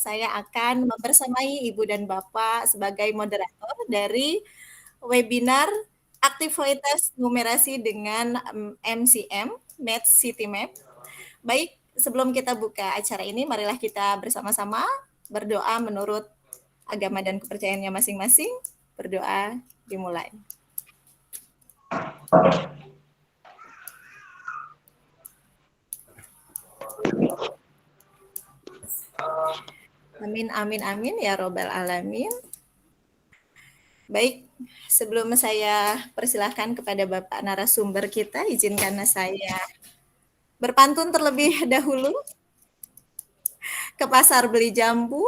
saya akan membersamai Ibu dan Bapak sebagai moderator dari webinar aktivitas numerasi dengan MCM, Match City Map. Baik, sebelum kita buka acara ini, marilah kita bersama-sama berdoa menurut agama dan kepercayaannya masing-masing. Berdoa dimulai. Amin, amin, amin ya robbal alamin. Baik, sebelum saya persilahkan kepada Bapak narasumber kita, izinkan saya berpantun terlebih dahulu. Ke pasar beli jambu,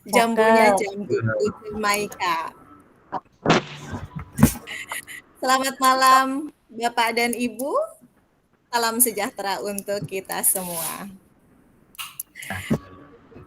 jambunya jambu Jamaika. Selamat malam Bapak dan Ibu, salam sejahtera untuk kita semua.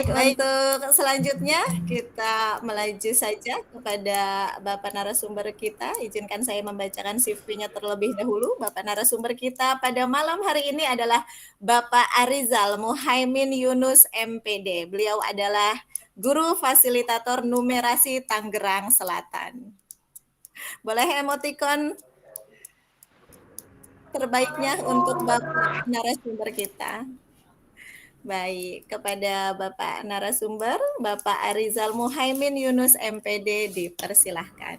Untuk selanjutnya kita melaju saja kepada Bapak narasumber kita. Izinkan saya membacakan CV-nya terlebih dahulu. Bapak narasumber kita pada malam hari ini adalah Bapak Arizal Muhaimin Yunus MPD. Beliau adalah guru fasilitator numerasi Tangerang Selatan. Boleh emotikon terbaiknya untuk Bapak narasumber kita. Baik, kepada Bapak narasumber, Bapak Arizal Muhaimin Yunus MPD, dipersilahkan.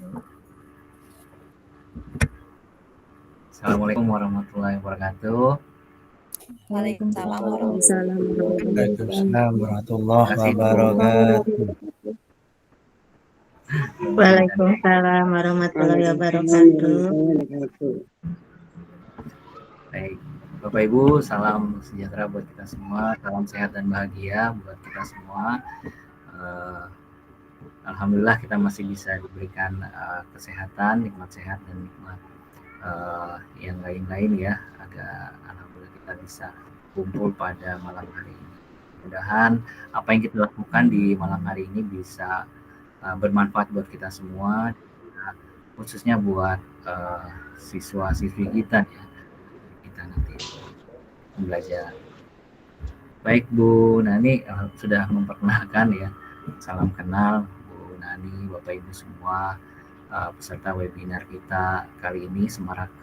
Assalamualaikum warahmatullahi wabarakatuh. Waalaikumsalam warahmatullahi wabarakatuh. Waalaikumsalam warahmatullahi wabarakatuh. Baik, Bapak Ibu, salam sejahtera buat kita semua, salam sehat dan bahagia buat kita semua. Alhamdulillah kita masih bisa diberikan kesehatan, nikmat sehat dan nikmat yang lain-lain ya, agar alhamdulillah kita bisa kumpul pada malam hari ini. Mudah-mudahan apa yang kita lakukan di malam hari ini bisa bermanfaat buat kita semua, khususnya buat siswa-siswi kita ya, kita nanti belajar. Baik Bu Nani sudah memperkenalkan ya, salam kenal Bu Nani, Bapak Ibu semua peserta webinar kita kali ini Semarak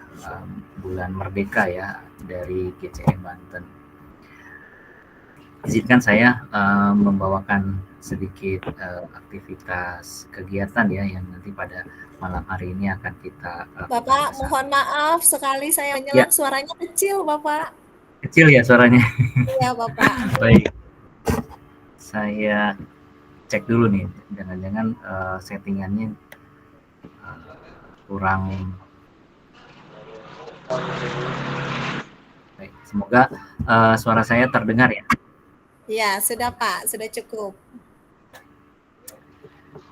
Bulan Merdeka ya dari GCM Banten. Izinkan saya membawakan sedikit aktivitas kegiatan ya yang nanti pada malam hari ini akan kita Bapak, mohon maaf sekali saya menyelam ya. Suaranya kecil, Bapak. Kecil ya suaranya? Iya, Bapak. Baik. Saya cek dulu nih, jangan-jangan settingannya kurang. Baik, semoga suara saya terdengar ya. Ya, sudah Pak, sudah cukup.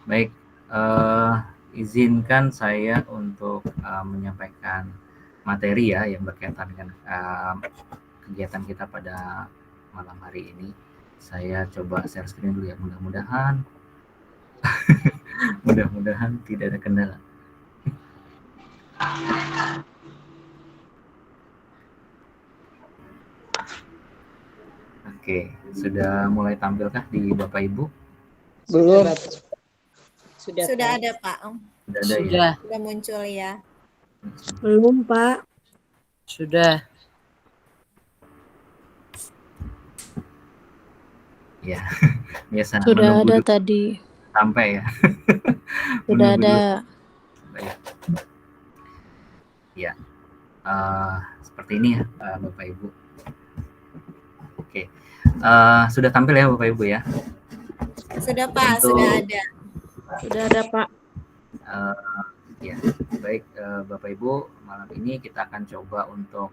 Baik, izinkan saya untuk menyampaikan materi ya yang berkaitan dengan kegiatan kita pada malam hari ini. Saya coba share screen dulu ya, mudah-mudahan mudah-mudahan tidak ada kendala. Oke, sudah mulai tampilkah di Bapak Ibu? Belum. Sudah ada Pak. Sudah ada ya? Sudah muncul ya. Belum Pak. Sudah. Ya, biasa. Sudah ada tadi. Sampai ya. Sudah ada. Baik. Ya, seperti ini ya Bapak Ibu. Oke, sudah tampil ya Bapak Ibu ya? Sudah Pak, sudah ada. Sudah ada Pak. Ya, baik Bapak Ibu, malam ini kita akan coba untuk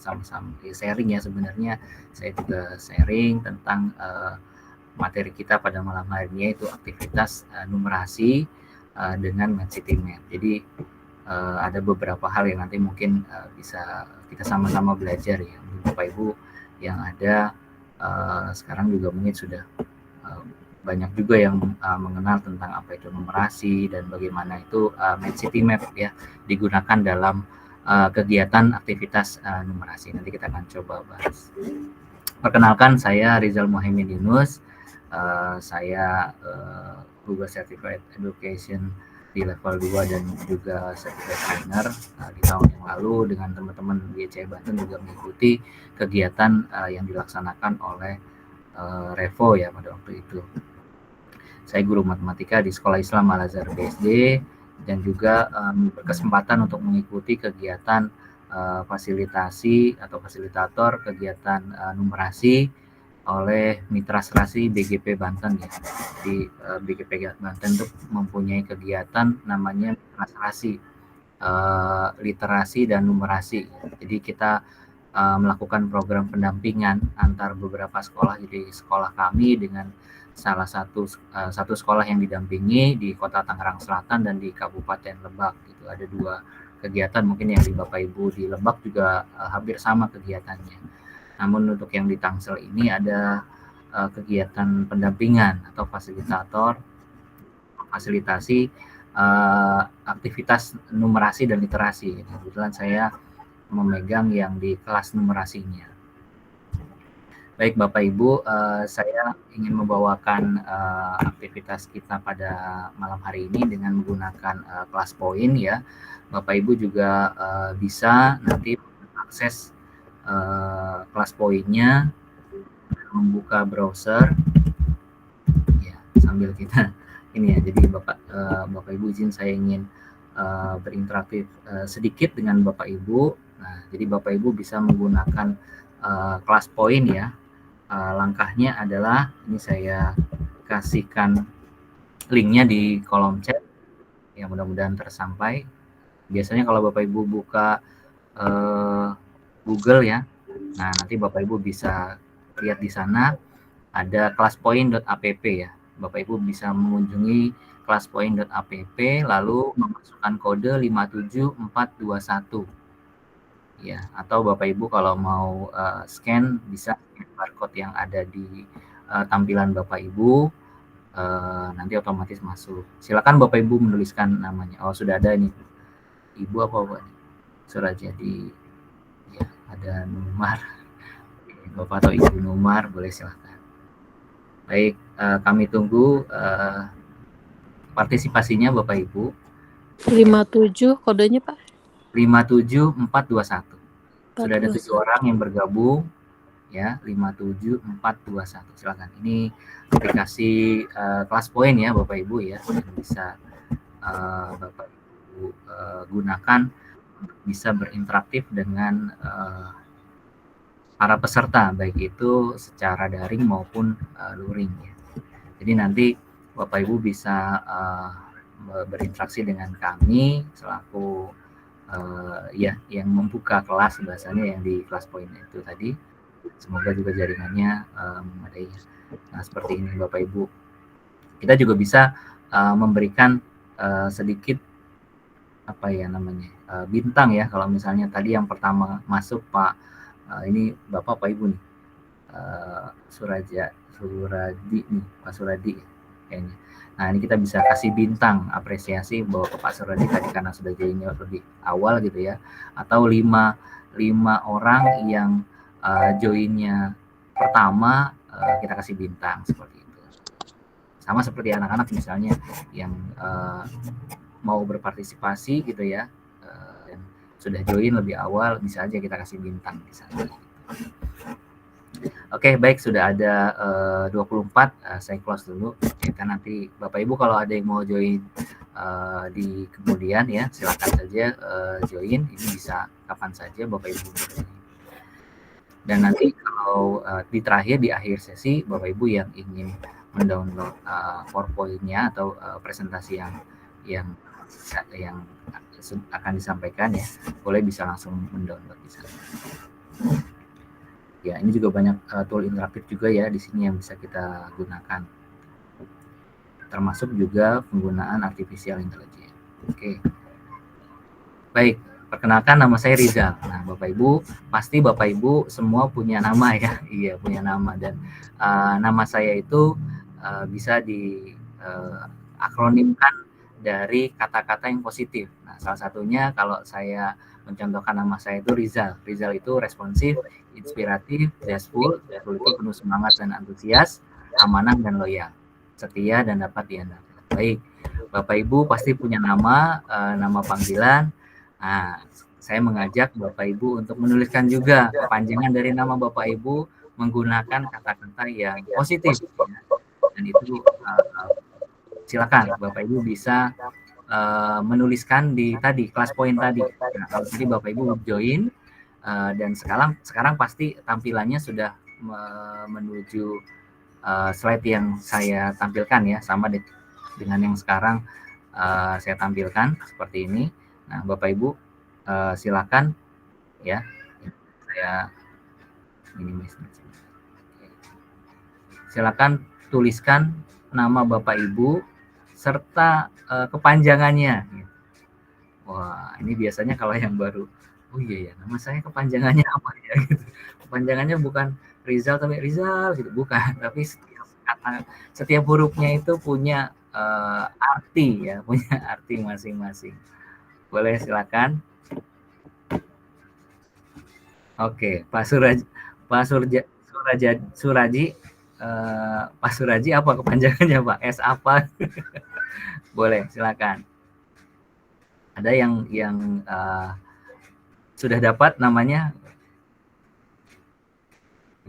sama-sama sharing ya. Sebenarnya saya juga sharing tentang materi kita pada malam hari ini, yaitu aktivitas numerasi dengan Match City Map. Jadi ada beberapa hal yang nanti mungkin bisa kita sama-sama belajar ya. Bapak Ibu yang ada sekarang juga mungkin sudah banyak juga yang mengenal tentang apa itu numerasi dan bagaimana itu Match City Map ya digunakan dalam kegiatan aktivitas numerasi. Nanti kita akan coba bahas. Perkenalkan, saya Rizal Muhaimin Yunus, Saya Google Certified Education di level 2 dan juga Certified Trainer di tahun yang lalu. Dengan teman-teman GCI Banten juga mengikuti kegiatan yang dilaksanakan oleh Revo ya pada waktu itu. Saya guru matematika di Sekolah Islam Al-Azhar BSD dan juga berkesempatan untuk mengikuti kegiatan fasilitasi atau fasilitator kegiatan numerasi oleh Mitra Serasi BGP Banten ya. Di BGP Banten itu mempunyai kegiatan namanya Mitra Serasi literasi dan numerasi. Jadi kita melakukan program pendampingan antar beberapa sekolah. Jadi sekolah kami dengan salah satu sekolah yang didampingi di Kota Tangerang Selatan dan di Kabupaten Lebak gitu. Ada 2 kegiatan, mungkin yang di Bapak Ibu di Lebak juga hampir sama kegiatannya. Namun untuk yang di Tangsel ini ada kegiatan pendampingan atau fasilitator fasilitasi aktivitas numerasi dan literasi. Kebetulan saya memegang yang di kelas numerasinya. Baik Bapak Ibu, saya ingin membawakan aktivitas kita pada malam hari ini dengan menggunakan kelas poin ya. Bapak Ibu juga bisa nanti akses kelas poinnya, membuka browser ya, sambil kita ini ya. Jadi Bapak Ibu izin saya ingin berinteraktif sedikit dengan Bapak Ibu. Nah, jadi Bapak Ibu bisa menggunakan kelas poin ya. Langkahnya adalah ini saya kasihkan linknya di kolom chat ya, mudah-mudahan tersampai. Biasanya kalau Bapak Ibu buka Google ya, nah nanti Bapak Ibu bisa lihat di sana ada kelaspoin.app ya. Bapak Ibu bisa mengunjungi kelaspoin.app lalu memasukkan kode 57421 ya, atau Bapak Ibu kalau mau scan bisa scan barcode yang ada di tampilan Bapak Ibu, nanti otomatis masuk. Silakan Bapak Ibu menuliskan namanya. Oh sudah ada ini, Ibu apa Pak? Surajadi ya, ada Numar, Bapak atau Ibu Numar, boleh silakan. Baik, kami tunggu partisipasinya Bapak Ibu. 57 kodenya Pak. 57421. Sudah ada 7 orang yang bergabung ya, 57421. Silakan. Ini aplikasi kelas poin ya Bapak Ibu ya, yang bisa Bapak Ibu gunakan bisa berinteraktif dengan para peserta baik itu secara daring maupun luring ya. Jadi nanti Bapak Ibu bisa berinteraksi dengan kami selaku ya yang membuka kelas, bahasanya yang di kelas poin itu tadi. Semoga juga jaringannya memadai. Nah seperti ini Bapak Ibu. Kita juga bisa memberikan sedikit apa ya namanya bintang ya. Kalau misalnya tadi yang pertama masuk Pak ini Bapak Ibu nih Suradi nih, Pak Suradi kayaknya. Nah ini kita bisa kasih bintang apresiasi bahwa ke Pak Suradi tadi karena sudah joinnya lebih awal gitu ya, atau 5 orang yang joinnya pertama kita kasih bintang seperti itu. Sama seperti anak-anak misalnya yang mau berpartisipasi gitu ya, dan sudah join lebih awal, bisa aja kita kasih bintang di sana. Oke, baik, sudah ada 24, saya close dulu. Kita nanti Bapak Ibu kalau ada yang mau join di kemudian ya, silakan saja join. Ini bisa kapan saja Bapak Ibu. Dan nanti kalau di terakhir di akhir sesi Bapak Ibu yang ingin mendownload PowerPoint-nya atau presentasi yang akan disampaikan ya, boleh bisa langsung mendownload di sana. Ya, ini juga banyak tool interaktif juga ya di sini yang bisa kita gunakan. Termasuk juga penggunaan artificial intelligence. Oke. Baik, perkenalkan nama saya Rizal. Nah, Bapak Ibu, pasti Bapak Ibu semua punya nama ya. Iya, punya nama, dan nama saya itu bisa di akronimkan dari kata-kata yang positif. Nah, salah satunya kalau saya mencontohkan nama saya itu Rizal. Rizal itu responsif, inspiratif, zestful itu penuh semangat dan antusias. amanah dan loyal, setia dan dapat diandalkan. Baik, Bapak Ibu pasti punya nama, nama panggilan. Nah, saya mengajak Bapak Ibu untuk menuliskan juga kepanjangan dari nama Bapak Ibu menggunakan kata-kata yang positif. Ya. Dan itu silakan Bapak Ibu bisa menuliskan di tadi kelas poin tadi. Nah, kalau tadi Bapak Ibu join dan sekarang pasti tampilannya sudah menuju slide yang saya tampilkan ya, sama dengan yang sekarang saya tampilkan seperti ini. Nah, Bapak Ibu silakan ya, saya silakan tuliskan nama Bapak Ibu serta kepanjangannya. Wah, ini biasanya kalau yang baru, oh iya ya, nama saya kepanjangannya apa ya? Gitu. Kepanjangannya bukan Rizal tapi Rizal gitu, bukan. Tapi setiap hurufnya itu punya arti ya, punya arti masing-masing. Boleh silakan. Oke, Pak Suraji, Pak Suraji apa kepanjangannya Pak? S apa? Boleh silakan. Ada yang sudah dapat namanya?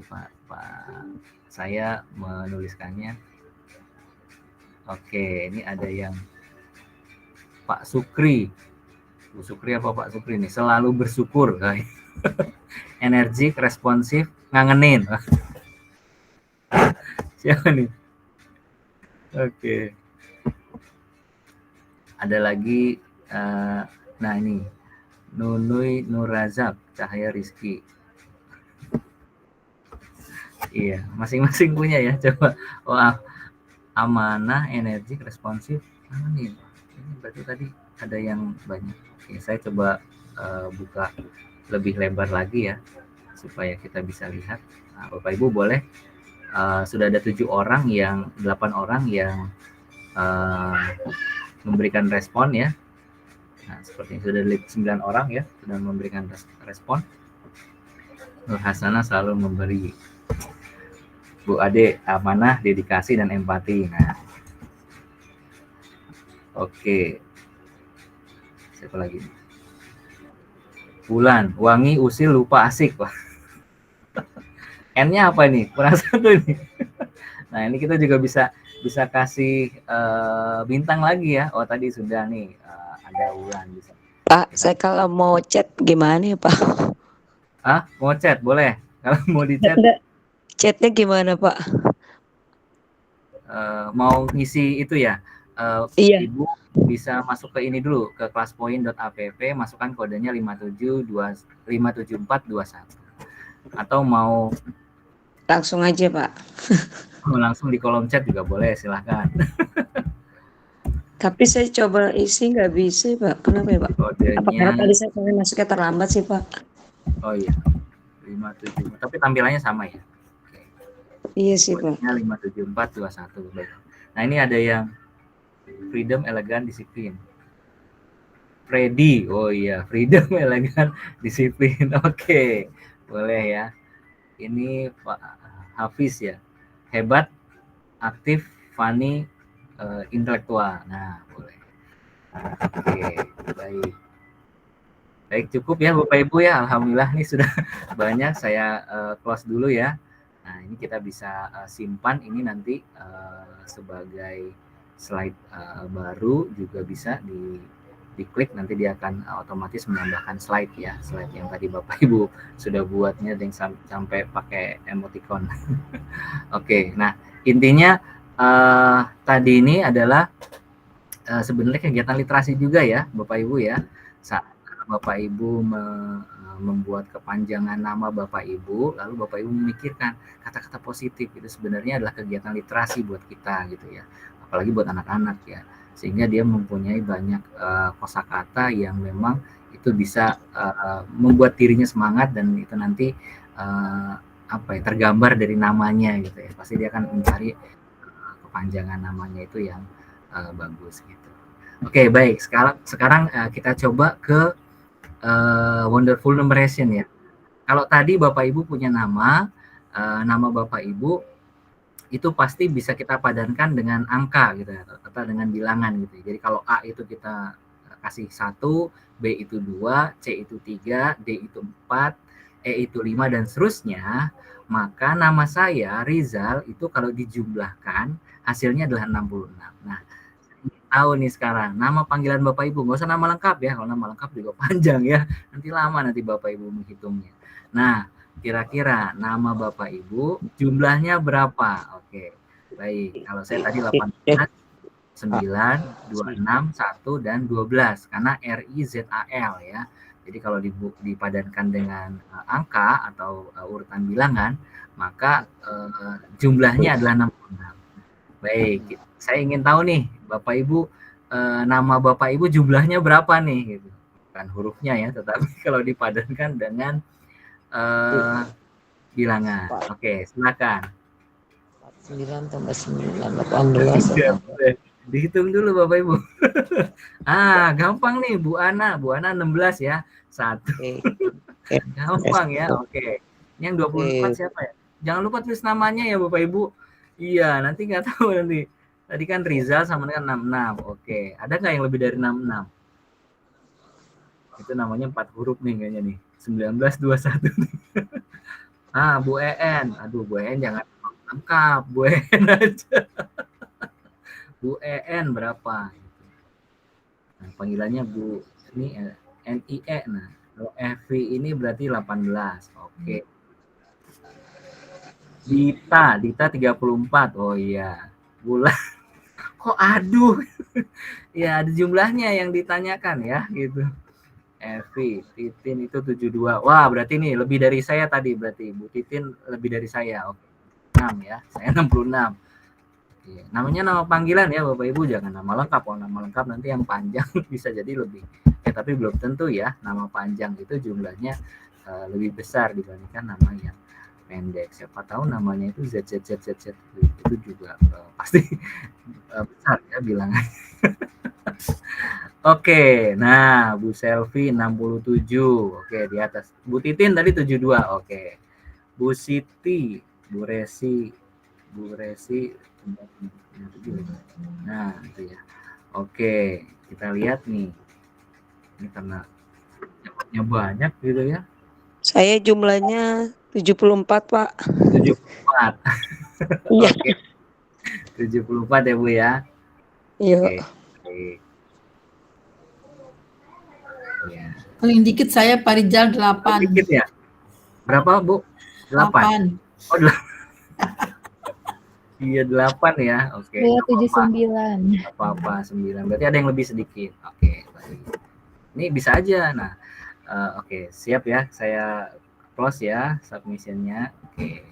Pak, saya menuliskannya. Oke, ini ada yang Pak Sukri. Bu Sukri apa Pak Sukri nih? Selalu bersyukur. Energik, responsif, ngangenin. Siapa nih? Oke. Ada lagi, nah ini Nunui Nurazak, Cahaya Rizky. Iya, masing-masing punya ya. Coba, wah, amanah, energik, responsif. Ini berarti tadi ada yang banyak. Oke, saya coba buka lebih lebar lagi ya, supaya kita bisa lihat. Nah, Bapak Ibu boleh, sudah ada 8 orang yang memberikan respon ya. Nah, seperti sudah 9 orang ya, sudah memberikan respon. Nur Hasanah selalu memberi. Bu Ade, amanah, dedikasi, dan empati. Nah, oke. Siapa lagi? Bulan, wangi, usil, lupa, asik. Wah. N-nya apa nih? Kurang satu nih. Nah, ini kita juga bisa kasih bintang lagi ya. Oh, tadi sudah nih ada Wulan bisa. Pak, saya kalau mau chat gimana ya Pak? Mau chat boleh. Kalau mau di chat. Chatnya gimana Pak? Mau ngisi itu ya? Iya. Ibu bisa masuk ke ini dulu, ke classpoint.app, masukkan kodenya 57421. Atau mau langsung aja Pak? Langsung di kolom chat juga boleh, silahkan. Tapi saya coba isi nggak bisa Pak, kenapa ya Pak? Kodenya, apakah tadi saya masuknya terlambat sih Pak? Oh iya, 57, tapi tampilannya sama ya? Oke. Iya sih Pak. Kodenya 57421. Baik. Nah, ini ada yang freedom, elegan, disiplin. Freddy, oh iya, freedom, elegan, disiplin. Oke, boleh ya. Ini Pak Hafiz ya, hebat, aktif, funny, intelektual. Nah, boleh. Oke, baik. Baik, cukup ya Bapak Ibu ya. Alhamdulillah nih sudah banyak. Saya close dulu ya. Nah, ini kita bisa simpan ini nanti sebagai slide baru, juga bisa diklik, nanti dia akan otomatis menambahkan slide ya, slide yang tadi Bapak Ibu sudah buatnya yang sampai pakai emoticon. Oke, nah intinya tadi ini adalah sebenarnya kegiatan literasi juga ya Bapak Ibu ya. Saat Bapak Ibu membuat kepanjangan nama Bapak Ibu, lalu Bapak Ibu memikirkan kata-kata positif, itu sebenarnya adalah kegiatan literasi buat kita gitu ya, apalagi buat anak-anak ya, sehingga dia mempunyai banyak kosakata yang memang itu bisa membuat dirinya semangat, dan itu nanti tergambar dari namanya gitu ya, pasti dia akan mencari kepanjangan namanya itu yang bagus gitu. Oke, baik, sekarang kita coba ke wonderful numeration ya. Kalau tadi Bapak Ibu punya nama Bapak Ibu itu pasti bisa kita padankan dengan angka gitu ya, atau dengan bilangan gitu. Jadi kalau A itu kita kasih 1, B itu 2, C itu 3, D itu 4, E itu 5 dan seterusnya, maka nama saya Rizal itu kalau dijumlahkan hasilnya adalah 66. Nah, tahu nih sekarang nama panggilan Bapak Ibu, nggak usah nama lengkap ya, kalau nama lengkap juga panjang ya, nanti lama nanti Bapak Ibu menghitungnya. Nah, kira-kira nama Bapak Ibu jumlahnya berapa? Oke, baik. Kalau saya tadi 18, 9, 26, 1, dan 12 karena RIZAL ya. Jadi kalau dipadankan dengan angka atau urutan bilangan, maka jumlahnya adalah 66. Baik, saya ingin tahu nih Bapak Ibu, nama Bapak Ibu jumlahnya berapa nih gitu. Bukan hurufnya ya, tetapi kalau dipadankan dengan bilangan. Oke, silakan. 9 tambah 9, 18. Dihitung dulu Bapak Ibu. Gampang nih Bu Ana 16 ya. 1. Gampang ya. Oke. Yang 24 siapa ya? Jangan lupa tulis namanya ya Bapak Ibu. Iya, nanti nggak tahu nanti. Tadi kan Rizal sama dengan 66. Oke. Ada nggak yang lebih dari 66? Itu namanya 4 huruf nih kayaknya nih. 1921 nih. Bu EN. Aduh, Bu EN jangan lengkap. Bu EN aja. Bu EN berapa? Nah, panggilannya Bu ini NIE. Nah, kalau Evi ini berarti 18. Oke. Dita 34. Oh iya. Bulan. Kok aduh. Ya, ada jumlahnya yang ditanyakan ya gitu. Evi, Titin itu 72. Wah, berarti nih lebih dari saya tadi berarti. Bu Titin lebih dari saya. Oke. 6 ya. Saya 66. Oke. Namanya nama panggilan ya Bapak Ibu, jangan nama lengkap. Kalau nama lengkap nanti yang panjang bisa jadi lebih. Tapi belum tentu ya. Nama panjang itu jumlahnya lebih besar dibandingkan nama yang pendek. Siapa tahu namanya itu ZZZZZ itu juga pasti besar ya bilangan. Oke, nah Bu Selvi 67. Oke, di atas. Bu Titin tadi 72. Oke. Bu Siti, Bu Resi. Nah, itu ya. Oke, kita lihat nih. Ini karena cepatnya banyak gitu ya. Saya jumlahnya 74, Pak. 74. Iya. Oke. 74 ya Bu ya. Iya. Oke. Ya. Paling dikit saya Pak Rizal 8. Dikit ya. Berapa Bu? 8. Oh 8. Iya 8 ya. Oke. Saya 79. Apa-apa 9. Berarti ada yang lebih sedikit. Oke, baik. Ini bisa aja. Nah, oke, siap ya. Saya close ya submissionnya. Oke.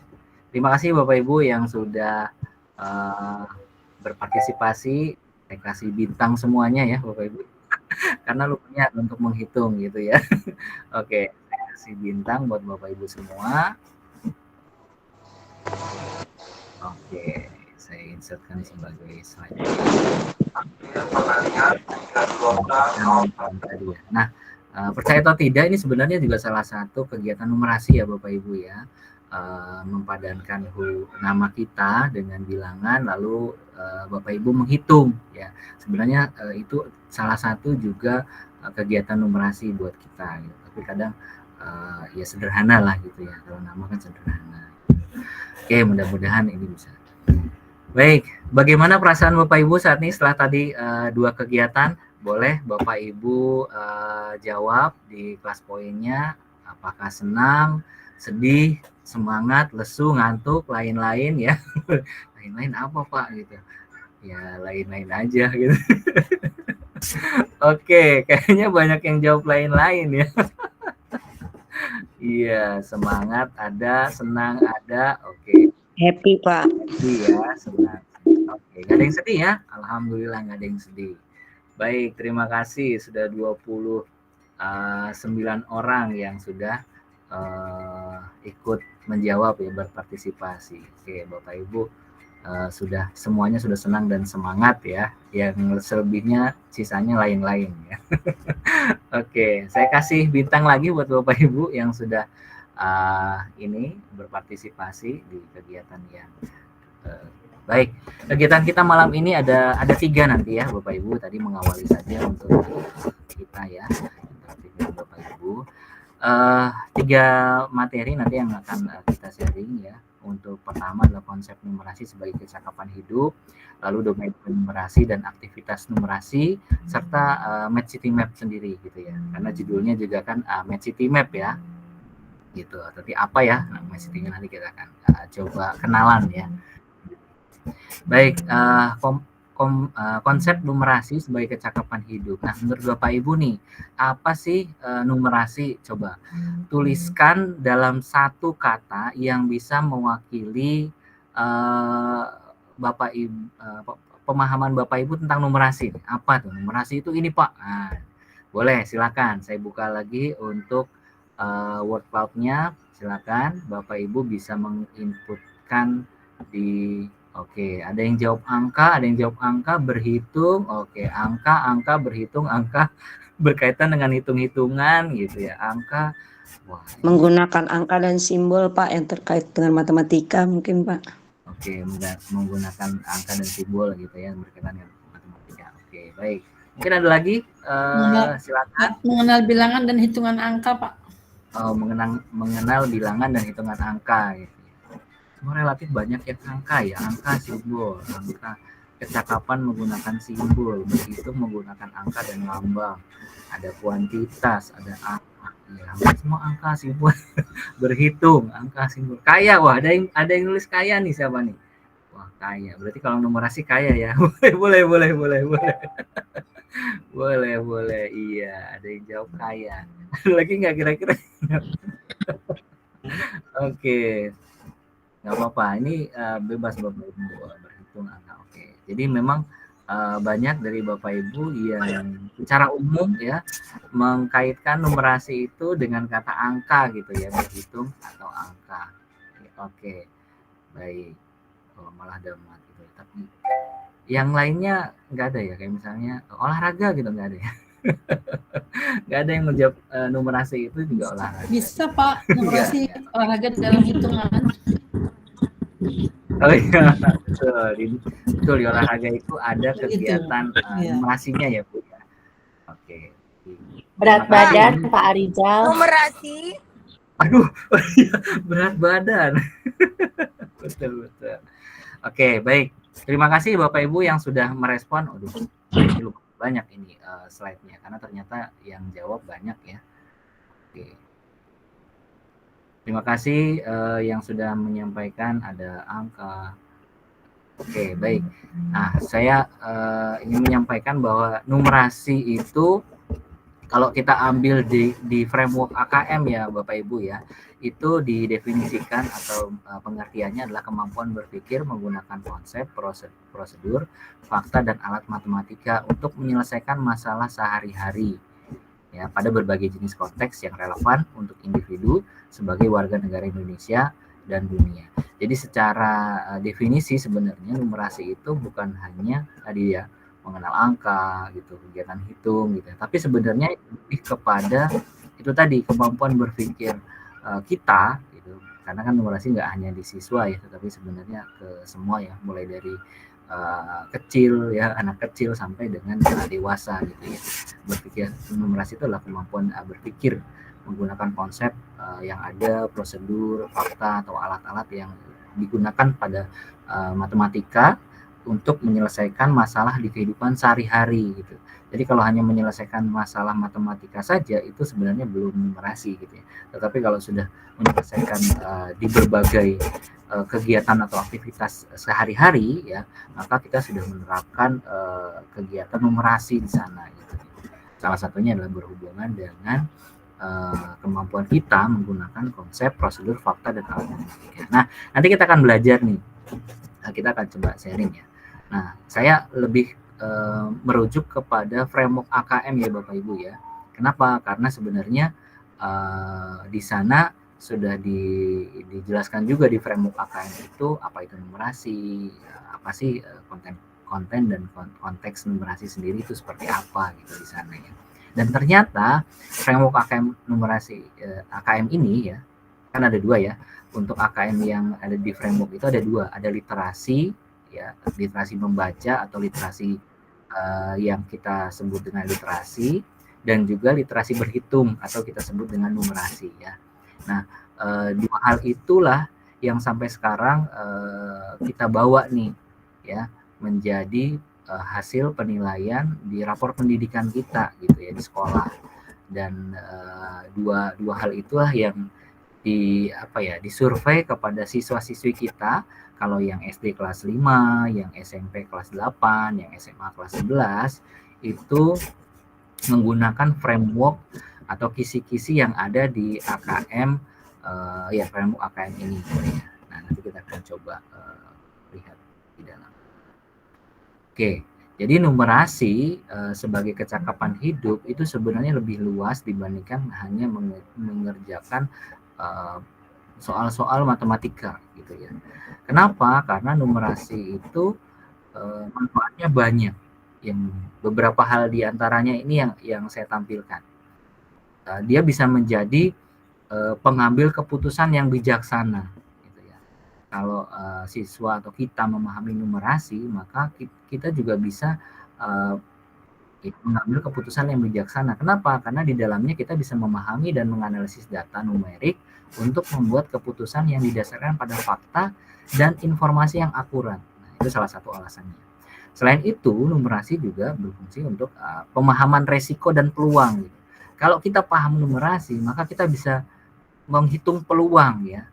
Terima kasih Bapak Ibu yang sudah berpartisipasi. Saya kasih bintang semuanya ya Bapak Ibu. Karena lumayan untuk menghitung gitu ya. Oke, saya kasih bintang buat Bapak Ibu semua. Oke, saya insertkan sebagai slide. Nah, percaya atau tidak ini sebenarnya juga salah satu kegiatan numerasi ya Bapak Ibu ya. Mempadankan nama kita dengan bilangan lalu Bapak Ibu menghitung ya. Sebenarnya itu salah satu juga kegiatan numerasi buat kita gitu. Tapi kadang ya sederhana lah gitu ya. Kalau nama kan sederhana. Oke, mudah-mudahan ini bisa. Baik, bagaimana perasaan Bapak Ibu saat ini setelah tadi 2 kegiatan? Boleh Bapak Ibu jawab di kelas poinnya. Apakah senang, sedih, semangat, lesu, ngantuk, lain-lain ya? Lain-lain apa Pak gitu? Ya lain-lain aja gitu. Oke, kayaknya banyak yang jawab lain-lain ya. Iya, semangat ada, senang ada, oke. Happy, Pak. Happy ya, senang. Oke, gak ada yang sedih ya? Alhamdulillah gak ada yang sedih. Baik, terima kasih sudah 29 orang yang sudah ikut menjawab ya, berpartisipasi. Oke, Bapak Ibu semuanya sudah senang dan semangat ya. Yang selebihnya sisanya lain-lain ya. Oke, saya kasih bintang lagi buat Bapak Ibu yang sudah ini berpartisipasi di kegiatan yang Baik, kegiatan kita malam ini ada 3 nanti ya Bapak Ibu, tadi mengawali saja untuk kita ya, aktivitas Bapak Ibu. 3 materi nanti yang akan kita sharing ya. Untuk pertama adalah konsep numerasi sebagai kecakapan hidup, lalu domain numerasi dan aktivitas numerasi, serta Match City Map sendiri gitu ya. Karena judulnya juga kan Match City Map ya, gitu. Tapi apa ya Match City Map nanti kita akan coba kenalan ya. Baik, konsep numerasi sebagai kecakapan hidup. Nah, menurut Bapak Ibu nih, apa sih numerasi? Coba tuliskan dalam satu kata yang bisa mewakili Bapak Ibu, pemahaman Bapak Ibu tentang numerasi. Apa tuh numerasi itu ini Pak? Nah, boleh, silakan. Saya buka lagi untuk word cloud-nya. Silakan Bapak Ibu bisa menginputkan di. Oke, ada yang jawab angka, berhitung. Oke, angka, berhitung, angka berkaitan dengan hitung-hitungan gitu ya. Angka, wah. Menggunakan angka dan simbol Pak yang terkait dengan matematika mungkin Pak. Oke, menggunakan angka dan simbol gitu ya berkaitan dengan matematika. Oke, baik. Mungkin ada lagi? Silakan. Mengenal bilangan dan hitungan angka Pak. Oh, mengenal bilangan dan hitungan angka gitu. Semua relatif banyak ya angka ya, angka simbol, angka kecakapan menggunakan simbol, berhitung menggunakan angka dan lambang, ada kuantitas, ada angka, ya semua angka simbol, berhitung angka simbol, kaya, wah ada yang nulis kaya nih siapa nih? Wah kaya, berarti kalau numerasi kaya ya, boleh, boleh, iya ada yang jawab kaya, lagi nggak kira-kira? Oke. Nggak apa-apa, ini bebas Bapak Ibu berhitung angka. Oke, jadi memang banyak dari Bapak Ibu yang secara umum ya mengkaitkan numerasi itu dengan kata angka gitu ya, berhitung atau angka. Oke, baik. Oh, malah damat gitu. Tapi yang lainnya nggak ada ya, kayak misalnya olahraga gitu nggak ada ya. Nggak ada yang menjawab numerasi itu juga olahraga. Bisa Pak, numerasi olahraga dalam hitungan. Oh iya, betul di olahraga itu ada kegiatan numerasinya ya Bu ya. Oke. Berat badan Pak Arijal. Numerasi. Aduh, berat badan. Betul. Oke, baik. Terima kasih Bapak Ibu yang sudah merespon. Aduh, ini banyak ini slide-nya karena ternyata yang jawab banyak ya. Oke. Terima kasih yang sudah menyampaikan ada angka. Oke, baik. Nah, saya ingin menyampaikan bahwa numerasi itu kalau kita ambil di framework AKM ya Bapak Ibu ya, itu didefinisikan atau pengertiannya adalah kemampuan berpikir menggunakan konsep, prosedur, fakta, dan alat matematika untuk menyelesaikan masalah sehari-hari. Ya, pada berbagai jenis konteks yang relevan untuk individu sebagai warga negara Indonesia dan dunia. Jadi secara definisi sebenarnya numerasi itu bukan hanya tadi ya mengenal angka gitu, kegiatan hitung gitu, tapi sebenarnya lebih kepada itu tadi kemampuan berpikir kita gitu. Karena kan numerasi nggak hanya di siswa ya, tetapi sebenarnya ke semua ya, mulai dari kecil ya, anak kecil sampai dengan dewasa gitu ya. Berpikir numerasi itu adalah kemampuan berpikir menggunakan konsep yang ada, prosedur, fakta atau alat-alat yang digunakan pada matematika untuk menyelesaikan masalah di kehidupan sehari-hari gitu. Jadi kalau hanya menyelesaikan masalah matematika saja itu sebenarnya belum numerasi gitu ya. Tetapi kalau sudah menyelesaikan di berbagai kegiatan atau aktivitas sehari-hari ya, maka kita sudah menerapkan kegiatan numerasi di sana gitu. Salah satunya adalah berhubungan dengan kemampuan kita menggunakan konsep, prosedur, fakta, dan alat matematika. Nah, nanti kita akan belajar nih. Kita akan coba sharing ya. Nah, saya lebih merujuk kepada framework AKM ya Bapak Ibu ya. Kenapa? Karena sebenarnya di sana sudah dijelaskan juga di framework AKM itu apa itu numerasi, apa sih konten dan konteks numerasi sendiri itu seperti apa gitu di sana ya. Dan ternyata framework AKM numerasi AKM ini ya kan ada dua ya. Untuk AKM yang ada di framework itu ada dua, ada literasi ya, literasi membaca atau literasi yang kita sebut dengan literasi, dan juga literasi berhitung atau kita sebut dengan numerasi ya. Nah, dua hal itulah yang sampai sekarang kita bawa nih ya menjadi hasil penilaian di rapor pendidikan kita gitu ya di sekolah. Dan dua hal itulah yang disurvei kepada siswa-siswi kita. Kalau yang SD kelas 5, yang SMP kelas 8, yang SMA kelas 11 itu menggunakan framework atau kisi-kisi yang ada di AKM framework AKM ini. Nah, nanti kita akan coba lihat di dalam. Oke, jadi numerasi sebagai kecakapan hidup itu sebenarnya lebih luas dibandingkan hanya mengerjakan soal-soal matematika gitu ya. Kenapa? Karena numerasi itu manfaatnya banyak. Yang beberapa hal diantaranya ini yang saya tampilkan. Dia bisa menjadi pengambil keputusan yang bijaksana. Gitu ya. Kalau siswa atau kita memahami numerasi, maka kita juga bisa mengambil keputusan yang bijaksana. Kenapa? Karena di dalamnya kita bisa memahami dan menganalisis data numerik untuk membuat keputusan yang didasarkan pada fakta dan informasi yang akurat. Nah, itu salah satu alasannya. Selain itu, numerasi juga berfungsi untuk pemahaman resiko dan peluang. Gitu. Kalau kita paham numerasi, maka kita bisa menghitung peluang ya,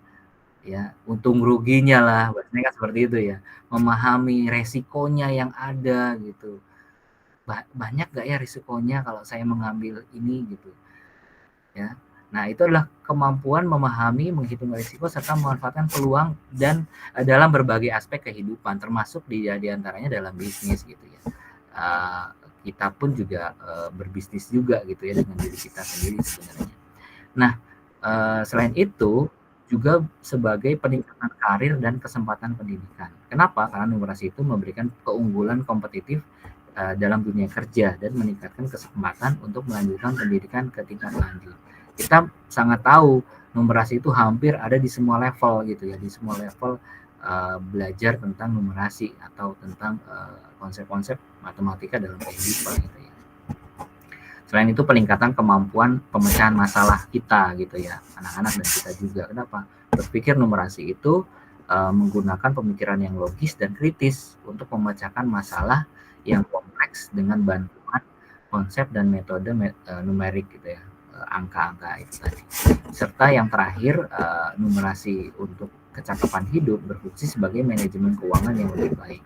untung ruginya lah, bahasanya kan seperti itu ya, memahami resikonya yang ada gitu. Banyak gak ya risikonya kalau saya mengambil ini gitu ya. Nah, itu adalah kemampuan memahami, menghitung risiko serta memanfaatkan peluang dan dalam berbagai aspek kehidupan, termasuk di antaranya dalam bisnis gitu ya. Kita pun juga berbisnis juga gitu ya dengan diri kita sendiri sebenarnya. Nah, selain itu juga sebagai peningkatan karir dan kesempatan pendidikan. Kenapa? Karena numerasi itu memberikan keunggulan kompetitif dalam dunia kerja dan meningkatkan kesempatan untuk melanjutkan pendidikan ke tingkat lanjut. Kita sangat tahu numerasi itu hampir ada di semua level gitu ya, di semua level belajar tentang numerasi atau tentang konsep-konsep matematika dalam kehidupan gitu ya. Selain itu peningkatan kemampuan pemecahan masalah kita gitu ya, anak-anak dan kita juga. Kenapa? Berpikir numerasi itu menggunakan pemikiran yang logis dan kritis untuk memecahkan masalah yang kompleks dengan bantuan konsep dan metode numerik gitu ya, angka-angka itu tadi. Serta yang terakhir, numerasi untuk kecakapan hidup berfungsi sebagai manajemen keuangan yang lebih baik.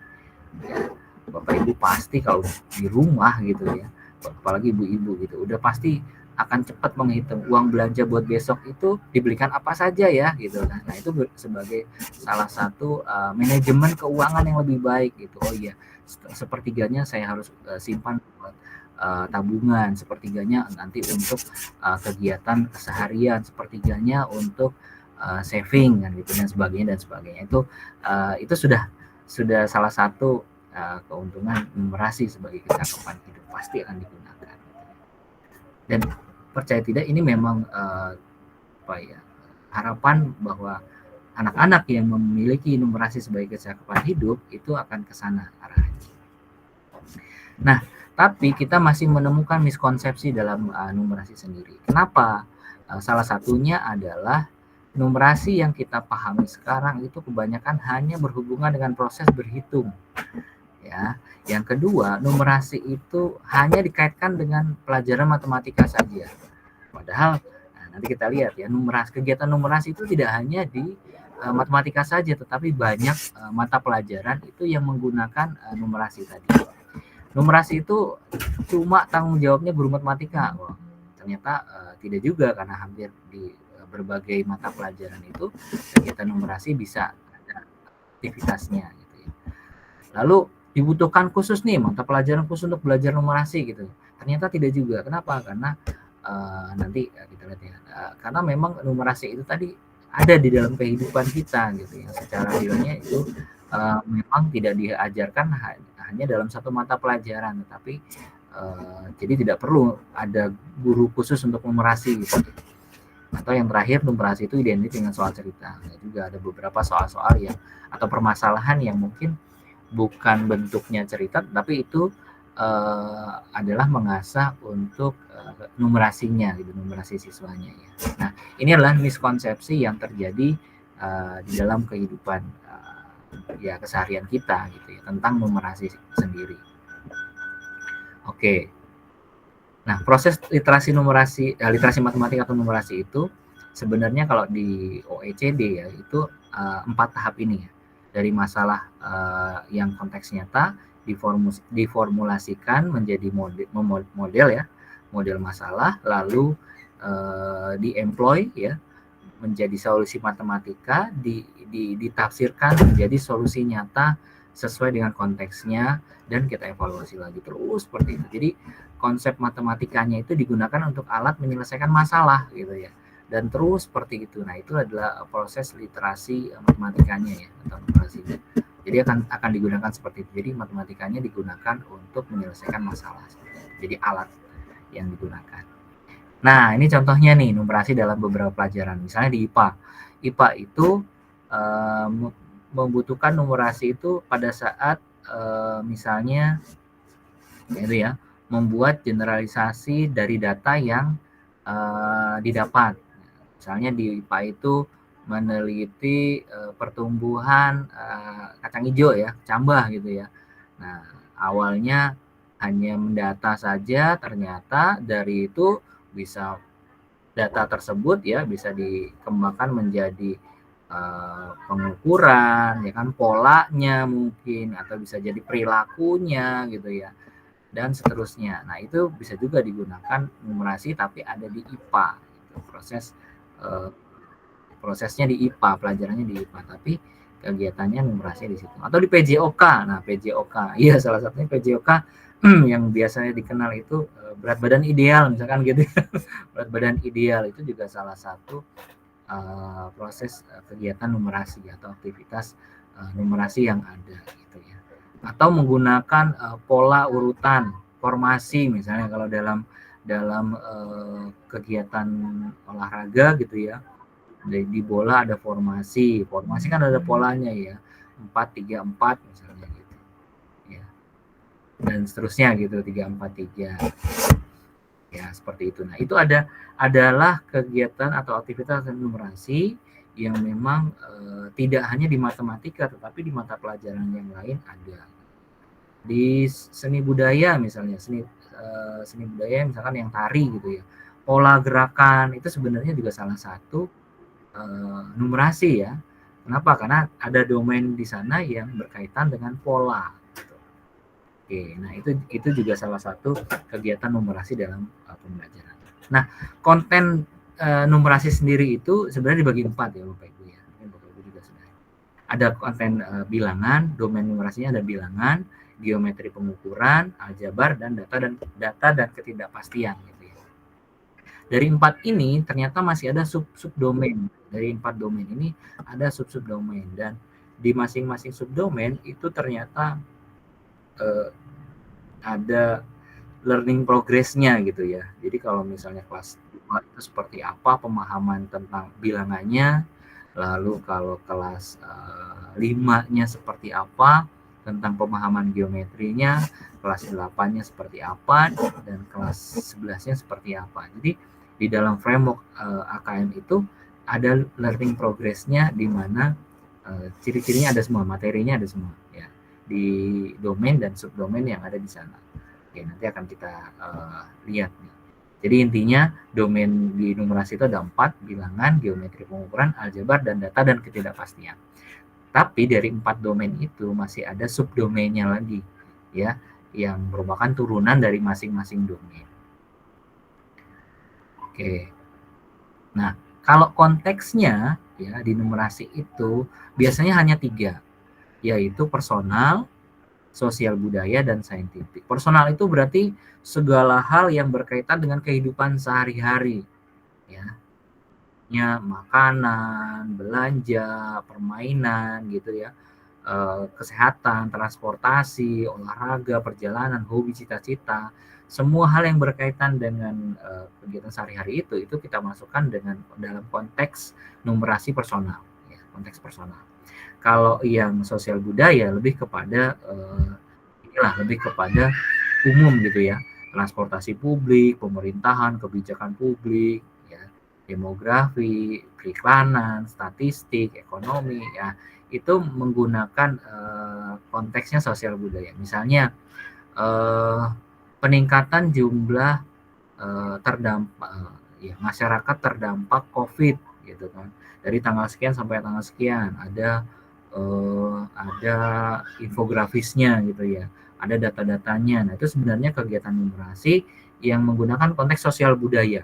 Ya, Bapak Ibu pasti kalau di rumah gitu ya, apalagi ibu-ibu gitu, udah pasti akan cepat menghitung uang belanja buat besok itu dibelikan apa saja ya gitu. Nah itu sebagai salah satu manajemen keuangan yang lebih baik gitu. Oh iya, sepertiganya saya harus simpan buat tabungan, sepertiganya nanti untuk kegiatan keseharian, sepertiganya untuk saving kan gitu dan sebagainya. Itu sudah salah satu keuntungan numerasi sebagai kecakapan hidup, pasti akan digunakan. Dan percaya tidak, ini memang harapan bahwa anak-anak yang memiliki numerasi sebagai kecakapan hidup itu akan ke sana arahnya. Nah, tapi kita masih menemukan miskonsepsi dalam numerasi sendiri. Kenapa? Salah satunya adalah numerasi yang kita pahami sekarang itu kebanyakan hanya berhubungan dengan proses berhitung. Ya. Yang kedua, numerasi itu hanya dikaitkan dengan pelajaran matematika saja. Padahal nanti kita lihat ya, kegiatan numerasi itu tidak hanya di matematika saja, tetapi banyak mata pelajaran itu yang menggunakan numerasi tadi. Numerasi itu cuma tanggung jawabnya guru matematika. Wah, ternyata tidak juga, karena hampir di berbagai mata pelajaran itu kegiatan numerasi bisa ada aktivitasnya gitu ya. Lalu dibutuhkan khusus nih mata pelajaran khusus untuk belajar numerasi gitu. Ternyata tidak juga. Kenapa? Karena nanti kita lihat ya. Karena memang numerasi itu tadi ada di dalam kehidupan kita gitu ya. Secara realnya itu memang tidak diajarkan hanya dalam satu mata pelajaran, tetapi jadi tidak perlu ada guru khusus untuk numerasi gitu. Atau yang terakhir, numerasi itu identik dengan soal cerita. Nah, juga ada beberapa soal-soal yang atau permasalahan yang mungkin bukan bentuknya cerita, tapi itu adalah mengasah untuk numerasinya, gitu, numerasi siswanya ya. Nah, ini adalah miskonsepsi yang terjadi di dalam kehidupan ya keseharian kita gitu ya tentang numerasi sendiri. Oke. Nah, proses literasi matematika atau numerasi itu sebenarnya kalau di OECD ya itu 4 tahap ini ya. Dari masalah yang konteks nyata diformulasikan menjadi model ya, model masalah, lalu di-employ ya menjadi solusi matematika, ditafsirkan menjadi solusi nyata sesuai dengan konteksnya, dan kita evaluasi lagi terus seperti itu. Jadi konsep matematikanya itu digunakan untuk alat menyelesaikan masalah gitu ya, dan terus seperti itu. Nah, itu adalah proses literasi matematikanya ya, atau numerasinya. Jadi akan digunakan seperti itu. Jadi matematikanya digunakan untuk menyelesaikan masalah. Jadi alat yang digunakan. Nah, ini contohnya nih, numerasi dalam beberapa pelajaran. Misalnya di IPA. IPA itu membutuhkan numerasi itu pada saat misalnya itu ya, membuat generalisasi dari data yang didapat. Misalnya di IPA itu meneliti pertumbuhan kacang hijau ya, cambah gitu ya. Nah, awalnya hanya mendata saja, ternyata dari itu bisa data tersebut ya bisa dikembangkan menjadi pengukuran ya kan, polanya mungkin, atau bisa jadi perilakunya gitu ya, dan seterusnya. Nah, itu bisa juga digunakan numerasi tapi ada di IPA gitu. Prosesnya di IPA, pelajarannya di IPA, tapi kegiatannya numerasi di situ. Atau di PJOK. Nah, PJOK, iya salah satunya PJOK yang biasanya dikenal itu berat badan ideal misalkan gitu. Berat badan ideal itu juga salah satu proses kegiatan numerasi atau aktivitas numerasi yang ada gitu ya. Atau menggunakan pola urutan formasi, misalnya kalau dalam kegiatan olahraga gitu ya, di bola ada formasi kan ada polanya ya, 4-3-4 misalnya gitu ya, dan seterusnya gitu, 3-4-3 ya, seperti itu. Nah, itu adalah kegiatan atau aktivitas numerasi yang memang tidak hanya di matematika tetapi di mata pelajaran yang lain ada. Di seni budaya misalnya, seni budaya misalkan yang tari gitu ya, pola gerakan itu sebenarnya juga salah satu numerasi ya. Kenapa? Karena ada domain di sana yang berkaitan dengan pola. Gitu. Oke, nah itu juga salah satu kegiatan numerasi dalam pembelajaran. Nah, konten numerasi sendiri itu sebenarnya dibagi 4 ya Bapak Ibu ya. Mungkin Bapak Ibu juga sudah. Ada konten bilangan, domain numerasinya ada bilangan, geometri pengukuran, aljabar, dan data dan ketidakpastian gitu ya. Dari 4 ini ternyata masih ada subdomain. Dari 4 domain ini ada subdomain, dan di masing-masing subdomain itu ternyata ada learning progress-nya gitu ya. Jadi kalau misalnya kelas 2 itu seperti apa pemahaman tentang bilangannya, lalu kalau kelas 5-nya seperti apa tentang pemahaman geometrinya, kelas 8-nya seperti apa, dan kelas 11-nya seperti apa. Jadi di dalam framework AKM itu ada learning progress-nya, di mana ciri-cirinya ada semua, materinya ada semua ya, di domain dan subdomain yang ada di sana. Oke, nanti akan kita lihat nih. Jadi intinya domain di numerasi itu ada 4, bilangan, geometri pengukuran, aljabar, dan data dan ketidakpastian. Tapi dari 4 domain itu masih ada subdomainnya lagi ya, yang merupakan turunan dari masing-masing domain. Oke. Nah, kalau konteksnya ya di numerasi itu biasanya hanya 3, yaitu personal, sosial budaya, dan saintifik. Personal itu berarti segala hal yang berkaitan dengan kehidupan sehari-hari ya. Ya, makanan, belanja, permainan gitu ya. kesehatan, transportasi, olahraga, perjalanan, hobi, cita-cita, semua hal yang berkaitan dengan kegiatan sehari-hari itu kita masukkan dalam konteks numerasi personal, ya, konteks personal. Kalau yang sosial budaya lebih kepada lebih kepada umum gitu ya, transportasi publik, pemerintahan, kebijakan publik, ya, demografi, periklanan, statistik, ekonomi, ya, itu menggunakan konteksnya sosial budaya. Misalnya peningkatan jumlah terdampak masyarakat terdampak COVID gitu kan, dari tanggal sekian sampai tanggal sekian, ada infografisnya gitu ya, ada data-datanya. Nah, itu sebenarnya kegiatan numerasi yang menggunakan konteks sosial budaya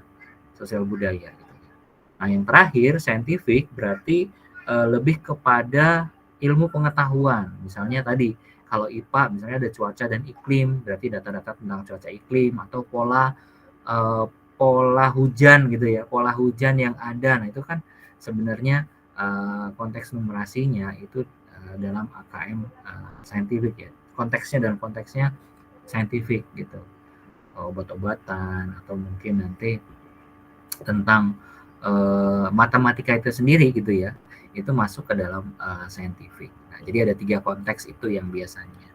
gitu ya. Nah, yang terakhir saintifik berarti lebih kepada ilmu pengetahuan. Misalnya tadi kalau IPA misalnya ada cuaca dan iklim, berarti data-data tentang cuaca iklim atau pola hujan gitu ya, pola hujan yang ada. Nah, itu kan sebenarnya konteks numerasinya itu dalam AKM saintifik ya. Dalam konteksnya saintifik gitu. Obat-obatan atau mungkin nanti tentang matematika itu sendiri gitu ya, itu masuk ke dalam saintifik. Nah, jadi ada 3 konteks itu yang biasanya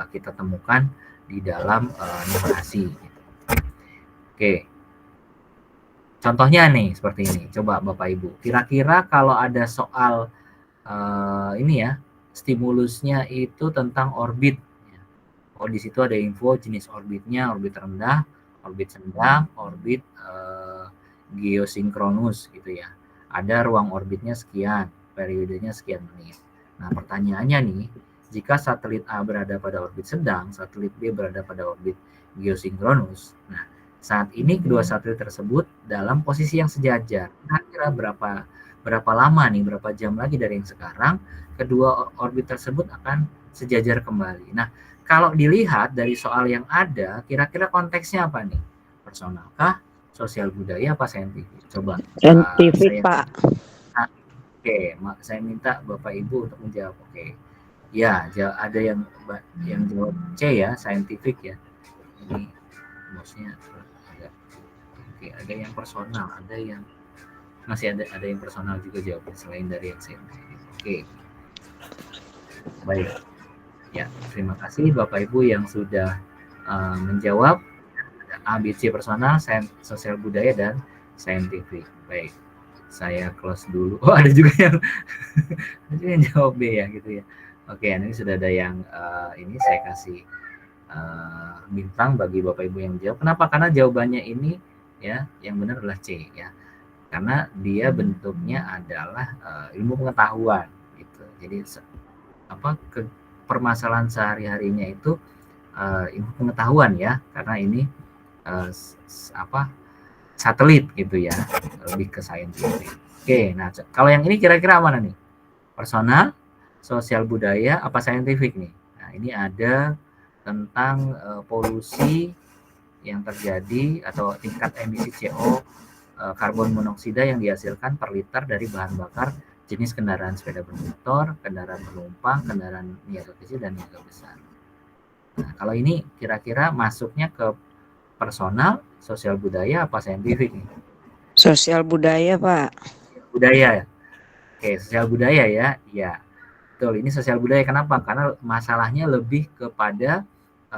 kita temukan di dalam numerasi. Gitu. Oke, contohnya nih seperti ini. Coba Bapak Ibu, kira-kira kalau ada soal ini ya, stimulusnya itu tentang orbit. Oh, di situ ada info jenis orbitnya, orbit rendah, orbit sedang, orbit geosinkronus gitu ya. Ada ruang orbitnya sekian, periodenya sekian menit. Nah, pertanyaannya nih, jika satelit A berada pada orbit sedang, satelit B berada pada orbit geosinkronus. Nah, saat ini kedua satelit tersebut dalam posisi yang sejajar. Kira-kira berapa lama nih, berapa jam lagi dari yang sekarang, kedua orbit tersebut akan sejajar kembali. Nah, kalau dilihat dari soal yang ada, kira-kira konteksnya apa nih? Personal kah? Sosial budaya apa saintifik? Coba. Saintifik, Pak. Oke, saya minta Bapak Ibu untuk menjawab. Oke. Ya, ada yang jawab C ya, saintifik ya. Ini maksudnya ada. Oke, ada yang personal, ada yang masih ada yang personal juga jawabnya selain dari yang saintifik. Oke. Baik. Ya, terima kasih Bapak Ibu yang sudah menjawab. ABC personal, sosial budaya, dan saintifik. Baik, saya close dulu. Oh, ada juga yang jawab B ya gitu ya. Oke, ini sudah ada yang ini saya kasih bintang bagi Bapak Ibu yang menjawab. Kenapa? Karena jawabannya ini ya yang benar adalah C ya. Karena dia bentuknya adalah ilmu pengetahuan gitu. Jadi permasalahan sehari-harinya itu ilmu pengetahuan ya, karena ini satelit gitu ya, lebih ke saintifik. Oke, nah kalau yang ini kira-kira mana nih? Personal, sosial budaya, apa saintifik nih? Nah, ini ada tentang polusi yang terjadi atau tingkat emisi CO karbon monoksida yang dihasilkan per liter dari bahan bakar jenis kendaraan sepeda bermotor, kendaraan penumpang, kendaraan niaga kecil dan niaga besar. Nah, kalau ini kira-kira masuknya ke personal, sosial budaya, apa saintifik nih? Sosial budaya, Pak. Budaya. Oke, sosial budaya ya. Ya, betul. Ini sosial budaya. Kenapa? Karena masalahnya lebih kepada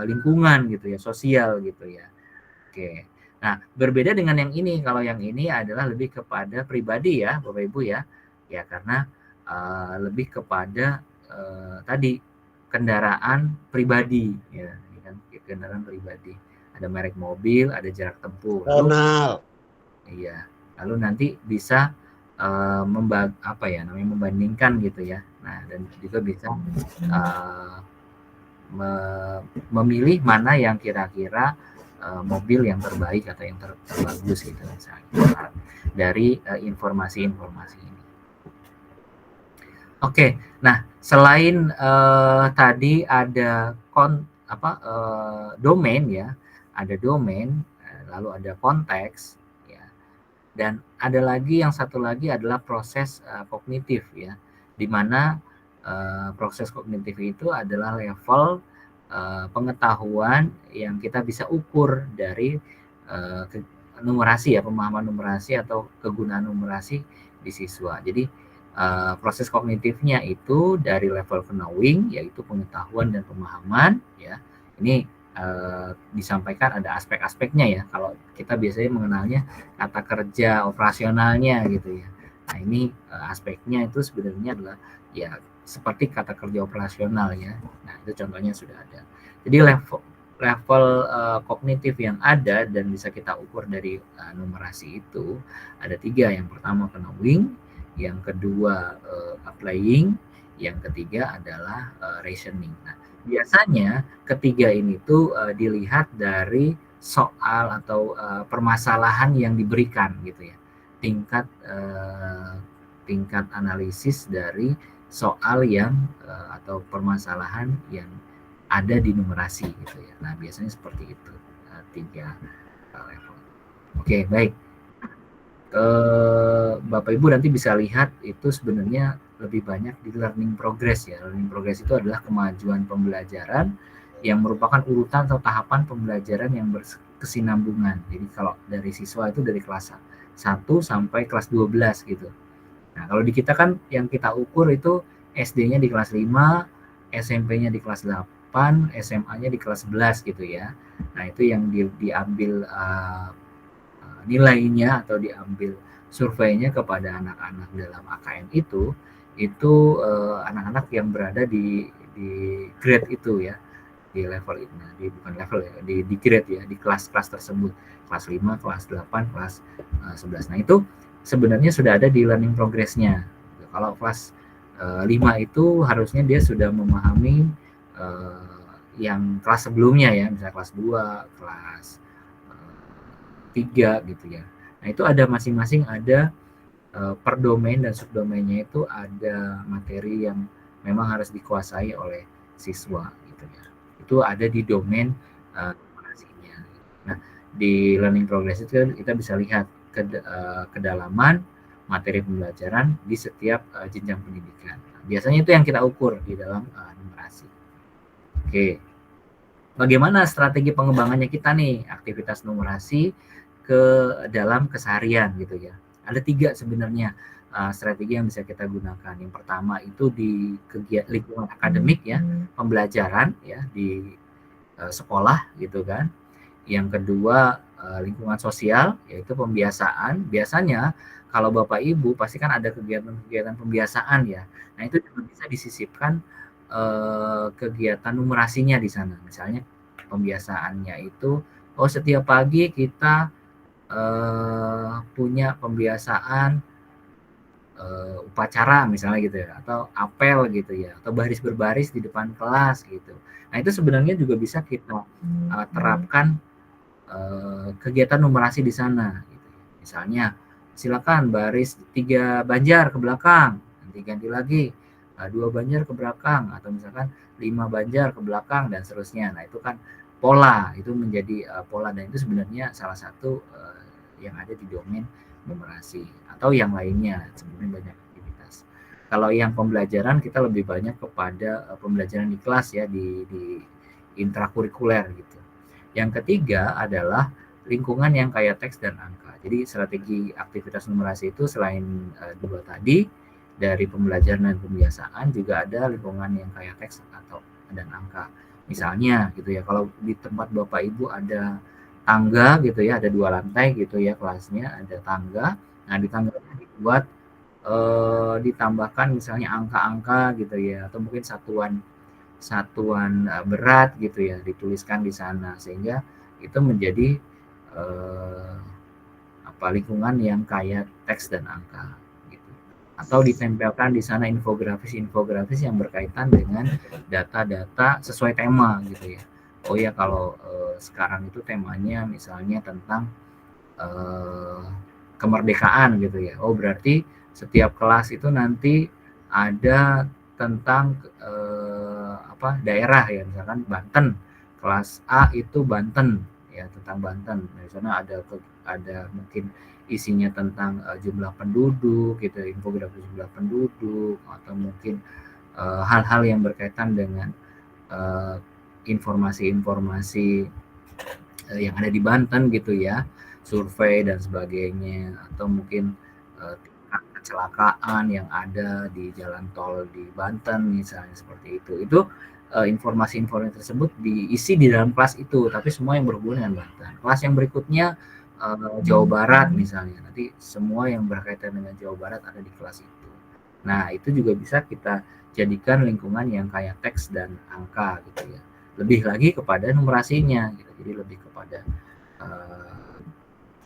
lingkungan gitu ya, sosial gitu ya. Oke. Nah, berbeda dengan yang ini. Kalau yang ini adalah lebih kepada pribadi ya, Bapak Ibu ya. Ya, karena lebih kepada tadi kendaraan pribadi ya, kan kendaraan pribadi. Ada merek mobil, ada jarak tempuh. Iya. Lalu nanti bisa membandingkan gitu ya. Nah, dan juga bisa memilih mana yang kira-kira mobil yang terbaik atau yang terbagus gitu misalnya dari informasi-informasi ini. Oke, nah selain tadi ada domain ya, ada domain, lalu ada konteks, ya, dan ada lagi yang satu lagi adalah proses kognitif ya, di mana proses kognitif itu adalah level pengetahuan yang kita bisa ukur dari numerasi ya, pemahaman numerasi atau kegunaan numerasi di siswa. Jadi proses kognitifnya itu dari level knowing, yaitu pengetahuan dan pemahaman ya. Ini disampaikan ada aspek-aspeknya ya. Kalau kita biasanya mengenalnya kata kerja operasionalnya gitu ya. Nah ini aspeknya itu sebenarnya adalah ya seperti kata kerja operasional ya. Nah itu contohnya sudah ada. Jadi level kognitif yang ada dan bisa kita ukur dari numerasi itu ada 3. Yang pertama knowing, yang kedua applying, yang ketiga adalah reasoning. Nah biasanya ketiga ini tuh dilihat dari soal atau permasalahan yang diberikan gitu ya, tingkat analisis dari soal yang atau permasalahan yang ada di numerasi gitu ya. Nah biasanya seperti itu 3 level. Oke baik, Bapak Ibu nanti bisa lihat itu sebenarnya lebih banyak di learning progress ya. Learning progress itu adalah kemajuan pembelajaran yang merupakan urutan atau tahapan pembelajaran yang berkesinambungan. Jadi kalau dari siswa itu dari kelas 1 sampai kelas 12 gitu. Nah kalau di kita kan yang kita ukur itu SD-nya di kelas 5, SMP-nya di kelas 8, SMA-nya di kelas 11 gitu ya. Nah itu yang diambil nilainya atau diambil surveinya kepada anak-anak dalam AKN itu anak-anak yang berada di grade itu ya, di level itu, nah, bukan level ya, di grade ya, di kelas-kelas tersebut, kelas 5, kelas 8, kelas 11. Nah itu sebenarnya sudah ada di learning progress-nya. Kalau kelas 5 itu harusnya dia sudah memahami yang kelas sebelumnya ya, misalnya kelas 2, kelas 3 gitu ya. Nah itu ada masing-masing ada per domain dan subdomainnya itu ada materi yang memang harus dikuasai oleh siswa gitu ya. Itu ada di domain numerasinya. Nah di learning progress itu kita bisa lihat kedalaman materi pembelajaran di setiap jenjang pendidikan. Nah, biasanya itu yang kita ukur di dalam numerasi. Oke, bagaimana strategi pengembangannya kita nih aktivitas numerasi ke dalam keseharian gitu ya. Ada 3 sebenarnya strategi yang bisa kita gunakan. Yang pertama itu di lingkungan akademik ya, pembelajaran ya di sekolah gitu kan. Yang kedua lingkungan sosial, yaitu pembiasaan. Biasanya kalau Bapak Ibu pasti kan ada kegiatan-kegiatan pembiasaan ya. Nah itu juga bisa disisipkan kegiatan numerasinya di sana. Misalnya pembiasaannya itu setiap pagi kita punya pembiasaan upacara misalnya gitu ya, atau apel gitu ya, atau baris berbaris di depan kelas gitu. Nah itu sebenarnya juga bisa kita terapkan kegiatan numerasi di sana gitu. Misalnya silakan baris 3 banjar ke belakang, nanti ganti lagi 2 banjar ke belakang, atau misalkan 5 banjar ke belakang dan seterusnya. Nah itu kan pola, itu menjadi pola, dan itu sebenarnya salah satu yang ada di domain numerasi atau yang lainnya. Sebenarnya banyak aktivitas. Kalau yang pembelajaran kita lebih banyak kepada pembelajaran di kelas ya, di intrakurikuler gitu. Yang ketiga adalah lingkungan yang kaya teks dan angka. Jadi strategi aktivitas numerasi itu selain 2 tadi dari pembelajaran dan pembiasaan, juga ada lingkungan yang kaya teks atau dan angka. Misalnya gitu ya, kalau di tempat Bapak Ibu ada tangga gitu ya, ada 2 lantai gitu ya kelasnya, ada tangga. Nah di tangganya dibuat ditambahkan misalnya angka-angka gitu ya, atau mungkin satuan berat gitu ya, dituliskan di sana, sehingga itu menjadi lingkungan yang kaya teks dan angka gitu. Atau ditempelkan di sana infografis yang berkaitan dengan data-data sesuai tema gitu ya. Oh ya, kalau sekarang itu temanya misalnya tentang kemerdekaan gitu ya. Oh berarti setiap kelas itu nanti ada tentang daerah ya, misalkan Banten, kelas A itu Banten ya, tentang Banten. Nah, di sana ada mungkin isinya tentang jumlah penduduk gitu, infografis jumlah penduduk, atau mungkin hal-hal yang berkaitan dengan informasi-informasi yang ada di Banten gitu ya, survei dan sebagainya, atau mungkin tingkat kecelakaan yang ada di jalan tol di Banten misalnya seperti itu. Itu informasi-informasi tersebut diisi di dalam kelas itu, tapi semua yang berhubungan dengan Banten. Kelas yang berikutnya Jawa Barat misalnya, nanti semua yang berkaitan dengan Jawa Barat ada di kelas itu. Nah, itu juga bisa kita jadikan lingkungan yang kayak teks dan angka gitu ya. Lebih lagi kepada numerasinya gitu. Jadi lebih kepada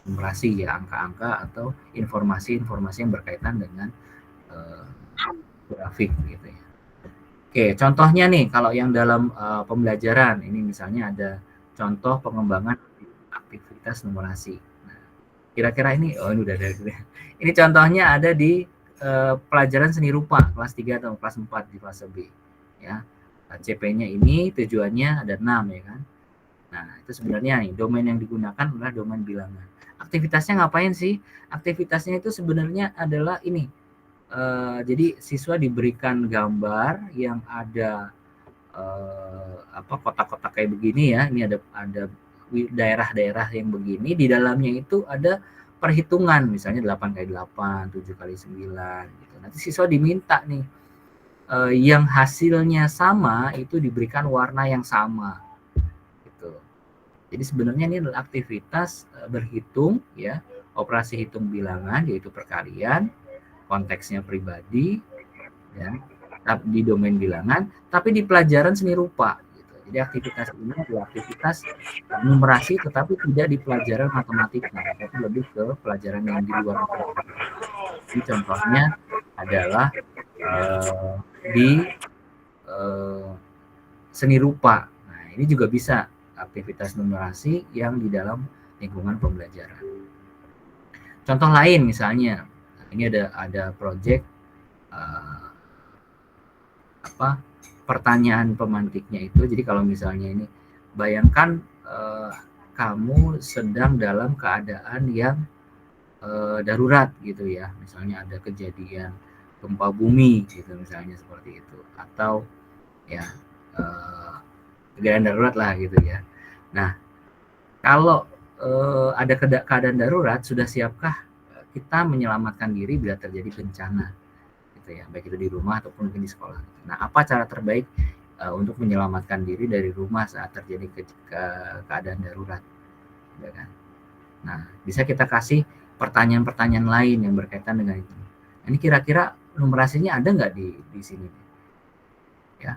numerasi ya, angka-angka atau informasi-informasi yang berkaitan dengan grafik gitu ya. Oke, contohnya nih kalau yang dalam pembelajaran ini misalnya ada contoh pengembangan aktivitas numerasi. Nah, kira-kira ini ini udah ada. Ini contohnya ada di pelajaran seni rupa kelas 3 atau kelas 4 di fase B ya. CP-nya ini tujuannya ada 6 ya kan. Nah, itu sebenarnya nih domain yang digunakan adalah domain bilangan. Aktivitasnya ngapain sih? Aktivitasnya itu sebenarnya adalah ini. Jadi siswa diberikan gambar yang ada kotak-kotak kayak begini ya. Ini ada daerah-daerah yang begini, di dalamnya itu ada perhitungan misalnya 8 kali 8, 7 kali 9 gitu. Nanti siswa diminta nih yang hasilnya sama itu diberikan warna yang sama gitu. Jadi sebenarnya ini adalah aktivitas berhitung ya, operasi hitung bilangan yaitu perkalian, konteksnya pribadi ya, di domain bilangan, tapi di pelajaran seni rupa gitu. Jadi aktivitas ini adalah aktivitas numerasi tetapi tidak di pelajaran matematika, tapi lebih ke pelajaran yang di luar matematika. Jadi contohnya adalah di seni rupa. Nah, ini juga bisa aktivitas numerasi yang di dalam lingkungan pembelajaran. Contoh lain misalnya, ini ada proyek pertanyaan pemantiknya itu. Jadi kalau misalnya ini bayangkan kamu sedang dalam keadaan yang darurat gitu ya, misalnya ada kejadian gempa bumi gitu misalnya seperti itu, atau ya keadaan darurat lah gitu ya. Nah, kalau ada keadaan darurat, sudah siapkah kita menyelamatkan diri bila terjadi bencana gitu ya, baik itu di rumah ataupun mungkin di sekolah. Nah, apa cara terbaik untuk menyelamatkan diri dari rumah saat terjadi keadaan darurat ya kan? Nah, bisa kita kasih pertanyaan-pertanyaan lain yang berkaitan dengan itu. Ini kira-kira numerasinya ada nggak di sini? Ya.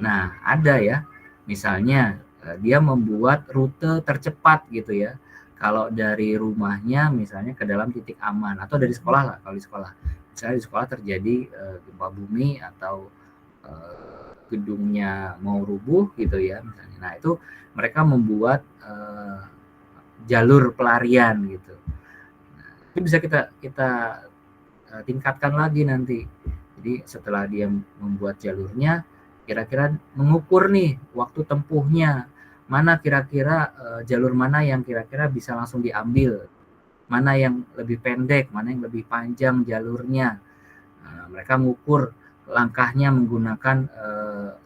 Nah, ada ya. Misalnya dia membuat rute tercepat gitu ya. Kalau dari rumahnya misalnya ke dalam titik aman, atau dari sekolah lah, kalau di sekolah. Misalnya di sekolah terjadi gempa bumi atau gedungnya mau rubuh gitu ya misalnya. Nah, itu mereka membuat jalur pelarian gitu. Nah, itu bisa kita tingkatkan lagi nanti. Jadi setelah dia membuat jalurnya, kira-kira mengukur nih waktu tempuhnya, mana kira-kira jalur mana yang kira-kira bisa langsung diambil, mana yang lebih pendek, mana yang lebih panjang jalurnya. Nah, mereka mengukur langkahnya menggunakan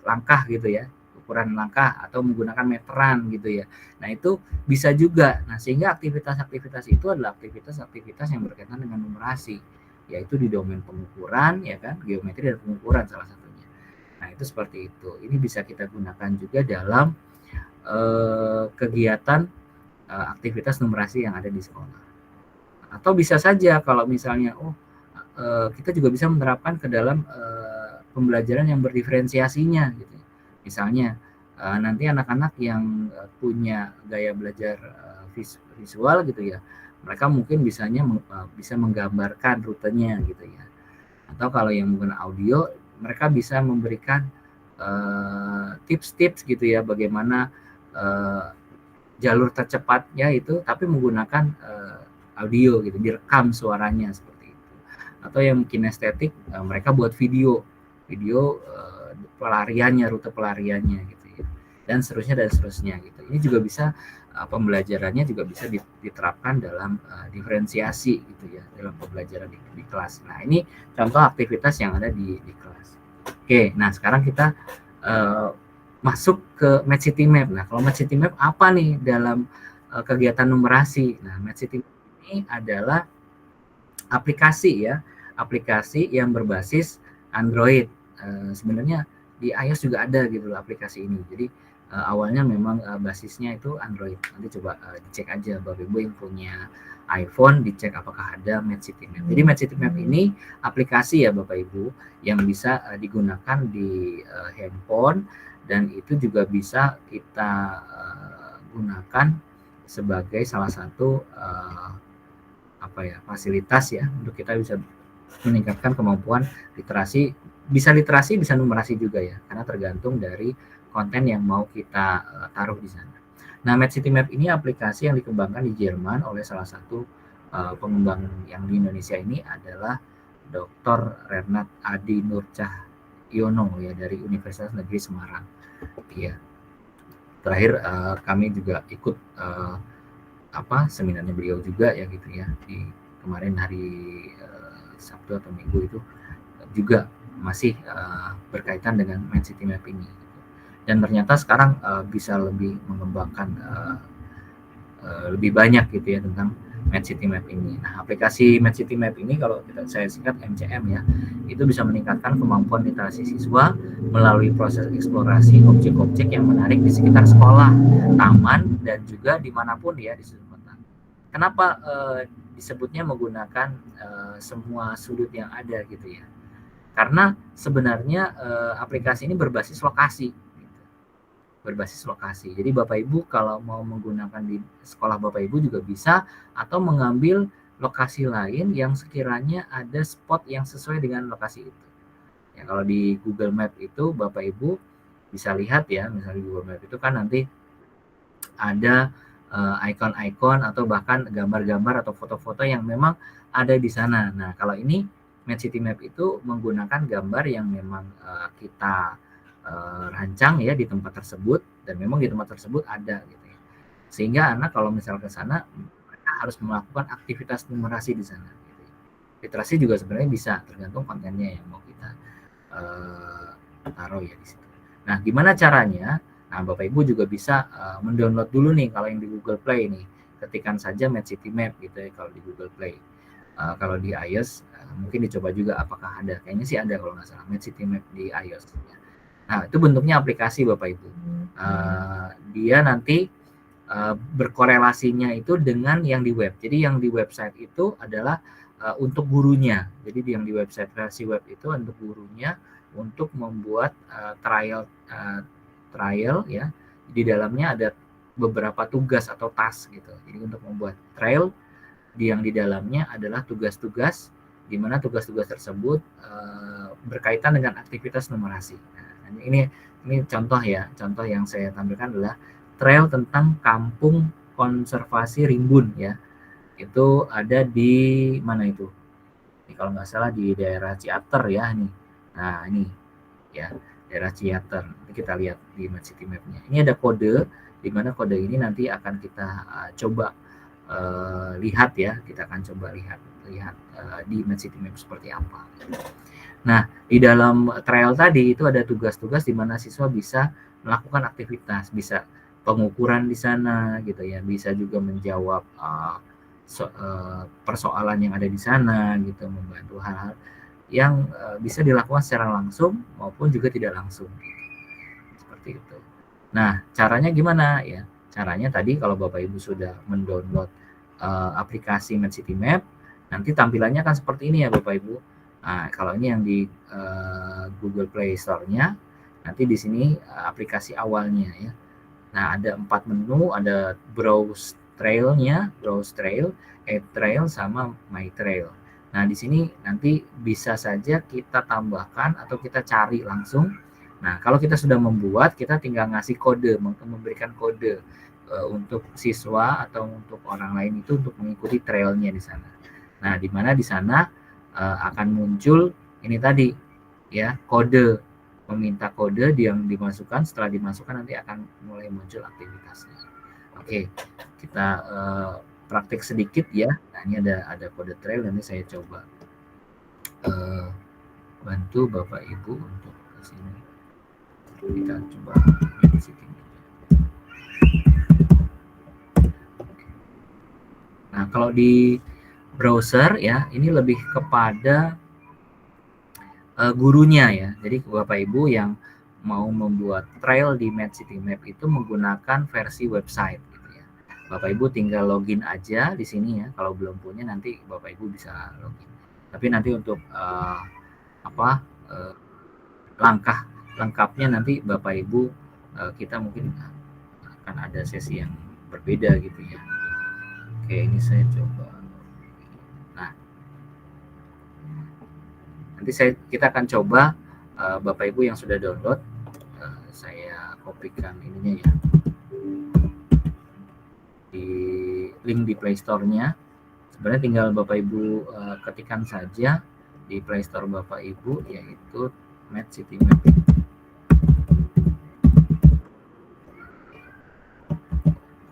langkah gitu ya, ukuran langkah atau menggunakan meteran gitu ya. Nah, itu bisa juga. Nah, sehingga aktivitas-aktivitas itu adalah aktivitas-aktivitas yang berkaitan dengan numerasi, yaitu di domain pengukuran ya kan, geometri dan pengukuran salah satunya. Nah, itu seperti itu. Ini bisa kita gunakan juga dalam kegiatan aktivitas numerasi yang ada di sekolah. Atau bisa saja kalau misalnya kita juga bisa menerapkan ke dalam pembelajaran yang berdiferensiasinya gitu. Misalnya nanti anak-anak yang punya gaya belajar visual gitu ya, mereka mungkin bisa menggambarkan rutenya gitu ya. Atau kalau yang menggunakan audio, mereka bisa memberikan tips-tips gitu ya, bagaimana jalur tercepatnya itu, tapi menggunakan audio gitu, direkam suaranya seperti itu. Atau yang kinestetik, mereka buat video pelariannya, rute pelariannya gitu ya, dan seterusnya gitu. Ini juga bisa pembelajarannya juga bisa diterapkan dalam diferensiasi gitu ya, dalam pembelajaran di kelas. Nah, ini contoh aktivitas yang ada di kelas. Oke, nah sekarang kita masuk ke MedCityMap. Nah, kalau MedCityMap apa nih dalam kegiatan numerasi? Nah, MedCityMap ini adalah aplikasi ya, aplikasi yang berbasis Android. Sebenarnya di iOS juga ada gitu loh aplikasi ini. Jadi awalnya memang basisnya itu Android. Nanti coba dicek aja Bapak Ibu yang punya iPhone, dicek apakah ada MedCityMap. Jadi MedCityMap ini aplikasi ya Bapak Ibu yang bisa digunakan di handphone, dan itu juga bisa kita gunakan sebagai salah satu fasilitas ya untuk kita bisa meningkatkan kemampuan literasi. Bisa literasi, bisa numerasi juga ya, karena tergantung dari konten yang mau kita taruh di sana. Nah, MedCityMap ini aplikasi yang dikembangkan di Jerman oleh salah satu pengembang yang di Indonesia ini adalah Dr. Renat Adi Nurcahyono ya dari Universitas Negeri Semarang. Ya. Terakhir kami juga ikut seminarnya beliau juga ya gitu ya, di kemarin hari Sabtu atau Minggu itu juga masih berkaitan dengan MedCityMap ini, dan ternyata sekarang bisa lebih mengembangkan lebih banyak gitu ya tentang MedCityMap ini. Nah, aplikasi MedCityMap ini kalau saya singkat MCM ya, itu bisa meningkatkan kemampuan literasi siswa melalui proses eksplorasi objek-objek yang menarik di sekitar sekolah, taman, dan juga dimanapun ya di sudut kota. Kenapa disebutnya menggunakan semua sudut yang ada gitu ya? Karena sebenarnya aplikasi ini berbasis lokasi. Berbasis lokasi. Jadi Bapak Ibu kalau mau menggunakan di sekolah Bapak Ibu juga bisa, atau mengambil lokasi lain yang sekiranya ada spot yang sesuai dengan lokasi itu. Ya, kalau di Google Map itu Bapak Ibu bisa lihat ya, misalnya di Google Map itu kan nanti ada icon-icon atau bahkan gambar-gambar atau foto-foto yang memang ada di sana. Nah, kalau ini MedCityMap itu menggunakan gambar yang memang kita rancang ya di tempat tersebut, dan memang di tempat tersebut ada gitu ya. Sehingga anak kalau misal ke sana mereka harus melakukan aktivitas numerasi di sana gitu ya. Literasi juga sebenarnya bisa, tergantung kontennya yang mau kita taruh ya di situ. Nah, gimana caranya? Nah, Bapak Ibu juga bisa mendownload dulu nih kalau yang di Google Play nih. Ketikkan saja MedCityMap gitu ya kalau di Google Play. Kalau di iOS mungkin dicoba juga apakah ada. Kayaknya sih ada kalau nggak salah MedCityMap di iOS. Nah, itu bentuknya aplikasi Bapak Ibu. Dia nanti berkorelasinya itu dengan yang di web. Jadi yang di website itu adalah untuk gurunya. Jadi yang di website versi web itu untuk gurunya untuk membuat trial ya. Di dalamnya ada beberapa tugas atau task gitu. Jadi untuk membuat trial yang di dalamnya adalah tugas-tugas, di mana tugas-tugas tersebut berkaitan dengan aktivitas numerasi. Nah, ini contoh ya, contoh yang saya tampilkan adalah trail tentang Kampung Konservasi Rimbun ya. Itu ada di mana itu? Ini kalau nggak salah di daerah Ciater ya nih. Nah, ini ya, daerah Ciater. Nanti kita lihat di MedCityMap-nya. Ini ada kode, di mana kode ini nanti akan kita coba lihat ya. Kita akan coba lihat di MedCityMap seperti apa. Nah, di dalam trial tadi itu ada tugas-tugas di mana siswa bisa melakukan aktivitas, bisa pengukuran di sana gitu ya, bisa juga menjawab persoalan yang ada di sana gitu, membantu hal-hal yang bisa dilakukan secara langsung maupun juga tidak langsung. Seperti itu. Nah, caranya gimana ya? Caranya tadi kalau Bapak Ibu sudah mendownload aplikasi MedCityMap, nanti tampilannya akan seperti ini ya Bapak Ibu. Nah, kalau ini yang di Google Play Store-nya, nanti di sini aplikasi awalnya ya. Nah, ada 4 menu, ada Browse Trail-nya, Browse Trail, Add Trail, sama My Trail. Nah, di sini nanti bisa saja kita tambahkan atau kita cari langsung. Nah, kalau kita sudah membuat, kita tinggal ngasih kode, memberikan kode untuk siswa atau untuk orang lain itu untuk mengikuti trailnya di sana. Nah, di mana di sana akan muncul ini tadi ya, kode, meminta kode yang dimasukkan. Setelah dimasukkan nanti akan mulai muncul aktivitasnya. Oke, kita praktik sedikit ya. Nah, ini ada kode trail, nanti saya coba bantu Bapak Ibu untuk ke sini. Kita coba setting. Nah, kalau di browser ya, ini lebih kepada gurunya ya. Jadi Bapak Ibu yang mau membuat trail di MapCityMap itu menggunakan versi website gitu ya. Bapak Ibu tinggal login aja di sini ya. Kalau belum punya nanti Bapak Ibu bisa login. Tapi nanti untuk langkah lengkapnya nanti Bapak Ibu kita mungkin akan ada sesi yang berbeda gitu ya. Oke, ini saya coba. Nah, nanti kita akan coba Bapak Ibu yang sudah download, saya kopikan ininya ya di link di Play Store-nya. Sebenarnya tinggal Bapak Ibu ketikkan saja di Play Store Bapak Ibu, yaitu MapCityMap.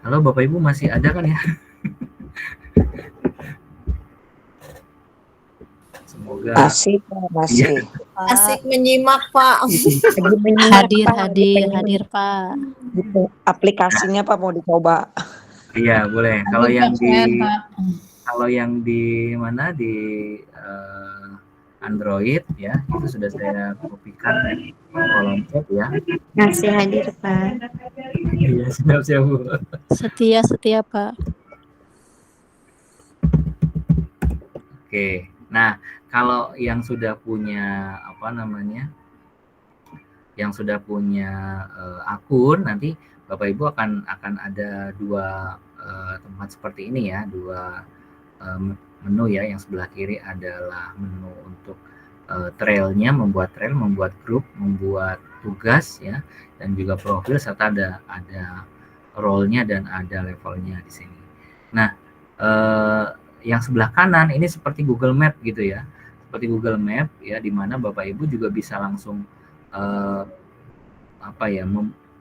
Halo Bapak Ibu, masih ada kan ya? Semoga Asik, masih. Asik menyimak, Pak. Lagi menyimak, Hadir, Pak. hadir, Pak. Gitu. Aplikasinya Pak mau dicoba. iya boleh. Kalau Hadir, yang Pak, di share, Pak. kalau yang di mana di Android ya, itu sudah saya kopikan di kolom chat ya. Masih hadir, Pak. Iya, siap Bu. Setia, Pak. Oke. Nah, kalau yang sudah punya yang sudah punya akun, nanti Bapak Ibu akan ada dua tempat seperti ini ya, dua menu ya. Yang sebelah kiri adalah menu untuk trailnya, membuat trail, membuat grup, membuat tugas ya, dan juga profil, serta ada role-nya dan ada levelnya di sini. Nah, yang sebelah kanan ini seperti Google Map gitu ya, seperti Google Map ya, di mana Bapak Ibu juga bisa langsung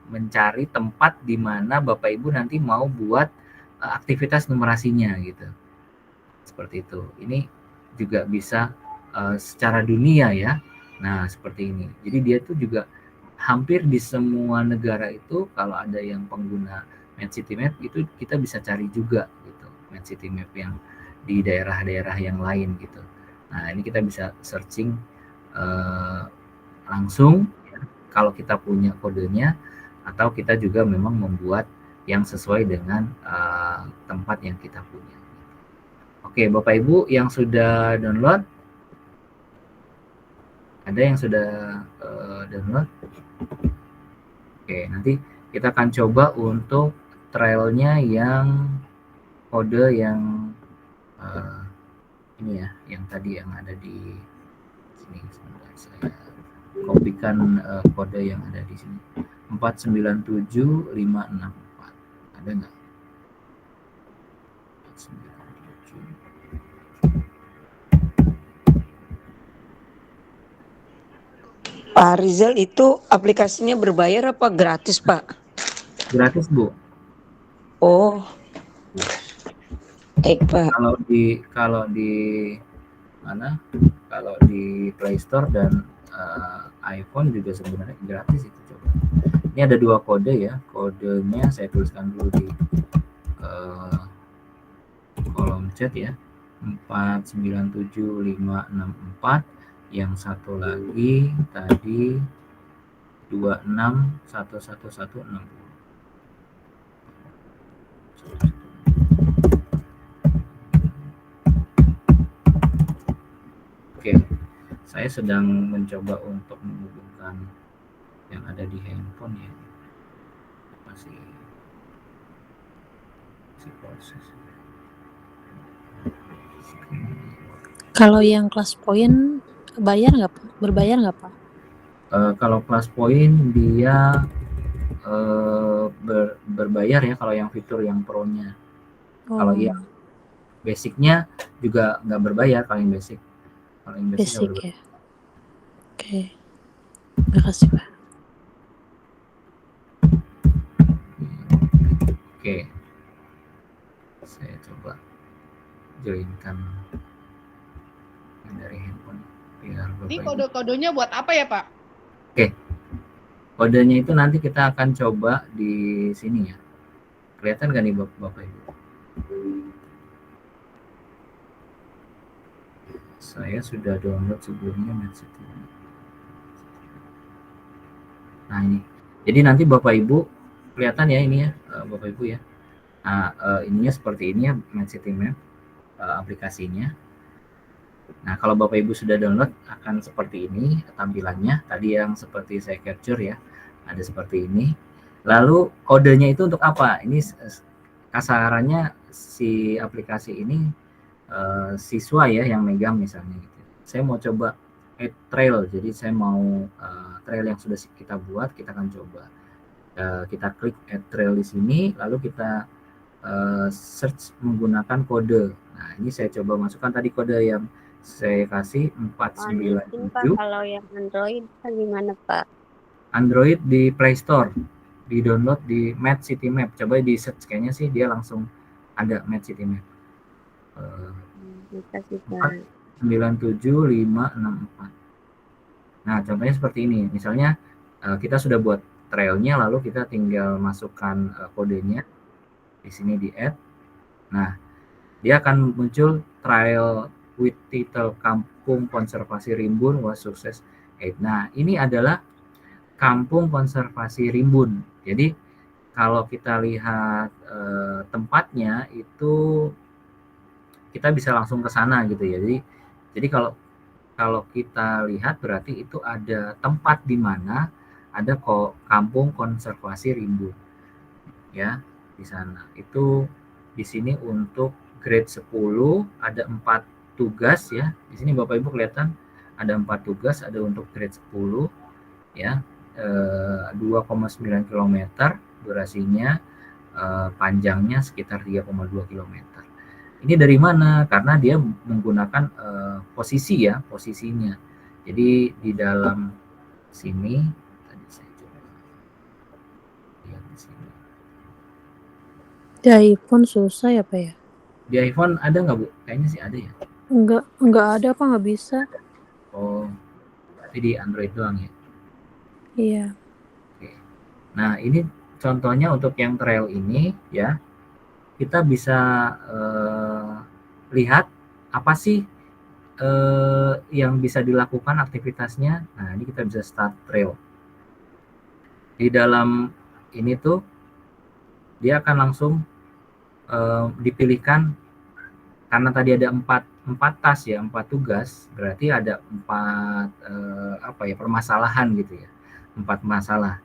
mencari tempat di mana Bapak Ibu nanti mau buat aktivitas numerasinya gitu, seperti itu. Ini juga bisa secara dunia ya. Nah, seperti ini. Jadi dia tuh juga hampir di semua negara itu kalau ada yang pengguna MapCityMap itu kita bisa cari juga gitu, MapCityMap yang di daerah-daerah yang lain gitu. Nah, ini kita bisa searching langsung ya, kalau kita punya kodenya, atau kita juga memang membuat yang sesuai dengan tempat yang kita punya. Oke, Bapak Ibu yang sudah download, ada yang sudah download? Oke, nanti kita akan coba untuk trailnya yang kode yang ini ya, yang tadi yang ada di sini. Sebentar, saya kopikan kode yang ada di sini. 497564. Ada nggak? 497. Pak Rizal, itu aplikasinya berbayar apa gratis, Pak? Gratis, Bu. Oh. Baik, Pak. Kalau di mana? Kalau di Play Store dan iPhone juga sebenarnya gratis itu, coba. Ini ada dua kode ya. Kodenya saya tuliskan dulu di kolom chat ya. 497564. Yang satu lagi tadi 261160. Oke, saya sedang mencoba untuk menghubungkan yang ada di handphone ya. Masih proses. Kalau yang kelas poin bayar nggak, Pak? Berbayar nggak, Pak? Kalau kelas poin dia berbayar ya, kalau yang fitur yang pro-nya. Kalau yang basicnya juga nggak berbayar kalau yang basic. Kalau yang basic ya. Oke. Makasih, Pak. Oke. Saya coba joinkan yang dari handphone biar Ini kode-kodenya buat apa ya, Pak? Oke, kodenya itu nanti kita akan coba di sini ya. Kelihatan nggak nih Bapak Ibu? Saya sudah download sebelumnya Medcity. Nah ini, jadi nanti Bapak Ibu kelihatan ya ini ya, Bapak Ibu ya. Nah, ininya seperti ini ya, Medcity Map aplikasinya. Nah, kalau Bapak Ibu sudah download akan seperti ini tampilannya. Tadi yang seperti saya capture ya, ada seperti ini. Lalu kodenya itu untuk apa? Ini kasarannya si aplikasi ini siswa ya yang megang misalnya gitu. Saya mau coba add trail, jadi saya mau trail yang sudah kita buat, kita akan coba. Kita klik add trail di sini, lalu kita search menggunakan kode. Nah, ini saya coba masukkan tadi kode yang saya kasih 497. Kalau yang Android gimana Pak? Android di Play Store, di download di Medcity Map. Coba di search, kayaknya sih dia langsung ada Medcity Map. 97564. Nah, contohnya seperti ini. Misalnya kita sudah buat trailnya, lalu kita tinggal masukkan kodenya di sini di add. Nah, dia akan muncul trail with title Kampung Konservasi Rimbun was sukses. Nah, ini adalah Kampung Konservasi Rimbun. Jadi kalau kita lihat tempatnya itu kita bisa langsung ke sana gitu ya. Jadi kalau kita lihat berarti itu ada tempat di mana ada Kampung Konservasi Rimbun. Ya, di sana. Itu di sini untuk grade 10 ada 4 tugas ya. Di sini Bapak Ibu kelihatan ada 4 tugas, ada untuk grade 10 ya. 2,9 km durasinya, panjangnya sekitar 3,2 km. Ini dari mana? Karena dia menggunakan posisi ya, posisinya. Jadi di dalam sini tadi saya coba lihat di sini. Di iPhone susah ya Pak ya? Di iPhone ada nggak Bu? Kayaknya sih ada ya. Enggak ada apa nggak bisa? Oh, berarti di Android doang ya. Iya. Oke. Nah, ini contohnya untuk yang trail ini ya. Kita bisa lihat apa sih yang bisa dilakukan aktivitasnya. Nah, ini kita bisa start trail. Di dalam ini tuh dia akan langsung dipilihkan, karena tadi ada empat task ya, 4 tugas, berarti ada 4 permasalahan gitu ya, 4 masalah.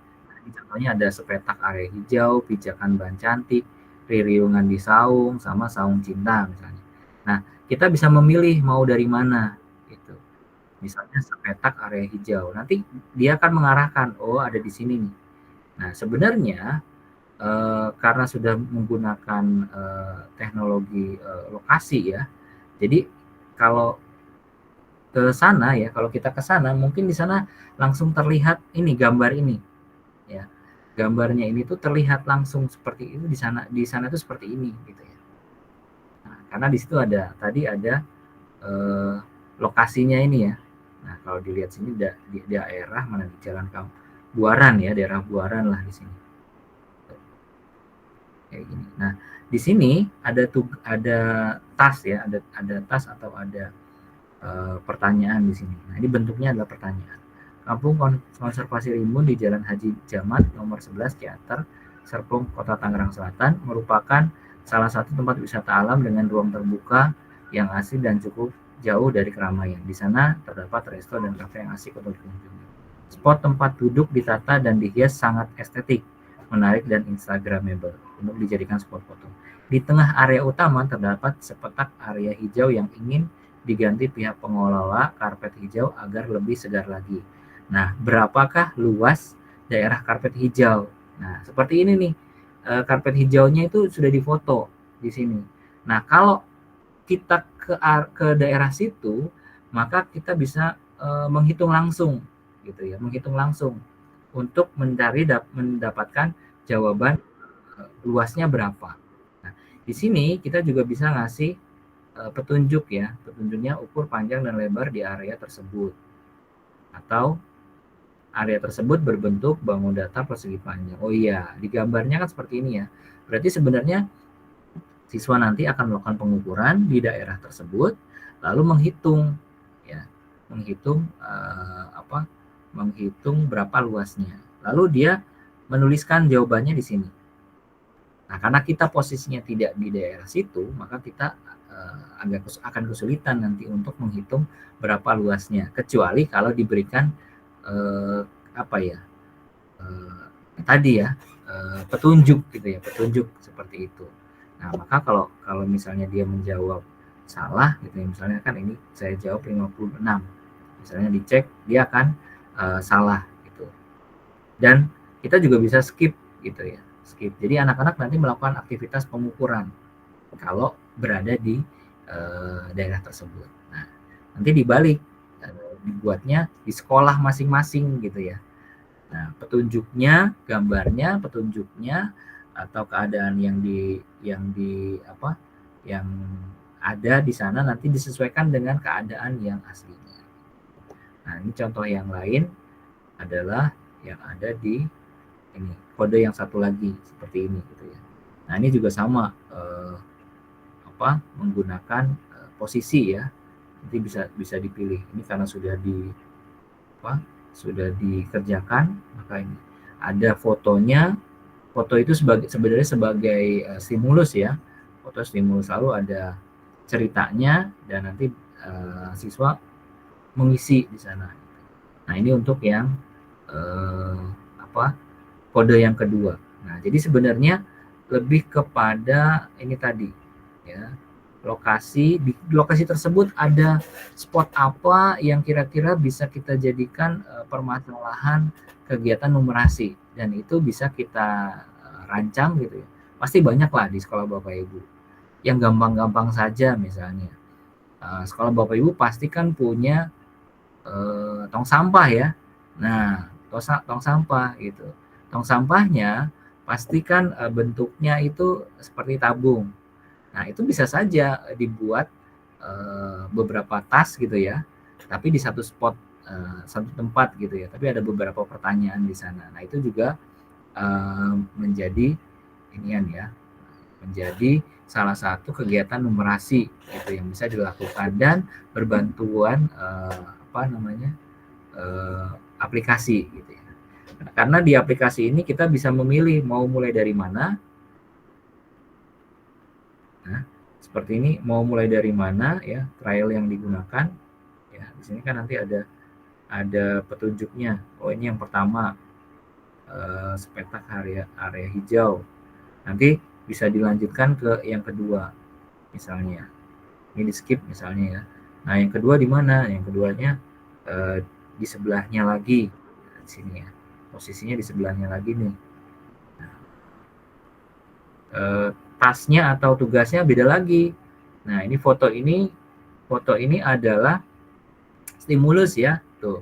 Contohnya ada sepetak area hijau, pijakan ban cantik, ririungan di saung, sama saung cinta misalnya. Nah, kita bisa memilih mau dari mana gitu. Misalnya sepetak area hijau, nanti dia akan mengarahkan, oh ada di sini nih. Nah, sebenarnya karena sudah menggunakan teknologi lokasi ya, jadi kalau ke sana ya, kalau kita ke sana mungkin di sana langsung terlihat ini gambar ini ya. Gambarnya ini tuh terlihat langsung seperti itu di sana tuh seperti ini gitu ya. Nah, karena di situ ada lokasinya ini ya. Nah, kalau dilihat sini di daerah mana, di Jalan Buaran ya, daerah Buaran lah di sini. Kayak gini. Nah, di sini ada task ya, ada task atau ada pertanyaan di sini. Nah, ini bentuknya adalah pertanyaan. Kampung Konservasi Rimbun di Jalan Haji Jamat nomor 11 Ciater, Serpong, Kota Tangerang Selatan merupakan salah satu tempat wisata alam dengan ruang terbuka yang asri dan cukup jauh dari keramaian. Di sana terdapat resto dan kafe yang asik untuk dikunjungi. Spot tempat duduk ditata dan dihias sangat estetik, menarik dan instagramable untuk dijadikan spot foto. Di tengah area utama terdapat sepetak area hijau yang ingin diganti pihak pengelola karpet hijau agar lebih segar lagi. Nah, berapakah luas daerah karpet hijau? Nah, seperti ini nih, karpet hijaunya itu sudah difoto di sini. Nah, kalau kita ke daerah situ, maka kita bisa menghitung langsung, gitu ya, menghitung langsung untuk mendapatkan jawaban luasnya berapa. Nah, di sini kita juga bisa ngasih petunjuk ya, petunjuknya ukur panjang dan lebar di area tersebut, atau area tersebut berbentuk bangun datar persegi panjang. Oh iya, di gambarnya kan seperti ini ya. Berarti sebenarnya siswa nanti akan melakukan pengukuran di daerah tersebut, lalu menghitung ya, menghitung menghitung berapa luasnya. Lalu dia menuliskan jawabannya di sini. Nah, karena kita posisinya tidak di daerah situ, maka kita akan kesulitan nanti untuk menghitung berapa luasnya, kecuali kalau diberikan tadi ya, petunjuk gitu ya, petunjuk seperti itu. Nah, maka kalau misalnya dia menjawab salah gitu ya, misalnya kan ini saya jawab 56, misalnya dicek dia akan salah gitu. Dan kita juga bisa skip gitu ya, skip. Jadi anak-anak nanti melakukan aktivitas pengukuran kalau berada di daerah tersebut. Nah, nanti dibalik, dibuatnya di sekolah masing-masing gitu ya. Nah, petunjuknya, gambarnya, petunjuknya atau keadaan yang ada di sana nanti disesuaikan dengan keadaan yang aslinya. Nah, ini contoh yang lain adalah yang ada di ini, kode yang satu lagi seperti ini gitu ya. Nah, ini juga sama menggunakan posisi ya. Nanti bisa dipilih. Ini karena sudah dikerjakan, maka ini ada fotonya. Foto itu sebenarnya sebagai stimulus ya. Foto stimulus, lalu ada ceritanya dan nanti siswa mengisi di sana. Nah, ini untuk yang kode yang kedua. Nah, jadi sebenarnya lebih kepada ini tadi ya, di lokasi tersebut ada spot apa yang kira-kira bisa kita jadikan permasalahan kegiatan numerasi, dan itu bisa kita rancang gitu ya. Pasti banyak lah di sekolah Bapak Ibu yang gampang-gampang saja. Misalnya sekolah Bapak Ibu pasti kan punya tong sampah ya. Nah, tong sampah gitu. Tong sampahnya pastikan bentuknya itu seperti tabung. Nah, itu bisa saja dibuat beberapa tas gitu ya, tapi di satu spot, satu tempat gitu ya, tapi ada beberapa pertanyaan di sana. Nah, itu juga menjadi menjadi salah satu kegiatan numerasi gitu yang bisa dilakukan dan berbantuan aplikasi gitu ya. Karena di aplikasi ini kita bisa memilih mau mulai dari mana. Nah, seperti ini mau mulai dari mana ya, trial yang digunakan ya. Di sini kan nanti ada petunjuknya. Oh, ini yang pertama, sepetak area hijau. Nanti bisa dilanjutkan ke yang kedua misalnya. Ini di skip misalnya ya. Nah, yang kedua di mana? Yang keduanya di sebelahnya lagi. Di sini ya. Posisinya di sebelahnya lagi nih. Tasnya atau tugasnya beda lagi. Nah, ini foto ini adalah stimulus ya. Tuh.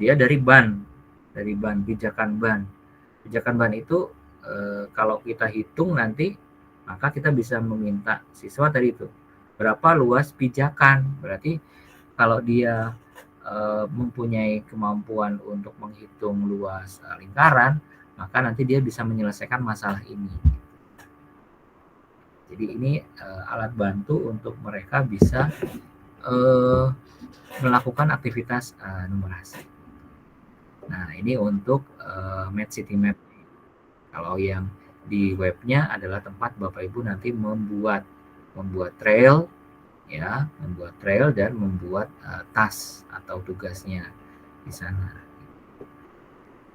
Dia dari ban, pijakan ban. Pijakan ban itu kalau kita hitung nanti, maka kita bisa meminta siswa tadi itu berapa luas pijakan. Berarti kalau dia mempunyai kemampuan untuk menghitung luas lingkaran, maka nanti dia bisa menyelesaikan masalah ini. Jadi ini alat bantu untuk mereka bisa melakukan aktivitas numerasi. Nah, ini untuk Map City Map. Kalau yang di webnya adalah tempat Bapak Ibu nanti membuat trail ya, membuat trail dan membuat tas atau tugasnya di sana.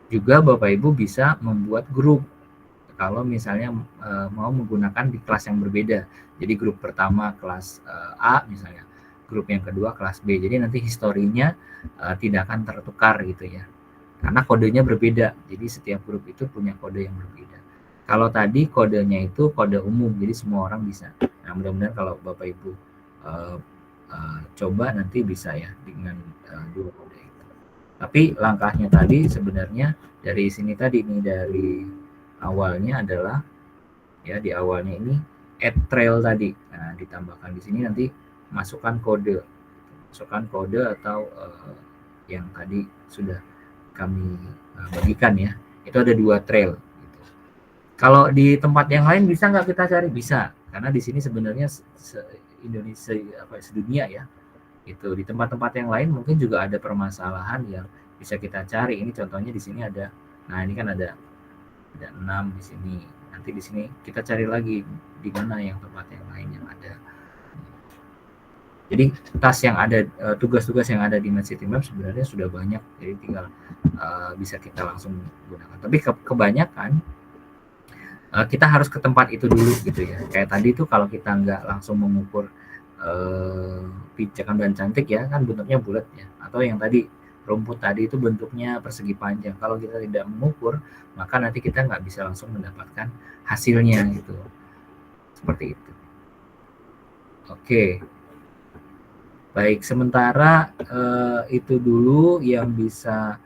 Juga Bapak Ibu bisa membuat grup kalau misalnya mau menggunakan di kelas yang berbeda. Jadi grup pertama kelas A misalnya, grup yang kedua kelas B. Jadi nanti historinya tidak akan tertukar gitu ya. Karena kodenya berbeda. Jadi setiap grup itu punya kode yang berbeda. Kalau tadi kodenya itu kode umum, jadi semua orang bisa. Nah, mudah-mudahan kalau Bapak Ibu coba nanti bisa ya dengan dua kode itu. Tapi langkahnya tadi sebenarnya dari sini tadi nih, dari awalnya adalah ya, di awalnya ini add trail tadi. Nah, ditambahkan di sini nanti masukkan kode atau yang tadi sudah kami bagikan ya, itu ada 2 trail. Gitu. Kalau di tempat yang lain bisa nggak kita cari? Bisa, karena di sini sebenarnya Indonesia sedunia ya. Itu di tempat-tempat yang lain mungkin juga ada permasalahan yang bisa kita cari. Ini contohnya di sini ada, nah ini kan ada 6 di sini. Nanti di sini kita cari lagi di mana yang tempat yang lain yang ada. Jadi tas yang ada, tugas-tugas yang ada di MedCityMap sebenarnya sudah banyak, jadi tinggal bisa kita langsung gunakan. Tapi kebanyakan kita harus ke tempat itu dulu gitu ya. Kayak tadi tuh kalau kita nggak langsung mengukur pijakan dan cantik ya, kan bentuknya bulat ya. Atau yang tadi rumput tadi itu bentuknya persegi panjang. Kalau kita tidak mengukur, maka nanti kita nggak bisa langsung mendapatkan hasilnya gitu. Seperti itu. Oke. Baik, sementara itu dulu yang bisa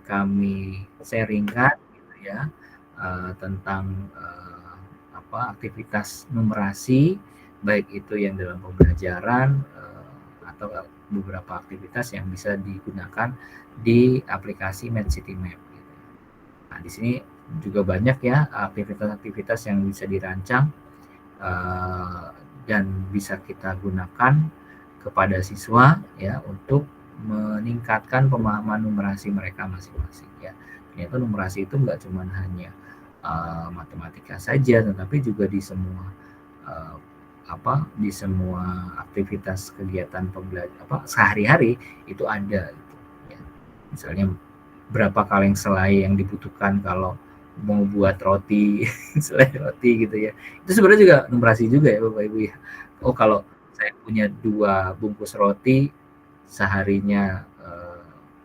kami sharingkan gitu ya, tentang aktivitas numerasi, baik itu yang dalam pembelajaran atau beberapa aktivitas yang bisa digunakan di aplikasi MedCityMap. Gitu. Nah, di sini juga banyak ya aktivitas-aktivitas yang bisa dirancang dan bisa kita gunakan kepada siswa ya untuk meningkatkan pemahaman numerasi mereka masing-masing ya. Ternyata numerasi itu nggak cuma hanya matematika saja, tetapi juga di semua di semua aktivitas kegiatan pembelajaran sehari-hari itu ada gitu, ya. Misalnya berapa kaleng selai yang dibutuhkan kalau mau buat roti selai roti gitu ya. Itu sebenarnya juga numerasi juga ya Bapak Ibu ya. Oh, kalau saya punya 2 bungkus roti, seharinya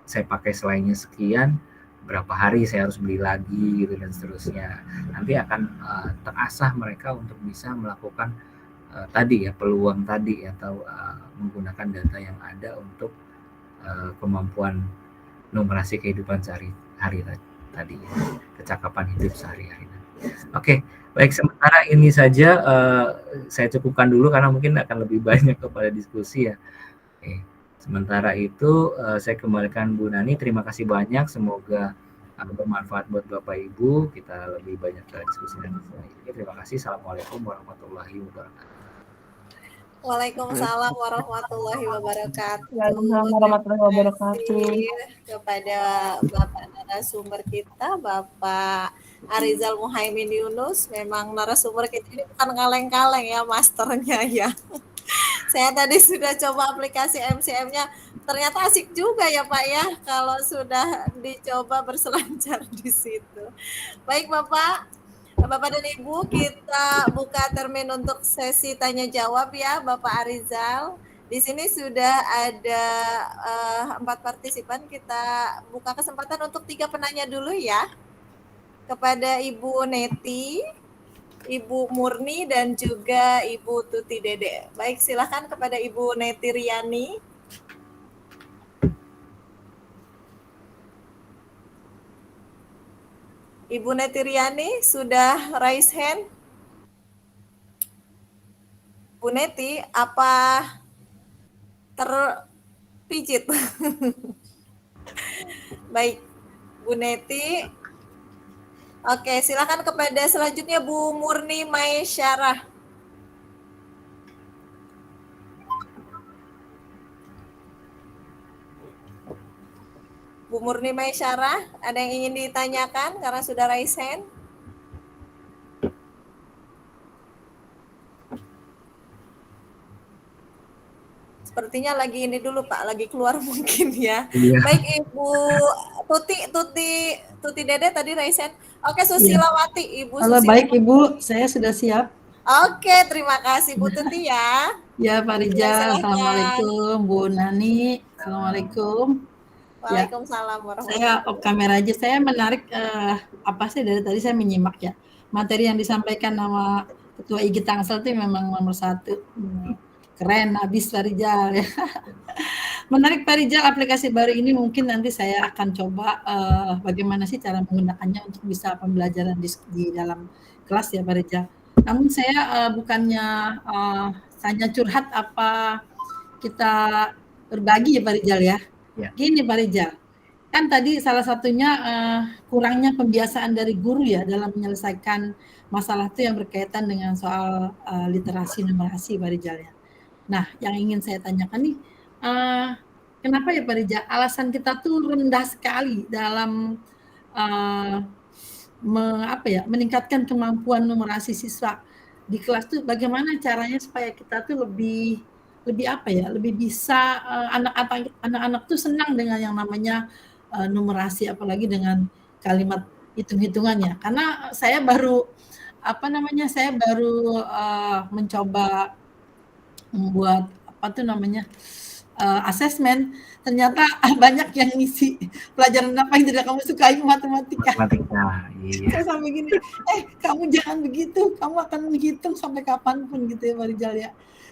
saya pakai selainya sekian, berapa hari saya harus beli lagi gitu dan seterusnya. Nanti akan terasah mereka untuk bisa melakukan tadi ya, peluang tadi atau menggunakan data yang ada untuk kemampuan numerasi kehidupan sehari-hari tadi ya, kecakapan hidup sehari-hari. Oke, baik, sementara ini saja saya cukupkan dulu karena mungkin akan lebih banyak kepada diskusi ya. Oke, sementara itu saya kembalikan Bu Nani. Terima kasih banyak, semoga bermanfaat buat Bapak Ibu. Kita lebih banyak diskusi dan ini. Terima kasih. Assalamualaikum warahmatullahi wabarakatuh. Waalaikumsalam warahmatullahi wabarakatuh. Waalaikumsalam warahmatullahi wabarakatuh. Terima kasih kepada Bapak narasumber kita, Bapak Arizal Muhaimin Yunus. Memang narasumber kita ini bukan kaleng-kaleng ya, masternya ya. Saya tadi sudah coba aplikasi MCM-nya, ternyata asik juga ya Pak ya, kalau sudah dicoba berselancar di situ. Baik Bapak dan Ibu, kita buka termin untuk sesi tanya jawab ya, Bapak Arizal. Di sini sudah ada 4 partisipan. Kita buka kesempatan untuk 3 penanya dulu ya. Kepada Ibu Neti, Ibu Murni, dan juga Ibu Tuti Dede. Baik, silakan kepada Ibu Neti Riani. Ibu Neti Riani sudah raise hand? Bu Neti, apa terpijit? Baik, Bu Neti. Oke, silakan kepada selanjutnya Bu Murni Maisyarah. Bu Murni Maisyarah, ada yang ingin ditanyakan karena sudah raise hand? Sepertinya lagi ini dulu Pak, lagi keluar mungkin ya. Iya. Baik Ibu Tuti Dede tadi raise hand. Oke, Susilawati, Ibu Halo, Susilawati. baik Ibu, saya sudah siap. Oke, terima kasih Bu Tuti ya. Ya, Pak Rijal, Assalamualaikum. Bu Nani, Assalamualaikum. Waalaikumsalam warahmatullahi Saya off kamera aja. Saya menarik apa sih dari tadi saya menyimak ya. Materi yang disampaikan nama Ketua IG Tangsel itu memang nomor 1. Keren, habis Pak Rijal ya. Menarik Pak Rijal, aplikasi baru ini mungkin nanti saya akan coba bagaimana sih cara menggunakannya untuk bisa pembelajaran di dalam kelas ya Pak Rijal. Namun saya bukannya hanya curhat, apa kita berbagi ya Pak Rijal ya. Gini Pak Rijal, kan tadi salah satunya kurangnya pembiasaan dari guru ya dalam menyelesaikan masalah itu yang berkaitan dengan soal literasi numerasi Pak Rijal ya. Nah, yang ingin saya tanyakan nih, kenapa ya Pak Rijal alasan kita tuh rendah sekali dalam meningkatkan kemampuan numerasi siswa di kelas tuh, bagaimana caranya supaya kita tuh lebih lebih bisa anak-anak tuh senang dengan yang namanya numerasi, apalagi dengan kalimat hitung-hitungannya. Karena saya baru mencoba membuat asesmen, ternyata banyak yang ngisi pelajaran apa yang tidak kamu sukai, matematika. Matematika, iya. Saya sampai gini, kamu jangan begitu, kamu akan menghitung sampai kapanpun gitu ya Pak Rijal ya.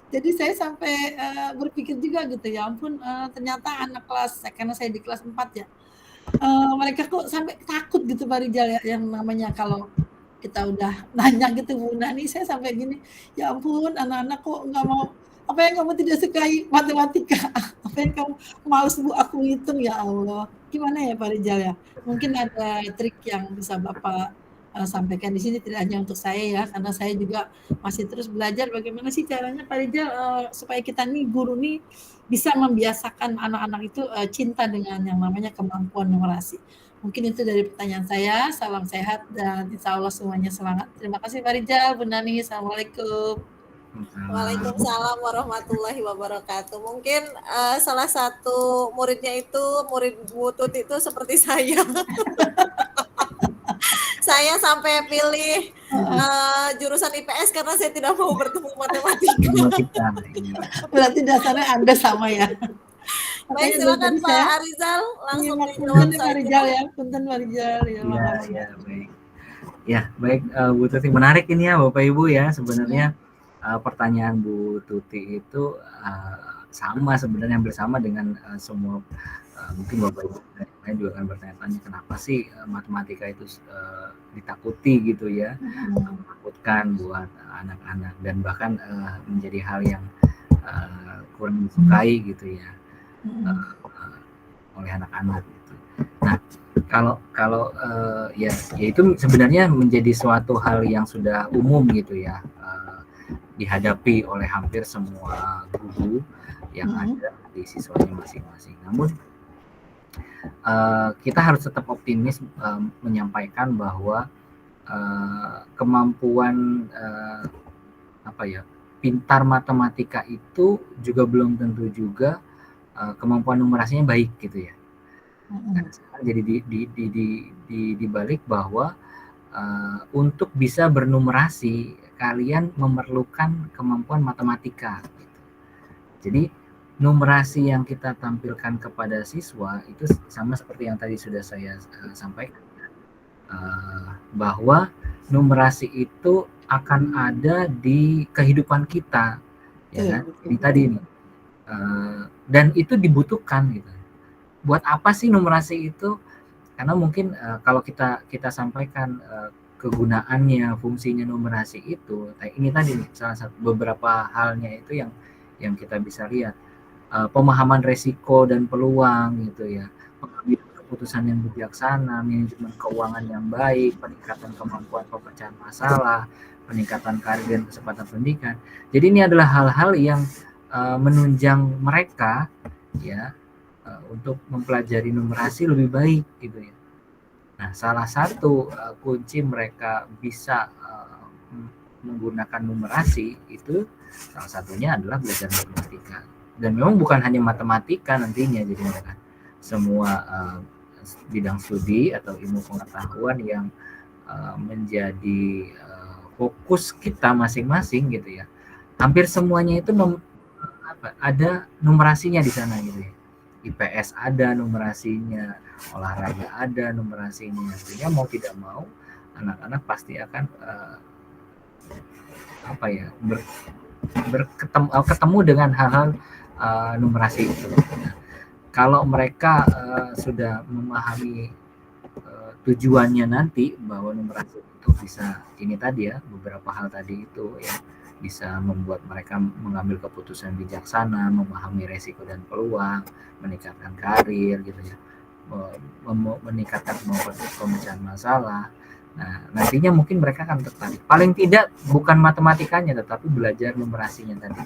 Jadi saya sampai berpikir juga gitu, ya ampun ternyata anak kelas, karena saya di kelas 4 ya, mereka kok sampai takut gitu Pak Rijal ya, yang namanya kalau kita udah nanya gitu Bu Nani, saya sampai gini, ya ampun anak-anak kok nggak mau, apa yang kamu tidak sukai matematika, apa yang kamu males Bu aku hitung, ya Allah. Gimana ya Pak Rijal ya? Mungkin ada trik yang bisa Bapak sampaikan di sini, tidak hanya untuk saya ya, karena saya juga masih terus belajar bagaimana sih caranya Pak Rijal supaya kita nih guru nih bisa membiasakan anak-anak itu cinta dengan yang namanya kemampuan numerasi. Mungkin itu dari pertanyaan saya. Salam sehat dan insya Allah semuanya semangat. Terima kasih Pak Rijal, Bu Nani. Assalamualaikum. Waalaikumsalam warahmatullahi wabarakatuh. Mungkin salah satu muridnya itu murid Bu Tuti itu seperti saya. Saya sampai pilih jurusan IPS karena saya tidak mau bertemu matematika. Berarti dasarnya Anda sama ya. Baik, silakan Pak Arizal langsung dijawab Pak Rijal ya. Punten Pak Rijal ya. Iya, baik. Ya, baik Bu Tuti, menarik ini ya Bapak Ibu ya. Sebenarnya pertanyaan Bu Tuti itu sama sebenarnya, hampir sama dengan semua mungkin Bapak Ibu lain juga akan bertanya-tanya kenapa sih matematika itu ditakuti gitu ya, menakutkan buat anak-anak dan bahkan menjadi hal yang kurang disukai gitu ya oleh anak-anak gitu. Nah, kalau ya itu sebenarnya menjadi suatu hal yang sudah umum gitu ya, dihadapi oleh hampir semua guru yang ada di siswanya masing-masing. Namun kita harus tetap optimis menyampaikan bahwa kemampuan pintar matematika itu juga belum tentu juga kemampuan numerasinya baik gitu ya. Jadi dibalik bahwa untuk bisa bernumerasi kalian memerlukan kemampuan matematika. Gitu. Jadi numerasi yang kita tampilkan kepada siswa itu sama seperti yang tadi sudah saya sampaikan, bahwa numerasi itu akan ada di kehidupan kita, ya kan? Ini tadi ini, dan itu dibutuhkan gitu. Buat apa sih numerasi itu? Karena mungkin kalau kita sampaikan kegunaannya, fungsinya numerasi itu, ini tadi nih, salah satu beberapa halnya itu yang kita bisa lihat, pemahaman resiko dan peluang gitu ya, pengambilan keputusan yang bijaksana, manajemen keuangan yang baik, peningkatan kemampuan pemecahan masalah, peningkatan karir dan kesempatan pendidikan. Jadi ini adalah hal-hal yang menunjang mereka ya untuk mempelajari numerasi lebih baik gitu ya. Nah, salah satu kunci mereka bisa menggunakan numerasi itu salah satunya adalah belajar matematika. Dan memang bukan hanya matematika nantinya, jadi mereka semua bidang studi atau ilmu pengetahuan yang menjadi fokus kita masing-masing gitu ya. Hampir semuanya itu ada numerasinya di sana gitu ya. IPS ada numerasinya, olahraga ada numerasinya. Artinya mau tidak mau anak-anak pasti akan ketemu dengan hal-hal numerasi itu. Nah, kalau mereka sudah memahami tujuannya nanti bahwa numerasi itu bisa ini tadi ya, beberapa hal tadi itu ya, bisa membuat mereka mengambil keputusan bijaksana, memahami resiko dan peluang, meningkatkan karir gitu ya. meningkatkan kemampuan pemecahan masalah. Nah, nantinya mungkin mereka akan tertarik. Paling tidak bukan matematikanya, tetapi belajar numerasinya tadi.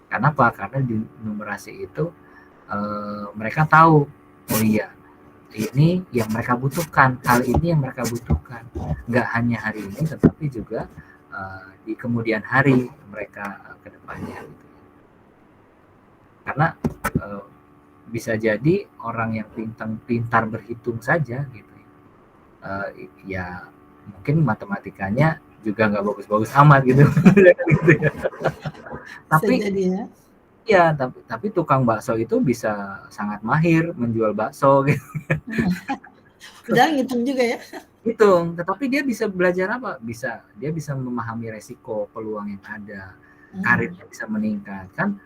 Kenapa? Karena di numerasi itu mereka tahu, oh iya, ini yang mereka butuhkan, hal ini yang mereka butuhkan. Nggak hanya hari ini, tetapi juga di kemudian hari mereka ke depannya. Gitu. Karena bisa jadi orang yang pintar berhitung saja gitu ya mungkin matematikanya juga nggak bagus-bagus amat gitu. Gitu ya. Tapi jadi ya. Ya, tapi tukang bakso itu bisa sangat mahir menjual bakso gitu. Padahal ngitung juga ya. Hitung, tetapi dia bisa belajar apa? Dia bisa memahami resiko, peluang yang ada, karirnya bisa meningkat kan.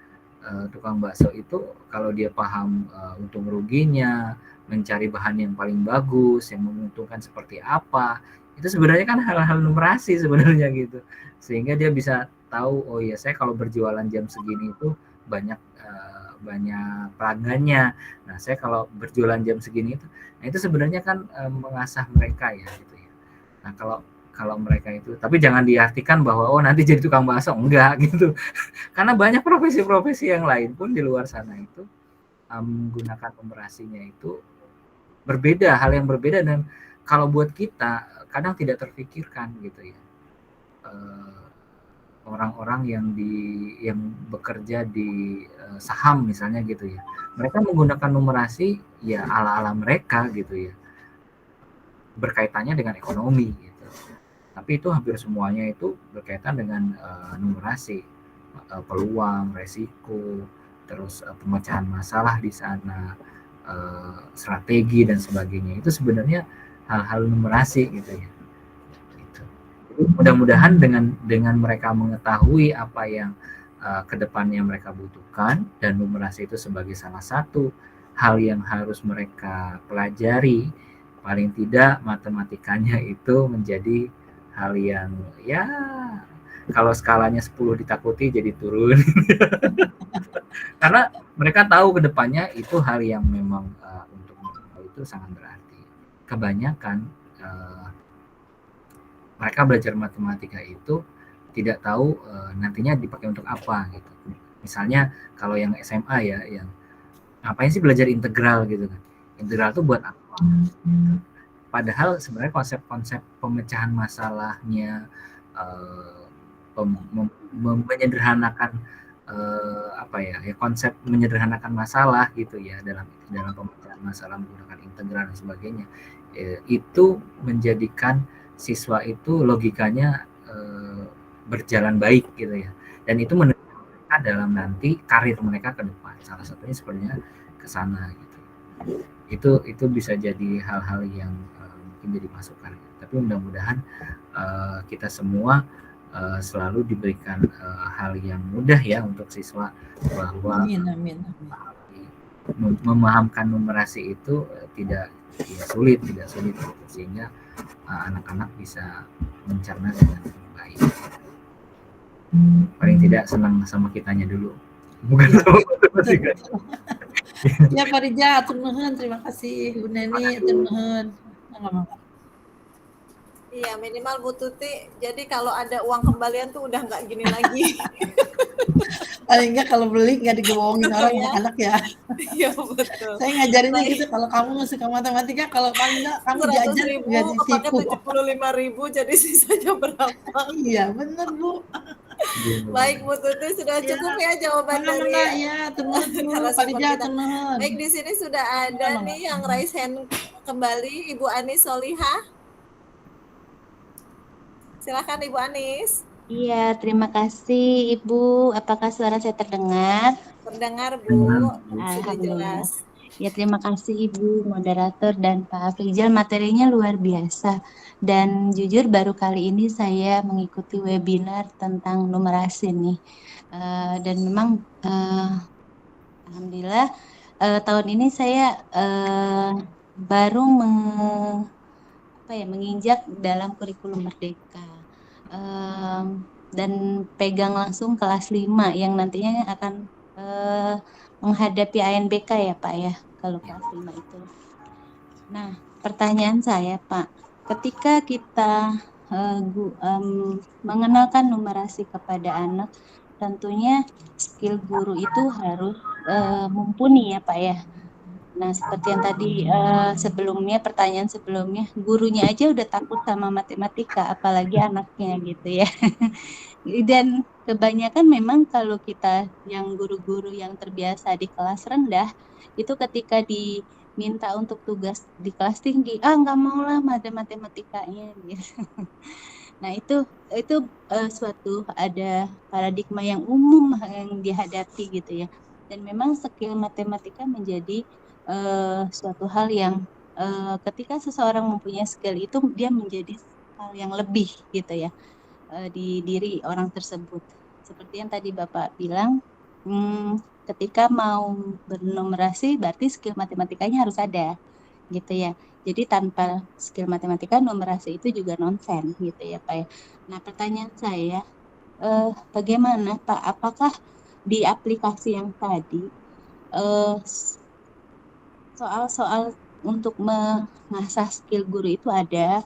Tukang bakso itu kalau dia paham untung ruginya, mencari bahan yang paling bagus, yang menguntungkan seperti apa, itu sebenarnya kan hal-hal numerasi sebenarnya gitu. Sehingga dia bisa tahu, oh ya saya kalau berjualan jam segini itu banyak pelanggannya. Nah saya kalau berjualan jam segini itu, nah itu sebenarnya kan mengasah mereka ya gitu ya. Nah kalau mereka itu, tapi jangan diartikan bahwa oh nanti jadi tukang bakso, enggak gitu. Karena banyak profesi-profesi yang lain pun di luar sana itu menggunakan numerasinya itu berbeda, hal yang berbeda, dan kalau buat kita kadang tidak terfikirkan gitu ya. Orang-orang yang bekerja di saham misalnya gitu ya, mereka menggunakan numerasi ya ala-ala mereka gitu ya, berkaitannya dengan ekonomi gitu. Tapi itu hampir semuanya itu berkaitan dengan numerasi, peluang, resiko, terus pemecahan masalah di sana, strategi dan sebagainya. Itu sebenarnya hal-hal numerasi gitu ya. Mudah-mudahan dengan mereka mengetahui apa yang kedepannya mereka butuhkan, dan numerasi itu sebagai salah satu hal yang harus mereka pelajari, paling tidak matematikanya itu menjadi hal yang ya kalau skalanya 10 ditakuti jadi turun. Karena mereka tahu kedepannya itu hal yang memang untuk mereka itu sangat berarti. Kebanyakan mereka belajar matematika itu tidak tahu nantinya dipakai untuk apa gitu. Misalnya kalau yang SMA ya, yang ngapain sih belajar integral gitu kan? Integral itu buat apa? Padahal sebenarnya konsep-konsep pemecahan masalahnya, menyederhanakan konsep menyederhanakan masalah gitu ya dalam pemecahan masalah menggunakan integral dan sebagainya, itu menjadikan siswa itu logikanya berjalan baik gitu ya, dan itu menentukan mereka dalam nanti karir mereka ke depan. Salah satunya sebenarnya ke sana gitu. Itu bisa jadi hal-hal yang mungkin jadi masukan. Tapi mudah-mudahan kita semua selalu diberikan hal yang mudah ya untuk siswa, bahwa Amin. memahamkan numerasi itu tidak sulit sehingga anak-anak bisa mencerna dengan baik. Paling tidak senang sama kitanya dulu, bukan sama matematika. Ya Pak Rija, atur nuhun, terima kasih Bu Neni, atur nuhun. Iya, minimal Bu Tuti, jadi kalau ada uang kembalian tuh udah nggak gini lagi. Paling enggak kalau beli nggak digebohongin orang ya anak ya. Iya betul. Saya ngajarinnya gitu, kalau kamu suka matematika, kalau paling enggak kamu diajar nggak ditipu. 75.000 jadi sisanya berapa? Iya bener Bu. Baik Bu Tuti, sudah cukup ya jawaban dari ya, Pak Rija, tenuhun. Baik, di sini sudah ada nih yang raise hand kembali, Ibu Anis Solihah. Silakan Ibu Anis. Iya, terima kasih Ibu. Apakah suara saya terdengar? Terdengar Bu, sudah jelas. Ya, terima kasih Ibu moderator dan Pak Afrizal, materinya luar biasa. Dan jujur baru kali ini saya mengikuti webinar tentang numerasi nih. Dan memang alhamdulillah tahun ini saya baru menginjak dalam kurikulum Merdeka. Dan pegang langsung kelas 5 yang nantinya akan menghadapi ANBK ya Pak ya, kalau kelas 5 itu. Nah, pertanyaan saya, Pak, ketika kita mengenalkan numerasi kepada anak, tentunya skill guru itu harus mumpuni ya, Pak ya. Nah, seperti yang tadi sebelumnya, pertanyaan sebelumnya, gurunya aja udah takut sama matematika, apalagi anaknya gitu ya. Dan kebanyakan memang kalau kita yang guru-guru yang terbiasa di kelas rendah, itu ketika diminta untuk tugas di kelas tinggi, nggak mau lah ada matematikanya gitu. Nah, itu suatu ada paradigma yang umum yang dihadapi gitu ya. Dan memang skill matematika menjadi suatu hal yang ketika seseorang mempunyai skill itu dia menjadi hal yang lebih gitu ya di diri orang tersebut. Seperti yang tadi Bapak bilang, ketika mau bernumerasi berarti skill matematikanya harus ada gitu ya. Jadi tanpa skill matematika numerasi itu juga nonsen gitu ya Pak ya. Nah, pertanyaan saya bagaimana Pak, apakah di aplikasi yang tadi soal-soal untuk mengasah skill guru itu ada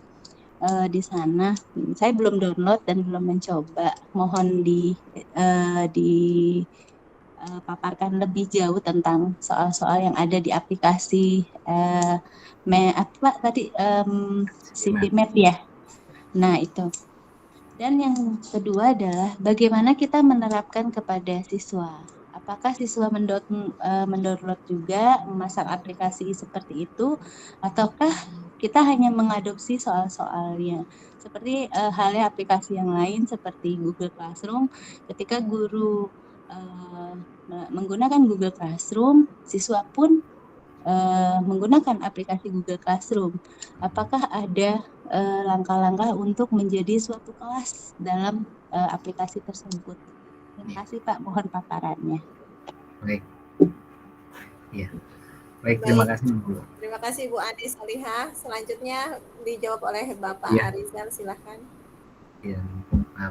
di sana? Saya belum download dan belum mencoba. Mohon dipaparkan lebih jauh tentang soal-soal yang ada di aplikasi CityMap ya. Nah, itu. Dan yang kedua adalah bagaimana kita menerapkan kepada siswa. Apakah siswa mendownload juga, memasang aplikasi seperti itu, ataukah kita hanya mengadopsi soal-soalnya? Seperti halnya aplikasi yang lain seperti Google Classroom, ketika guru menggunakan Google Classroom, siswa pun menggunakan aplikasi Google Classroom. Apakah ada langkah-langkah untuk menjadi suatu kelas dalam aplikasi tersebut? Terima kasih Pak, mohon paparannya. Baik. Ya. Baik, terima kasih Bu. Terima kasih Bu Adi Salihah. Selanjutnya dijawab oleh Bapak Arizal, silakan. Ya,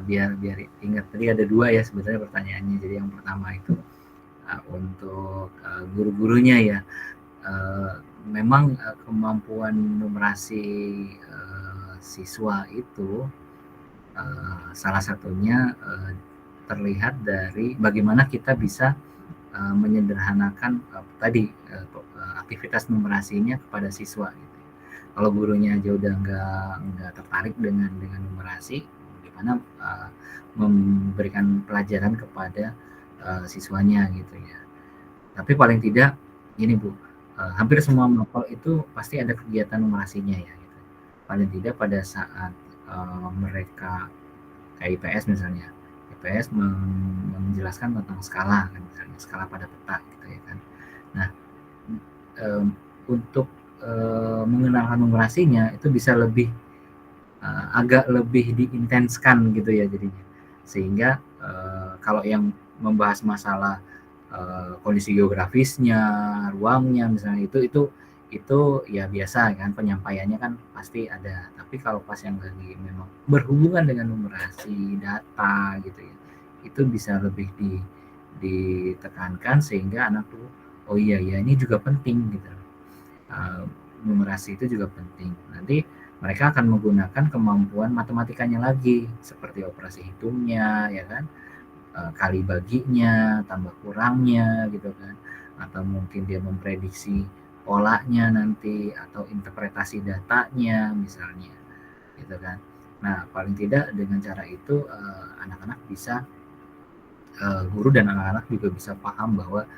biar ingat tadi ada dua ya sebenarnya pertanyaannya. Jadi yang pertama itu untuk guru-gurunya ya. Memang kemampuan numerasi siswa itu salah satunya terlihat dari bagaimana kita bisa menyederhanakan tadi aktivitas numerasinya kepada siswa gitu. Kalau gurunya aja udah nggak tertarik dengan numerasi, bagaimana memberikan pelajaran kepada siswanya gitu ya. Tapi paling tidak ini Bu, hampir semua mapel itu pasti ada kegiatan numerasinya ya gitu. Paling tidak pada saat mereka kayak IPS misalnya, IPS menjelaskan tentang skala kan, misalnya skala pada peta gitu ya kan. Nah, untuk mengenalkan numerasinya itu bisa lebih agak lebih diintenskan gitu ya jadinya, sehingga kalau yang membahas masalah kondisi geografisnya, ruangnya misalnya itu ya biasa kan, penyampaiannya kan pasti ada. Tapi kalau pas yang lagi memang berhubungan dengan numerasi data gitu ya, itu bisa lebih ditekankan sehingga anak tuh oh iya ya ini juga penting gitu. Numerasi itu juga penting. Nanti mereka akan menggunakan kemampuan matematikanya lagi seperti operasi hitungnya ya kan, kali baginya, tambah kurangnya gitu kan, atau mungkin dia memprediksi polanya nanti atau interpretasi datanya misalnya gitu kan. Nah, paling tidak dengan cara itu anak-anak bisa guru dan anak-anak juga bisa paham bahwa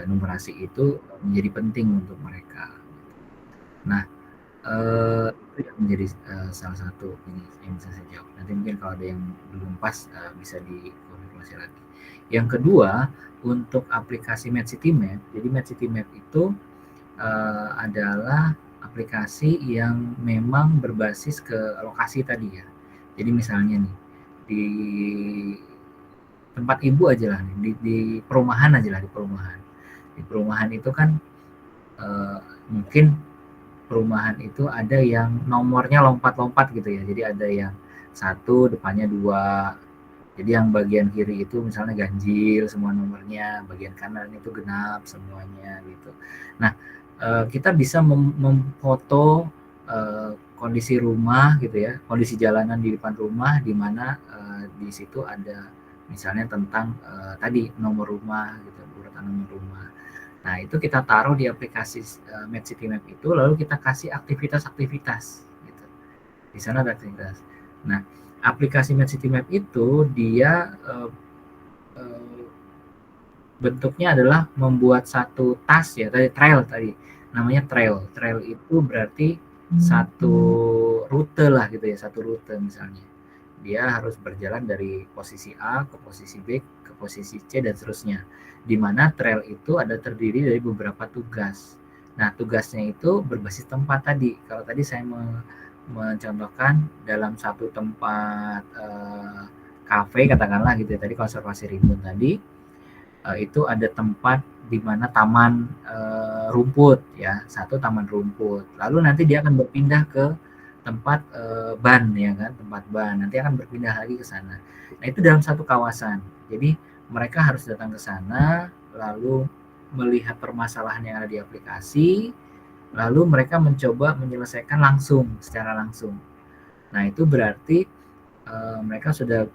numerasi itu menjadi penting untuk mereka. Nah, itu yang menjadi salah satu ini yang bisa saya jawab. Nanti mungkin kalau ada yang belum pas bisa dikonfirmasi lagi. Yang kedua, untuk aplikasi MedCityMap. Jadi MedCityMap itu adalah aplikasi yang memang berbasis ke lokasi tadi ya. Jadi misalnya nih di tempat ibu aja lah, di perumahan aja lah, di perumahan. Di perumahan itu kan mungkin perumahan itu ada yang nomornya lompat-lompat gitu ya. Jadi ada yang 1 depannya 2. Jadi yang bagian kiri itu misalnya ganjil semua nomornya, bagian kanan itu genap semuanya gitu. Nah, kita bisa memfoto kondisi rumah gitu ya, kondisi jalanan di depan rumah, di mana di situ ada misalnya tentang tadi nomor rumah gitu, urutan nomor rumah. Nah, itu kita taruh di aplikasi MedCityMap itu, lalu kita kasih aktivitas-aktivitas gitu. Di sana ada aktivitas. Nah, aplikasi MedCityMap itu dia bentuknya adalah membuat satu task ya, tadi trail tadi. Namanya trail. Trail itu berarti satu rute lah gitu ya, satu rute misalnya. Dia harus berjalan dari posisi A ke posisi B ke posisi C dan seterusnya. Di mana trail itu ada terdiri dari beberapa tugas. Nah, tugasnya itu berbasis tempat tadi. Kalau tadi saya mencontohkan dalam satu tempat kafe katakanlah gitu ya, tadi konservasi rimbun tadi, itu ada tempat di mana taman rumput ya, satu taman rumput. Lalu nanti dia akan berpindah ke tempat ban ya kan, tempat ban. Nanti akan berpindah lagi ke sana. Nah, itu dalam satu kawasan. Jadi mereka harus datang ke sana, lalu melihat permasalahan yang ada di aplikasi, lalu mereka mencoba menyelesaikan secara langsung. Nah, itu berarti mereka sudah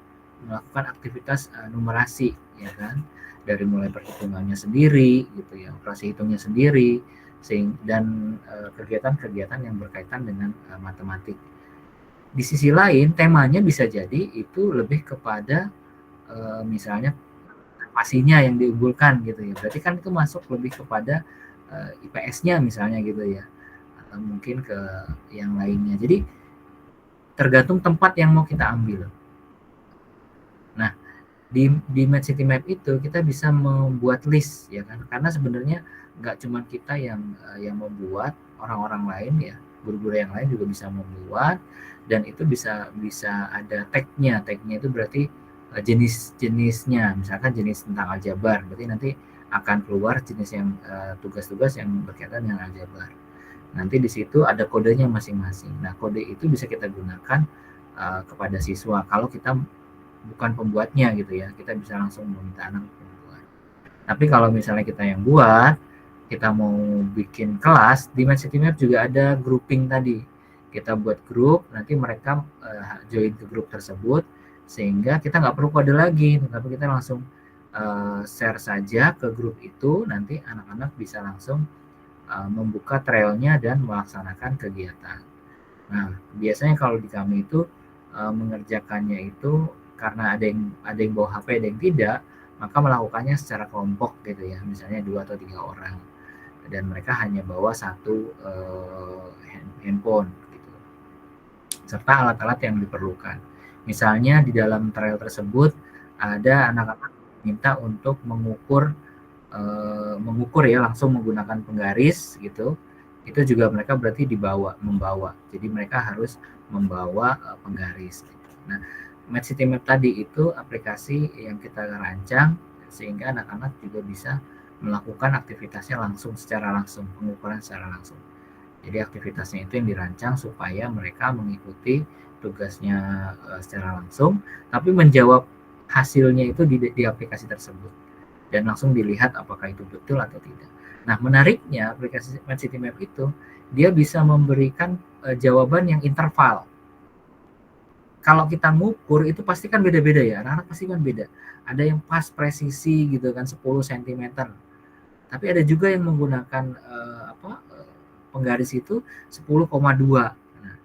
melakukan aktivitas numerasi ya kan, dari mulai perhitungannya sendiri gitu ya, operasi hitungnya sendiri, dan kegiatan-kegiatan yang berkaitan dengan matematik. Di sisi lain, temanya bisa jadi itu lebih kepada misalnya pastinya yang diunggulkan gitu ya. Berarti kan itu masuk lebih kepada IPS-nya misalnya gitu ya, atau mungkin ke yang lainnya. Jadi tergantung tempat yang mau kita ambil. Nah, di MedCityMap itu kita bisa membuat list ya kan, karena sebenarnya nggak cuma kita yang membuat, orang-orang lain ya, guru-guru yang lain juga bisa membuat, dan itu bisa ada tagnya itu berarti jenis-jenisnya, misalkan jenis tentang aljabar, berarti nanti akan keluar jenis yang tugas-tugas yang berkaitan dengan aljabar. Nanti di situ ada kodenya masing-masing. Nah, kode itu bisa kita gunakan kepada siswa kalau kita bukan pembuatnya gitu ya, kita bisa langsung meminta anak membuat. Tapi kalau misalnya kita yang buat, kita mau bikin kelas, di MedCityMap juga ada grouping tadi. Kita buat grup, nanti mereka join ke grup tersebut, sehingga kita nggak perlu kode lagi, tapi kita langsung share saja ke grup itu, nanti anak-anak bisa langsung membuka trailnya dan melaksanakan kegiatan. Nah, biasanya kalau di kami itu mengerjakannya itu karena ada yang bawa HP, ada yang tidak, maka melakukannya secara kelompok gitu ya, misalnya 2 atau 3 orang, dan mereka hanya bawa satu handphone gitu, serta alat-alat yang diperlukan. Misalnya di dalam trail tersebut ada anak-anak minta untuk mengukur ya langsung menggunakan penggaris gitu, itu juga mereka berarti membawa, jadi mereka harus membawa penggaris gitu. Nah, MedCityMap tadi itu aplikasi yang kita rancang sehingga anak-anak juga bisa melakukan aktivitasnya secara langsung, pengukuran secara langsung. Jadi aktivitasnya itu yang dirancang supaya mereka mengikuti tugasnya secara langsung, tapi menjawab hasilnya itu di aplikasi tersebut, dan langsung dilihat apakah itu betul atau tidak. Nah, menariknya aplikasi MedCityMap itu dia bisa memberikan jawaban yang interval. Kalau kita ngukur itu pasti kan beda-beda ya, anak-anak pasti kan beda. Ada yang pas presisi gitu kan 10 cm. Tapi ada juga yang menggunakan penggaris itu 10,2. Nah,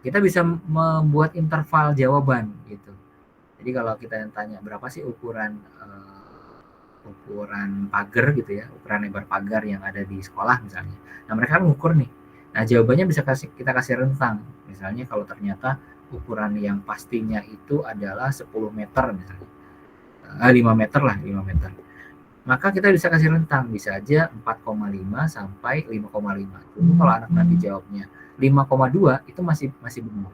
kita bisa membuat interval jawaban gitu. Jadi kalau kita yang tanya berapa sih ukuran pagar gitu ya, ukuran lebar pagar yang ada di sekolah misalnya. Nah, mereka kan ngukur nih. Nah, jawabannya bisa kita kasih rentang. Misalnya kalau ternyata ukuran yang pastinya itu adalah 10 meter misalnya. 5 meter lah, 5 meter. Maka kita bisa kasih rentang, bisa aja 4,5 sampai 5,5. Kalau anak nanti jawabnya 5,2 itu masih benar.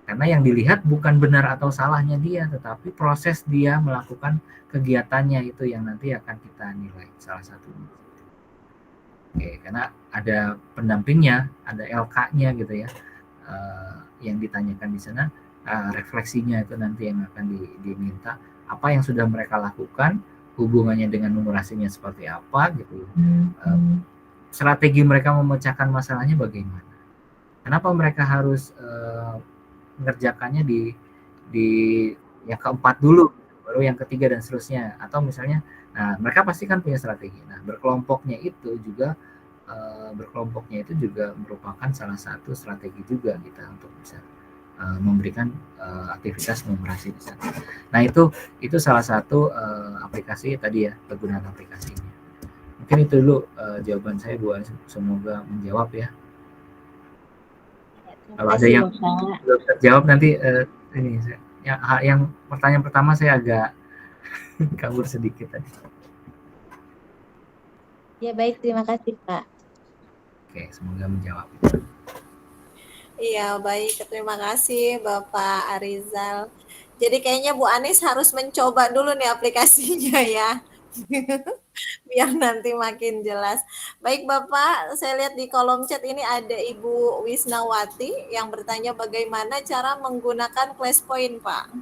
Karena yang dilihat bukan benar atau salahnya dia, tetapi proses dia melakukan kegiatannya itu yang nanti akan kita nilai salah satunya. Oke, karena ada pendampingnya, ada LK-nya gitu ya, yang ditanyakan di sana, refleksinya itu nanti yang akan diminta, apa yang sudah mereka lakukan, hubungannya dengan numerasinya seperti apa gitu. Strategi mereka memecahkan masalahnya bagaimana? Kenapa mereka harus mengerjakannya di yang keempat dulu, baru yang ketiga dan seterusnya? Atau misalnya, nah mereka pasti kan punya strategi. Nah berkelompoknya itu juga merupakan salah satu strategi juga kita untuk bisa memberikan aktivitas numerasi di sana. Nah itu salah satu aplikasi tadi ya, kegunaan aplikasinya. Mungkin itu dulu jawaban saya Bu Anis, semoga menjawab ya. Kalau ada yang belum terjawab nanti ini yang pertanyaan pertama saya agak kabur sedikit tadi. Ya baik, terima kasih Pak. Oke, semoga menjawab. Iya, baik. Terima kasih Bapak Arizal. Jadi kayaknya Bu Anis harus mencoba dulu nih aplikasinya ya. Biar nanti makin jelas. Baik Bapak, saya lihat di kolom chat ini ada Ibu Wisnawati yang bertanya bagaimana cara menggunakan class point, Pak.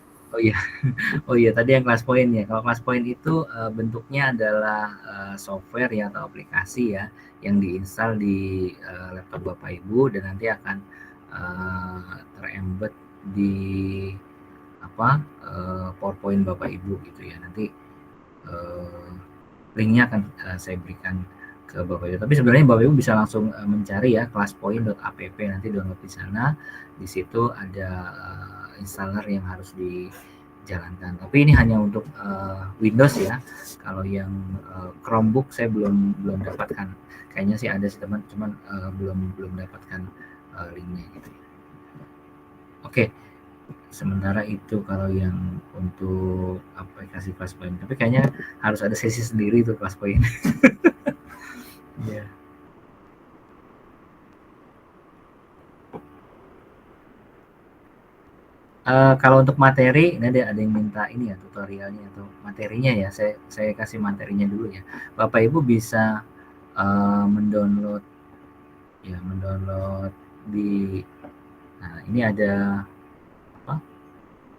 Oh iya, tadi yang class point ya. Kalau class point itu bentuknya adalah software ya atau aplikasi ya yang diinstal di laptop Bapak Ibu dan nanti akan terembed di PowerPoint Bapak Ibu gitu ya. Nanti linknya akan saya berikan ke Bapak Ibu. Tapi sebenarnya Bapak Ibu bisa langsung mencari ya classpoint.app, nanti download di sana. Di situ ada installer yang harus dijalankan. Tapi ini hanya untuk Windows ya. Kalau yang Chromebook saya belum dapatkan. Kayaknya sih ada sih teman, cuman belum dapatkan linknya gitu ya. Oke. Sementara itu kalau yang untuk aplikasi classpoint, tapi kayaknya harus ada sesi sendiri tuh classpoint. Yeah. Kalau untuk materi, ini ada yang minta ini ya tutorialnya atau materinya ya. Saya kasih materinya dulu ya. Bapak Ibu bisa mendownload di. Nah ini ada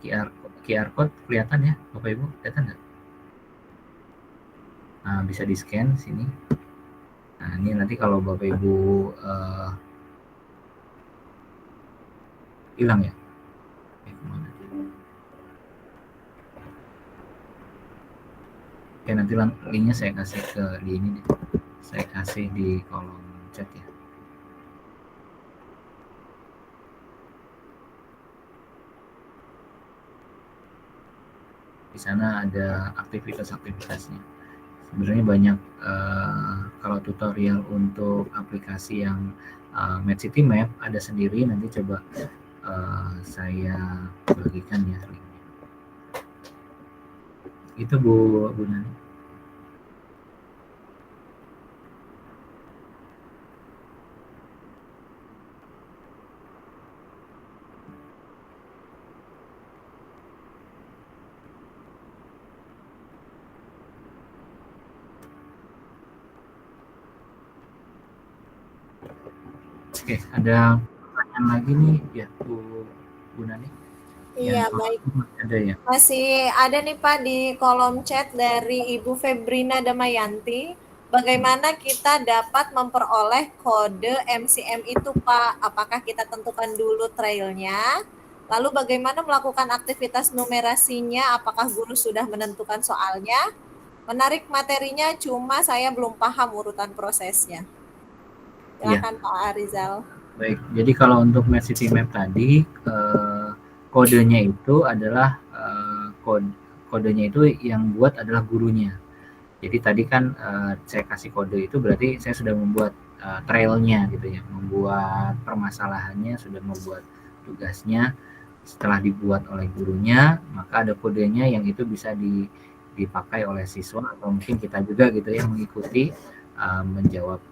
QR code kelihatan ya Bapak Ibu, kelihatan nggak? Nah, bisa di scan sini. Nah ini nanti kalau Bapak Ibu hilang ya. Oke, nanti linknya saya kasih di ini deh. Saya kasih di kolom chat ya. Di sana ada aktivitas-aktivitasnya. Sebenarnya banyak kalau tutorial untuk aplikasi yang MedCityMap ada sendiri, nanti coba saya bagikan ya linknya. Itu Bu Nani. Oke, ada pertanyaan lagi nih ya Bu Nani. Iya, baik. Ada ya. Masih ada nih Pak di kolom chat dari Ibu Febrina Damayanti. Bagaimana kita dapat memperoleh kode MCM itu Pak? Apakah kita tentukan dulu trailnya? Lalu bagaimana melakukan aktivitas numerasinya? Apakah guru sudah menentukan soalnya? Menarik materinya, cuma saya belum paham urutan prosesnya. Silakan Pak Arizal. Baik, jadi kalau untuk MedCityMap tadi kodenya itu adalah kodenya itu yang buat adalah gurunya. Jadi tadi kan saya kasih kode itu berarti saya sudah membuat trailnya gitu ya, membuat permasalahannya, sudah membuat tugasnya. Setelah dibuat oleh gurunya, maka ada kodenya yang itu bisa dipakai oleh siswa atau mungkin kita juga gitu ya mengikuti menjawab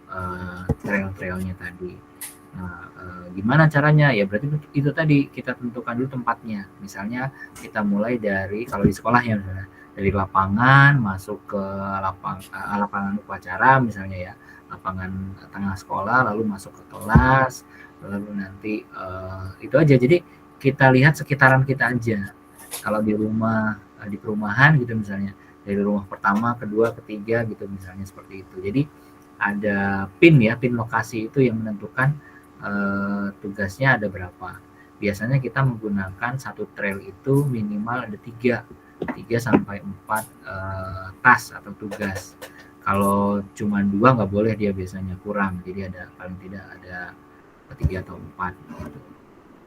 trail-trailnya tadi. Nah, gimana caranya? Ya berarti itu tadi kita tentukan dulu tempatnya. Misalnya kita mulai dari kalau di sekolah ya misalnya dari lapangan masuk ke lapangan upacara misalnya ya, lapangan tengah sekolah lalu masuk ke kelas, lalu nanti itu aja. Jadi kita lihat sekitaran kita aja. Kalau di rumah di perumahan gitu misalnya dari rumah pertama, kedua, ketiga gitu misalnya seperti itu. Jadi ada pin ya, pin lokasi itu yang menentukan tugasnya ada berapa. Biasanya kita menggunakan satu trail itu minimal ada 3 sampai 4 task atau tugas. Kalau cuma 2 nggak boleh, dia biasanya kurang. Jadi ada paling tidak ada 3 atau 4 gitu.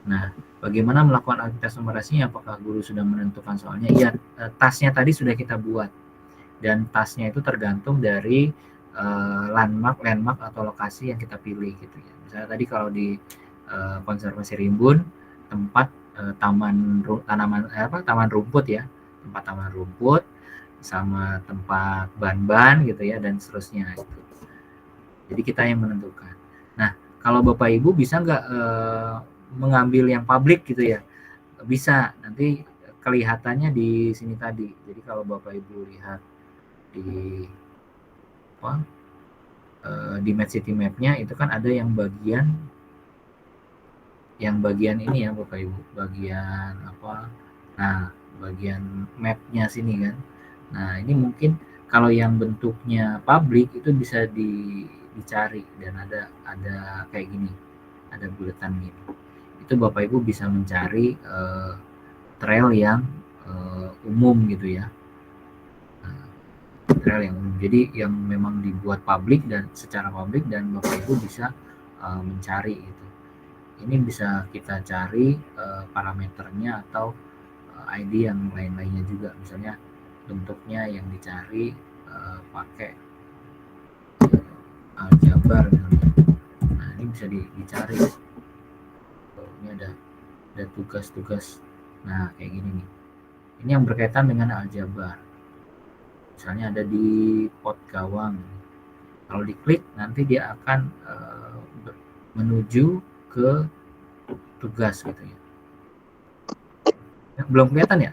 Nah, bagaimana melakukan aktivitas numerasinya? Apakah guru sudah menentukan soalnya? Iya, tasnya tadi sudah kita buat. Dan tasnya itu tergantung dari landmark atau lokasi yang kita pilih gitu ya. Misalnya tadi kalau di konservasi rimbun, tempat taman rumput ya, tempat taman rumput sama tempat ban-ban gitu ya, dan seterusnya itu. Jadi kita yang menentukan. Nah, kalau Bapak Ibu bisa nggak mengambil yang publik gitu ya? Bisa, nanti kelihatannya di sini tadi. Jadi kalau Bapak Ibu lihat di di Medcity Map-nya itu kan ada yang bagian ini ya Bapak Ibu, bagian bagian map-nya sini kan. Nah, ini mungkin kalau yang bentuknya publik itu bisa dicari dan ada kayak gini, ada buletan gini. Itu Bapak Ibu bisa mencari trail yang umum gitu ya. Trail yang umum. Jadi yang memang dibuat publik dan secara publik dan Bapak Ibu bisa mencari itu. Ini bisa kita cari parameternya atau ID yang lain-lainnya juga. Misalnya bentuknya yang dicari pakai aljabar misalnya. Nah, ini bisa dicari. Ini ada tugas-tugas. Nah, kayak gini nih. Ini yang berkaitan dengan aljabar. Misalnya ada di pot gawang. Kalau diklik nanti dia akan menuju ke tugas gitu ya. Belum kelihatan ya?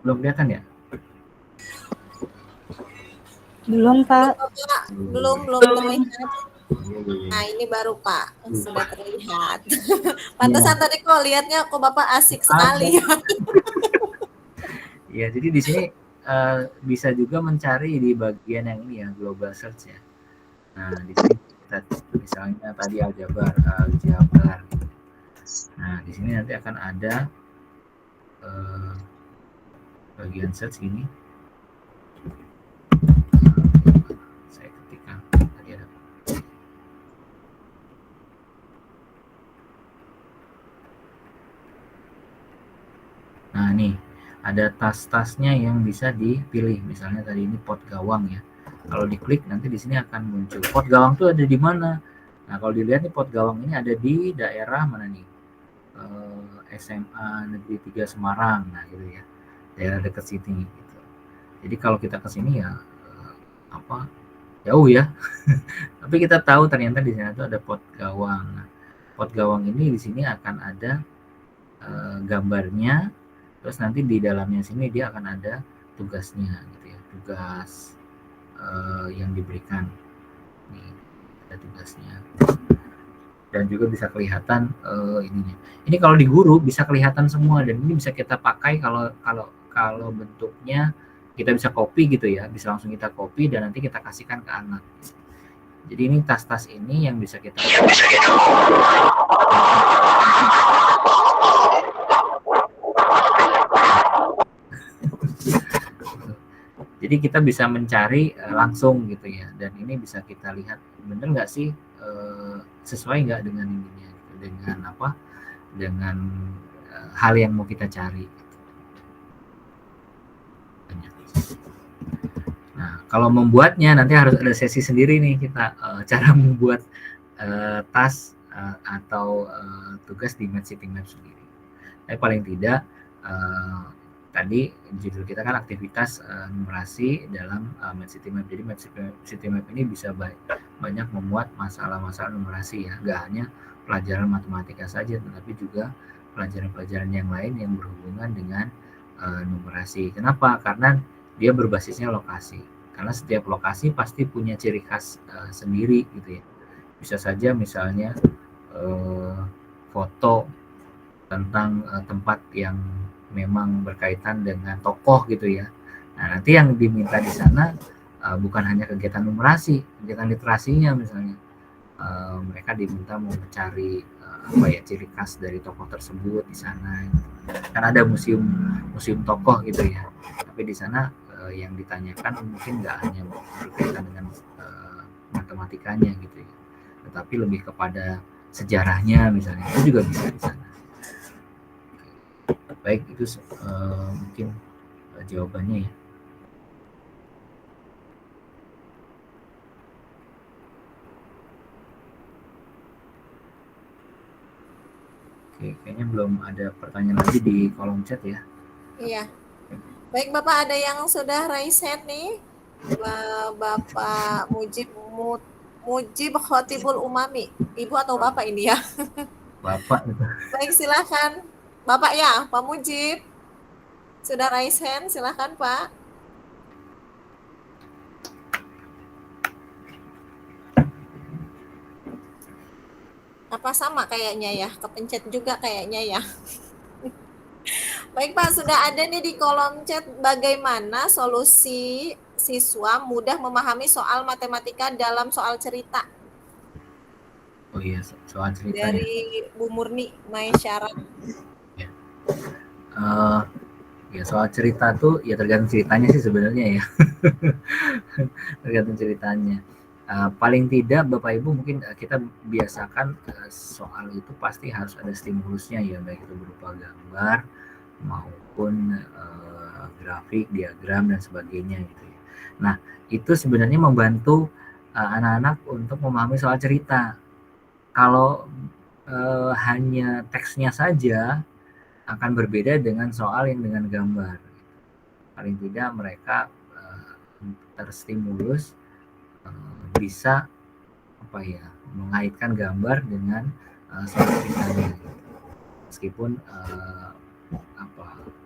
Belum kelihatan ya? Belum, Pak. Belum terlihat. Nah, ini baru Pak, sudah terlihat. Pantesan tadi kok lihatnya kok Bapak asik sekali. Ya, jadi di sini bisa juga mencari di bagian yang ini ya, global search ya. Nah, di sini kita misalnya tadi aljabar. Nah, di sini nanti akan ada bagian search ini. Saya ketikkan tadi ada. Nah, nih ada tas-tasnya yang bisa dipilih. Misalnya tadi ini pot gawang ya. Kalau diklik nanti di sini akan muncul pot gawang tuh ada di mana. Nah, kalau dilihat nih pot gawang ini ada di daerah mana nih? SMA Negeri 3 Semarang. Nah, gitu ya. Daerah dekat sini gitu. Jadi kalau kita ke sini ya jauh ya. Tapi kita tahu ternyata di sana tuh ada pot gawang. Nah, pot gawang ini di sini akan ada gambarnya. Terus nanti di dalamnya sini dia akan ada tugasnya gitu ya. Tugas yang diberikan. Nih, ada tugasnya. Dan juga bisa kelihatan ininya. Ini kalau di guru bisa kelihatan semua dan ini bisa kita pakai kalau bentuknya kita bisa copy gitu ya, bisa langsung kita copy dan nanti kita kasihkan ke anak. Jadi ini tas-tas ini yang bisa kita jadi kita bisa mencari langsung gitu ya, dan ini bisa kita lihat bener nggak sih sesuai nggak dengan ininya, dengan hal yang mau kita cari. Nah, kalau membuatnya nanti harus ada sesi sendiri nih kita cara membuat tas atau tugas di Medcity Map sendiri. Tapi paling tidak tadi judul kita kan aktivitas numerasi dalam Medcity Map. Jadi Medcity Map ini bisa banyak memuat masalah-masalah numerasi ya, nggak hanya pelajaran matematika saja, tetapi juga pelajaran-pelajaran yang lain yang berhubungan dengan numerasi. Kenapa? Karena dia berbasisnya lokasi. Karena setiap lokasi pasti punya ciri khas sendiri gitu ya. Bisa saja misalnya foto tentang tempat yang memang berkaitan dengan tokoh gitu ya. Nah, nanti yang diminta di sana bukan hanya kegiatan numerasi, kegiatan literasinya misalnya. Mereka diminta mau mencari apa ya, ciri khas dari tokoh tersebut di sana. Kan ada museum tokoh gitu ya. Tapi di sana yang ditanyakan mungkin nggak hanya berkaitan dengan matematikanya gitu ya, tetapi lebih kepada sejarahnya misalnya, itu juga bisa di sana. Baik, itu mungkin jawabannya ya. Oke, kayaknya belum ada pertanyaan lagi di kolom chat ya. Iya. Baik Bapak, ada yang sudah raise hand nih. Bapak Mujib Khotibul Umami. Ibu atau Bapak ini ya? Bapak. Baik, silakan. Bapak ya, Pak Mujib. Sudah raise hand, silakan Pak. Apa sama kayaknya ya? Kepencet juga kayaknya ya. Baik Pak, sudah ada nih di kolom chat bagaimana solusi siswa mudah memahami soal matematika dalam soal cerita. Oh iya, soal cerita dari ya. Bu Murni Maisyarat. Ya. Ya soal cerita tuh ya tergantung ceritanya sih sebenarnya ya. Tergantung ceritanya. Paling tidak Bapak Ibu mungkin kita biasakan soal itu pasti harus ada stimulusnya ya, baik itu berupa gambar maupun grafik, diagram dan sebagainya gitu ya. Nah, itu sebenarnya membantu anak-anak untuk memahami soal cerita. Kalau hanya teksnya saja akan berbeda dengan soal yang dengan gambar. Paling tidak mereka terstimulus bisa apa ya, mengaitkan gambar dengan soal ceritanya. Meskipun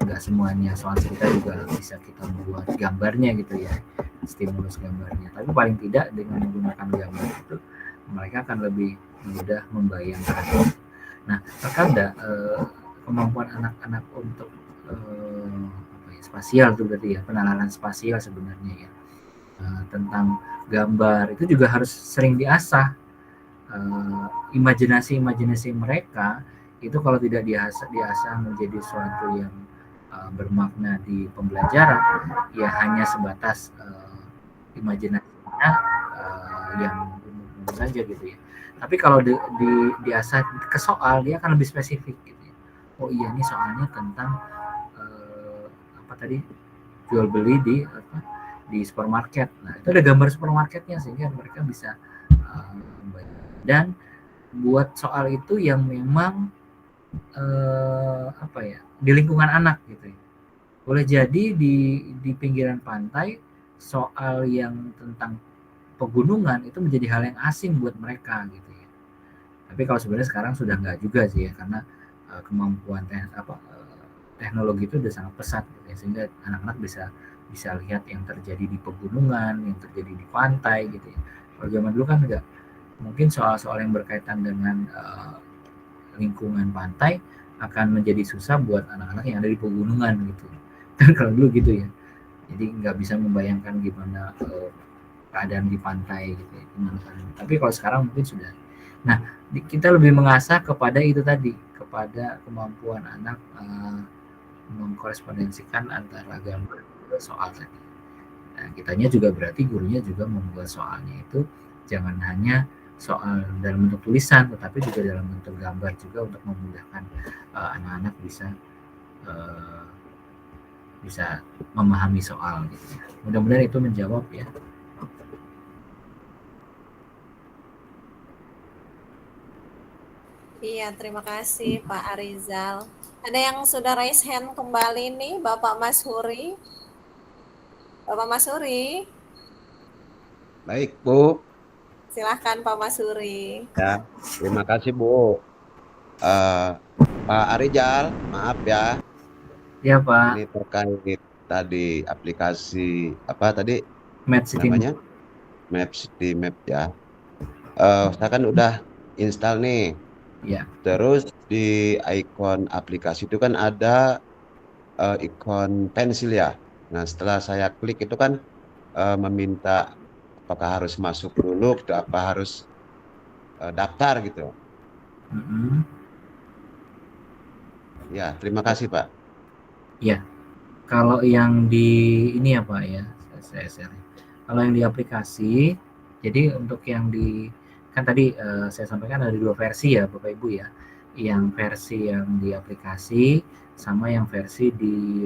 nggak semuanya soal cerita juga bisa kita buat gambarnya gitu ya, stimulus gambarnya. Tapi paling tidak dengan menggunakan gambar itu mereka akan lebih mudah membayangkan. Nah, terkadang kemampuan anak-anak untuk spasial itu berarti ya, penalaran spasial sebenarnya ya, tentang gambar itu juga harus sering diasah. Imajinasi mereka itu kalau tidak diasah menjadi suatu yang bermakna di pembelajaran, ya hanya sebatas imajinasinya yang umum saja gitu ya. Tapi kalau diasah ke soal, dia akan lebih spesifik gitu ya. Oh iya, ini soalnya tentang apa tadi, jual beli di supermarket. Nah, itu ada gambar supermarketnya sehingga mereka bisa dan buat soal itu yang memang apa ya, di lingkungan anak gitu ya. Boleh jadi di pinggiran pantai soal yang tentang pegunungan itu menjadi hal yang asing buat mereka gitu ya. Tapi kalau sebenarnya sekarang sudah enggak juga sih ya, karena kemampuan teknologi itu udah sangat pesat gitu ya, sehingga anak-anak bisa lihat yang terjadi di pegunungan, yang terjadi di pantai gitu ya. Kalau zaman dulu kan enggak, mungkin soal-soal yang berkaitan dengan lingkungan pantai akan menjadi susah buat anak-anak yang ada di pegunungan gitu. Kan kalau dulu gitu ya. Jadi nggak bisa membayangkan gimana keadaan di pantai gitu ya. Tapi kalau sekarang mungkin sudah. Nah, kita lebih mengasah kepada itu tadi, kepada kemampuan anak mengkorespondensikan antara gambar dan soal tadi. Nah, kitanya juga berarti gurunya juga membuat soalnya itu jangan hanya soal dalam bentuk tulisan, tetapi juga dalam bentuk gambar juga untuk memudahkan anak-anak bisa memahami soal gitu ya. Mudah-mudahan itu menjawab ya. Iya, terima kasih Pak Arizal. Ada yang sudah raise hand kembali nih, Bapak Mas Huri. Bapak Mas Huri. Baik, Bu. Silahkan Pak Mas Huri. Ya, terima kasih Bu. Pak Arizal, maaf ya. Ya Pak. Ini terkait tadi aplikasi apa tadi? Maps namanya? Maps City Map ya. Saya kan udah install nih. Ya. Terus di ikon aplikasi itu kan ada ikon pensil ya. Nah, setelah saya klik itu kan meminta apakah harus masuk dulu, gitu, apa harus daftar gitu. Ya, terima kasih Pak. Ya, kalau yang di ini ya Pak ya, saya share. Kalau yang di aplikasi, jadi untuk yang di kan tadi saya sampaikan ada 2 versi ya Bapak Ibu ya. Yang versi yang di aplikasi sama yang versi di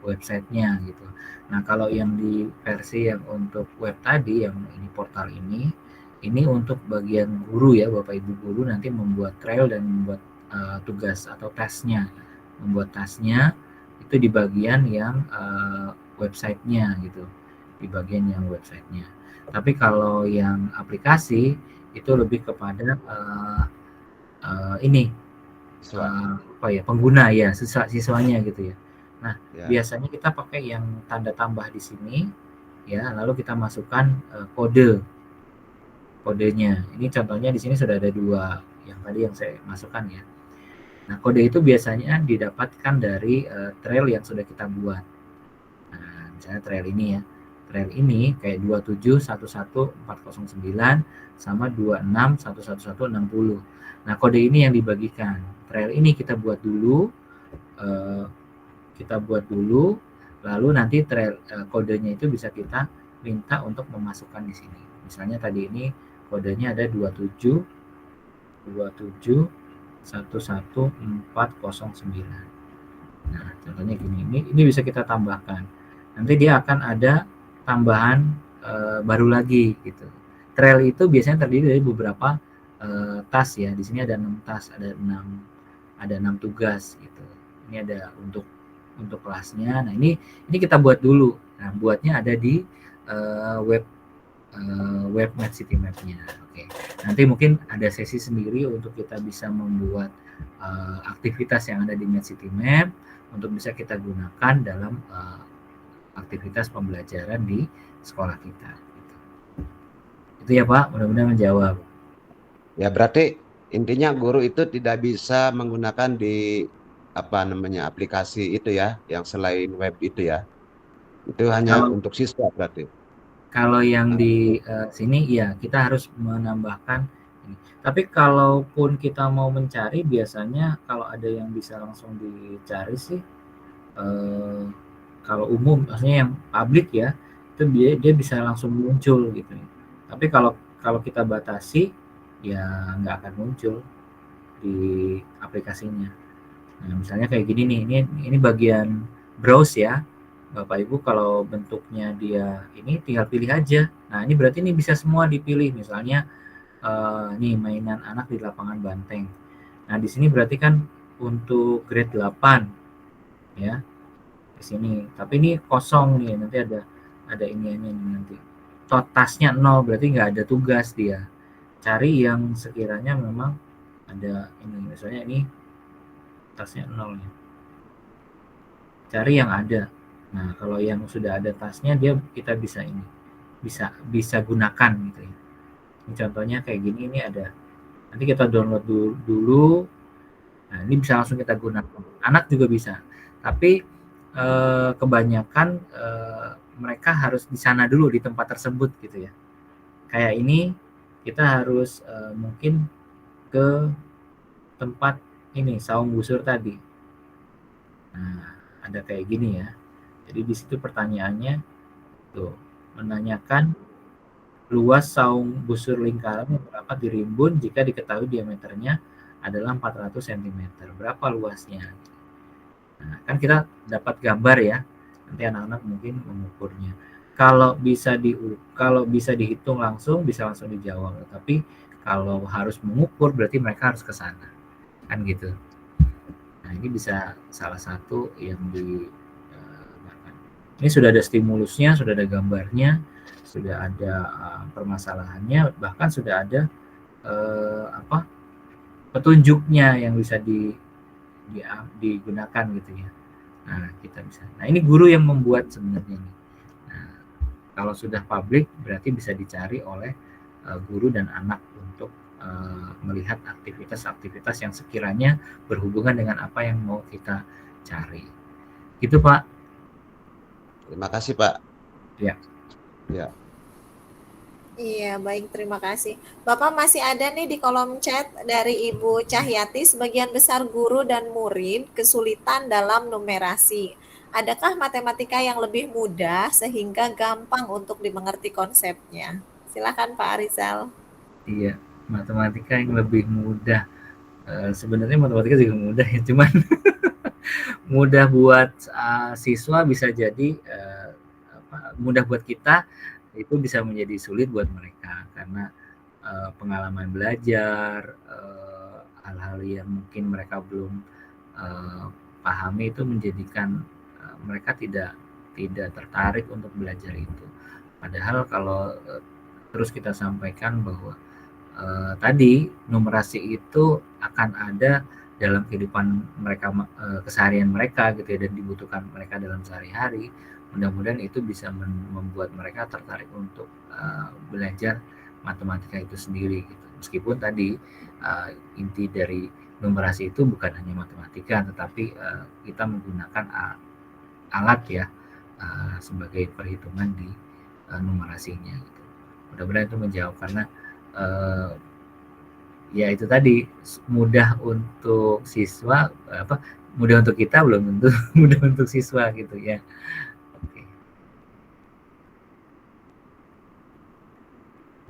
websitenya gitu. Nah, kalau yang di versi yang untuk web tadi, yang ini portal ini untuk bagian guru ya Bapak Ibu guru nanti membuat trail dan membuat tugas atau tasnya, membuat tasnya itu di bagian yang websitenya gitu, di bagian yang websitenya. Tapi kalau yang aplikasi itu lebih kepada ini apa ya, pengguna ya, siswanya gitu ya. Nah, biasanya kita pakai yang tanda tambah di sini ya, lalu kita masukkan kodenya. Ini contohnya di sini sudah ada 2 yang tadi yang saya masukkan ya. Nah, kode itu biasanya didapatkan dari trail yang sudah kita buat. Nah, misalnya trail ini ya. Trail ini kayak 2711409 sama 2611160. Nah, kode ini yang dibagikan. Trail ini kita buat dulu, lalu nanti trail kodenya itu bisa kita minta untuk memasukkan di sini. Misalnya tadi ini kodenya ada 2711409. Nah, contohnya gini, ini bisa kita tambahkan. Nanti dia akan ada tambahan baru lagi gitu. Trail itu biasanya terdiri dari beberapa tas ya. Di sini ada 6 tas, ada 6 tugas gitu. Ini ada untuk kelasnya. Nah, ini kita buat dulu. Nah, buatnya ada di web City Map-nya. Oke. Nanti mungkin ada sesi sendiri untuk kita bisa membuat aktivitas yang ada di City Map untuk bisa kita gunakan dalam aktivitas pembelajaran di sekolah kita. Itu ya Pak, mudah-mudahan menjawab. Ya, berarti intinya guru itu tidak bisa menggunakan di aplikasi itu ya, yang selain web itu ya. Itu hanya untuk siswa berarti. Kalau yang di sini ya kita harus menambahkan ini. Tapi kalaupun kita mau mencari, biasanya kalau ada yang bisa langsung dicari sih, kalau umum maksudnya yang publik ya, itu dia bisa langsung muncul gitu. Tapi kalau kita batasi ya nggak akan muncul di aplikasinya. Nah, misalnya kayak gini nih, ini bagian browse ya. Bapak Ibu kalau bentuknya dia ini tinggal pilih aja. Nah, ini berarti ini bisa semua dipilih. Misalnya nih mainan anak di lapangan banteng. Nah, di sini berarti kan untuk grade 8 ya. Di sini. Tapi ini kosong nih, nanti ada ini nanti. Tasnya 0 berarti nggak ada tugas dia. Cari yang sekiranya memang ada ini, misalnya ini tasnya 0 ya. Cari yang ada. Nah, kalau yang sudah ada tasnya kita bisa ini. Bisa gunakan gitu ya. Ini contohnya kayak gini, ini ada. Nanti kita download dulu. Nah, ini bisa langsung kita gunakan. Anak juga bisa. Tapi kebanyakan mereka harus di sana dulu, di tempat tersebut gitu ya. Kayak ini kita harus mungkin ke tempat ini saung busur tadi. Nah, ada kayak gini ya. Jadi di situ pertanyaannya tuh menanyakan luas saung busur lingkaran yang berapa di Rimbun jika diketahui diameternya adalah 400 cm. Berapa luasnya? Nah, kan kita dapat gambar ya. Nanti anak-anak mungkin mengukurnya. Kalau bisa dihitung langsung bisa langsung dijawab. Tapi kalau harus mengukur berarti mereka harus ke sana. Kan gitu. Nah, ini bisa salah satu yang ini sudah ada stimulusnya, sudah ada gambarnya, sudah ada permasalahannya, bahkan sudah ada petunjuknya yang bisa digunakan gitu ya. Nah, kita bisa. Nah, ini guru yang membuat sebenarnya nih. Nah, kalau sudah publik berarti bisa dicari oleh guru dan anak untuk melihat aktivitas-aktivitas yang sekiranya berhubungan dengan apa yang mau kita cari. Gitu Pak. Terima kasih Pak. Ya. Ya. Iya, baik, terima kasih. Bapak masih ada nih di kolom chat dari Ibu Cahyati, sebagian besar guru dan murid kesulitan dalam numerasi. Adakah matematika yang lebih mudah sehingga gampang untuk dimengerti konsepnya? Silakan Pak Arizal. Iya, matematika yang lebih mudah. Sebenarnya matematika juga mudah ya, cuman mudah buat siswa bisa jadi mudah buat kita, itu bisa menjadi sulit buat mereka karena pengalaman belajar, hal-hal yang mungkin mereka belum pahami itu menjadikan mereka tidak tertarik untuk belajar itu. Padahal kalau terus kita sampaikan bahwa tadi numerasi itu akan ada dalam kehidupan mereka, keseharian mereka gitu ya, dan dibutuhkan mereka dalam sehari-hari. Mudah-mudahan itu bisa membuat mereka tertarik untuk belajar matematika itu sendiri gitu. Meskipun tadi inti dari numerasi itu bukan hanya matematika, tetapi kita menggunakan alat ya sebagai perhitungan di numerasinya gitu. Mudah-mudahan itu menjawab, karena ya itu tadi mudah untuk siswa, mudah untuk kita belum tentu mudah untuk siswa gitu ya. Oke.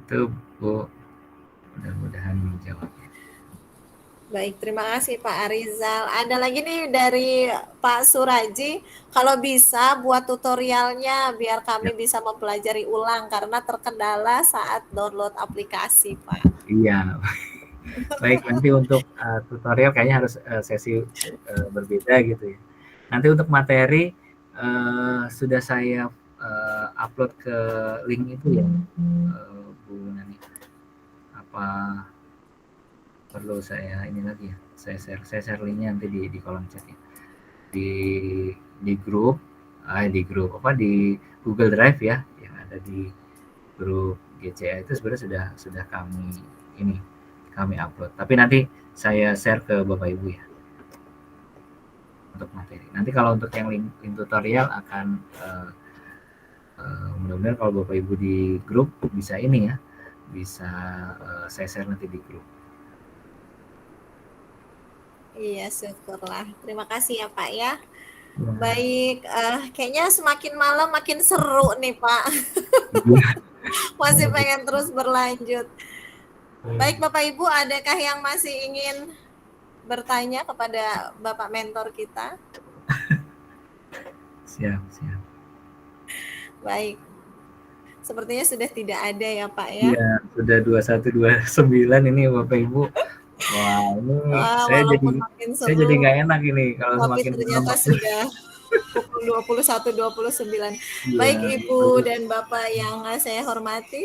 Itu Bu, mudah-mudahan menjawab. Baik, terima kasih Pak Arizal. Ada lagi nih dari Pak Suraji, kalau bisa buat tutorialnya biar kami bisa mempelajari ulang karena terkendala saat download aplikasi, Pak. Iya. Baik, nanti untuk tutorial kayaknya harus sesi berbeda gitu ya. Nanti untuk materi sudah saya upload ke link itu ya, Bu Nani. Apa perlu saya ini lagi ya? Saya share linknya nanti di kolom chat ya. Di grup di Google Drive ya, yang ada di grup GCA itu sebenarnya sudah kami upload. Tapi nanti saya share ke Bapak Ibu ya untuk materi. Nanti kalau untuk yang link tutorial akan mudah-mudahan kalau Bapak Ibu di grup bisa ini ya, bisa saya share nanti di grup. Iya, syukurlah. Terima kasih ya Pak ya. Baik, kayaknya semakin malam makin seru nih Pak. Masih pengen terus berlanjut. Baik Bapak Ibu, adakah yang masih ingin bertanya kepada Bapak mentor kita? Siap. Baik. Sepertinya sudah tidak ada ya Pak ya. Iya, sudah 21:29 ini Bapak Ibu. Wah, ini saya jadi nggak enak ini kalau tapi semakin ternyata sudah pukul 21.29. Baik Ibu dan Bapak yang saya hormati,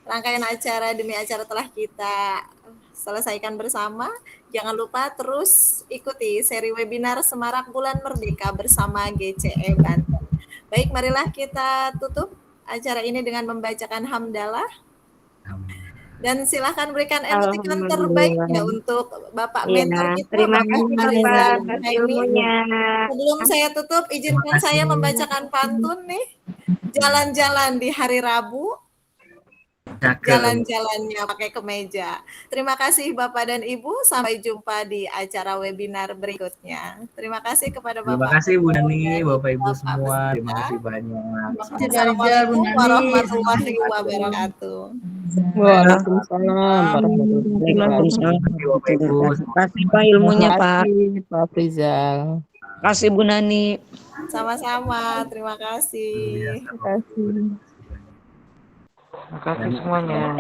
rangkaian acara demi acara telah kita selesaikan bersama. Jangan lupa terus ikuti seri webinar Semarak Bulan Merdeka bersama GCE Banten. Baik, marilah kita tutup acara ini dengan membacakan hamdalah. Dan silahkan berikan emoticon terbaiknya untuk Bapak mentor kita. Terima kasih Bapak atas ilmunya. Sebelum saya tutup, izinkan saya membacakan pantun nih. Jalan-jalan di hari Rabu, jalan-jalannya pakai kemeja. Terima kasih Bapak dan Ibu. Sampai jumpa di acara webinar berikutnya. Terima kasih kepada Bapak. Terima kasih Bu Nani, Bapak Ibu semua. Terima kasih banyak. Assalamualaikum warahmatullahi wabarakatuh. Waalaikumsalam warahmatullahi wabarakatuh. Terima kasih Pak ilmunya Pak. Pak Rizal. Terima kasih Bu Nani. Sama-sama. Terima kasih. Terima kasih. Terima kasih semuanya.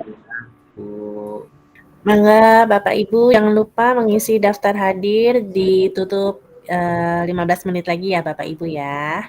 Mangga Bapak Ibu jangan lupa mengisi daftar hadir, ditutup 15 menit lagi ya Bapak Ibu ya.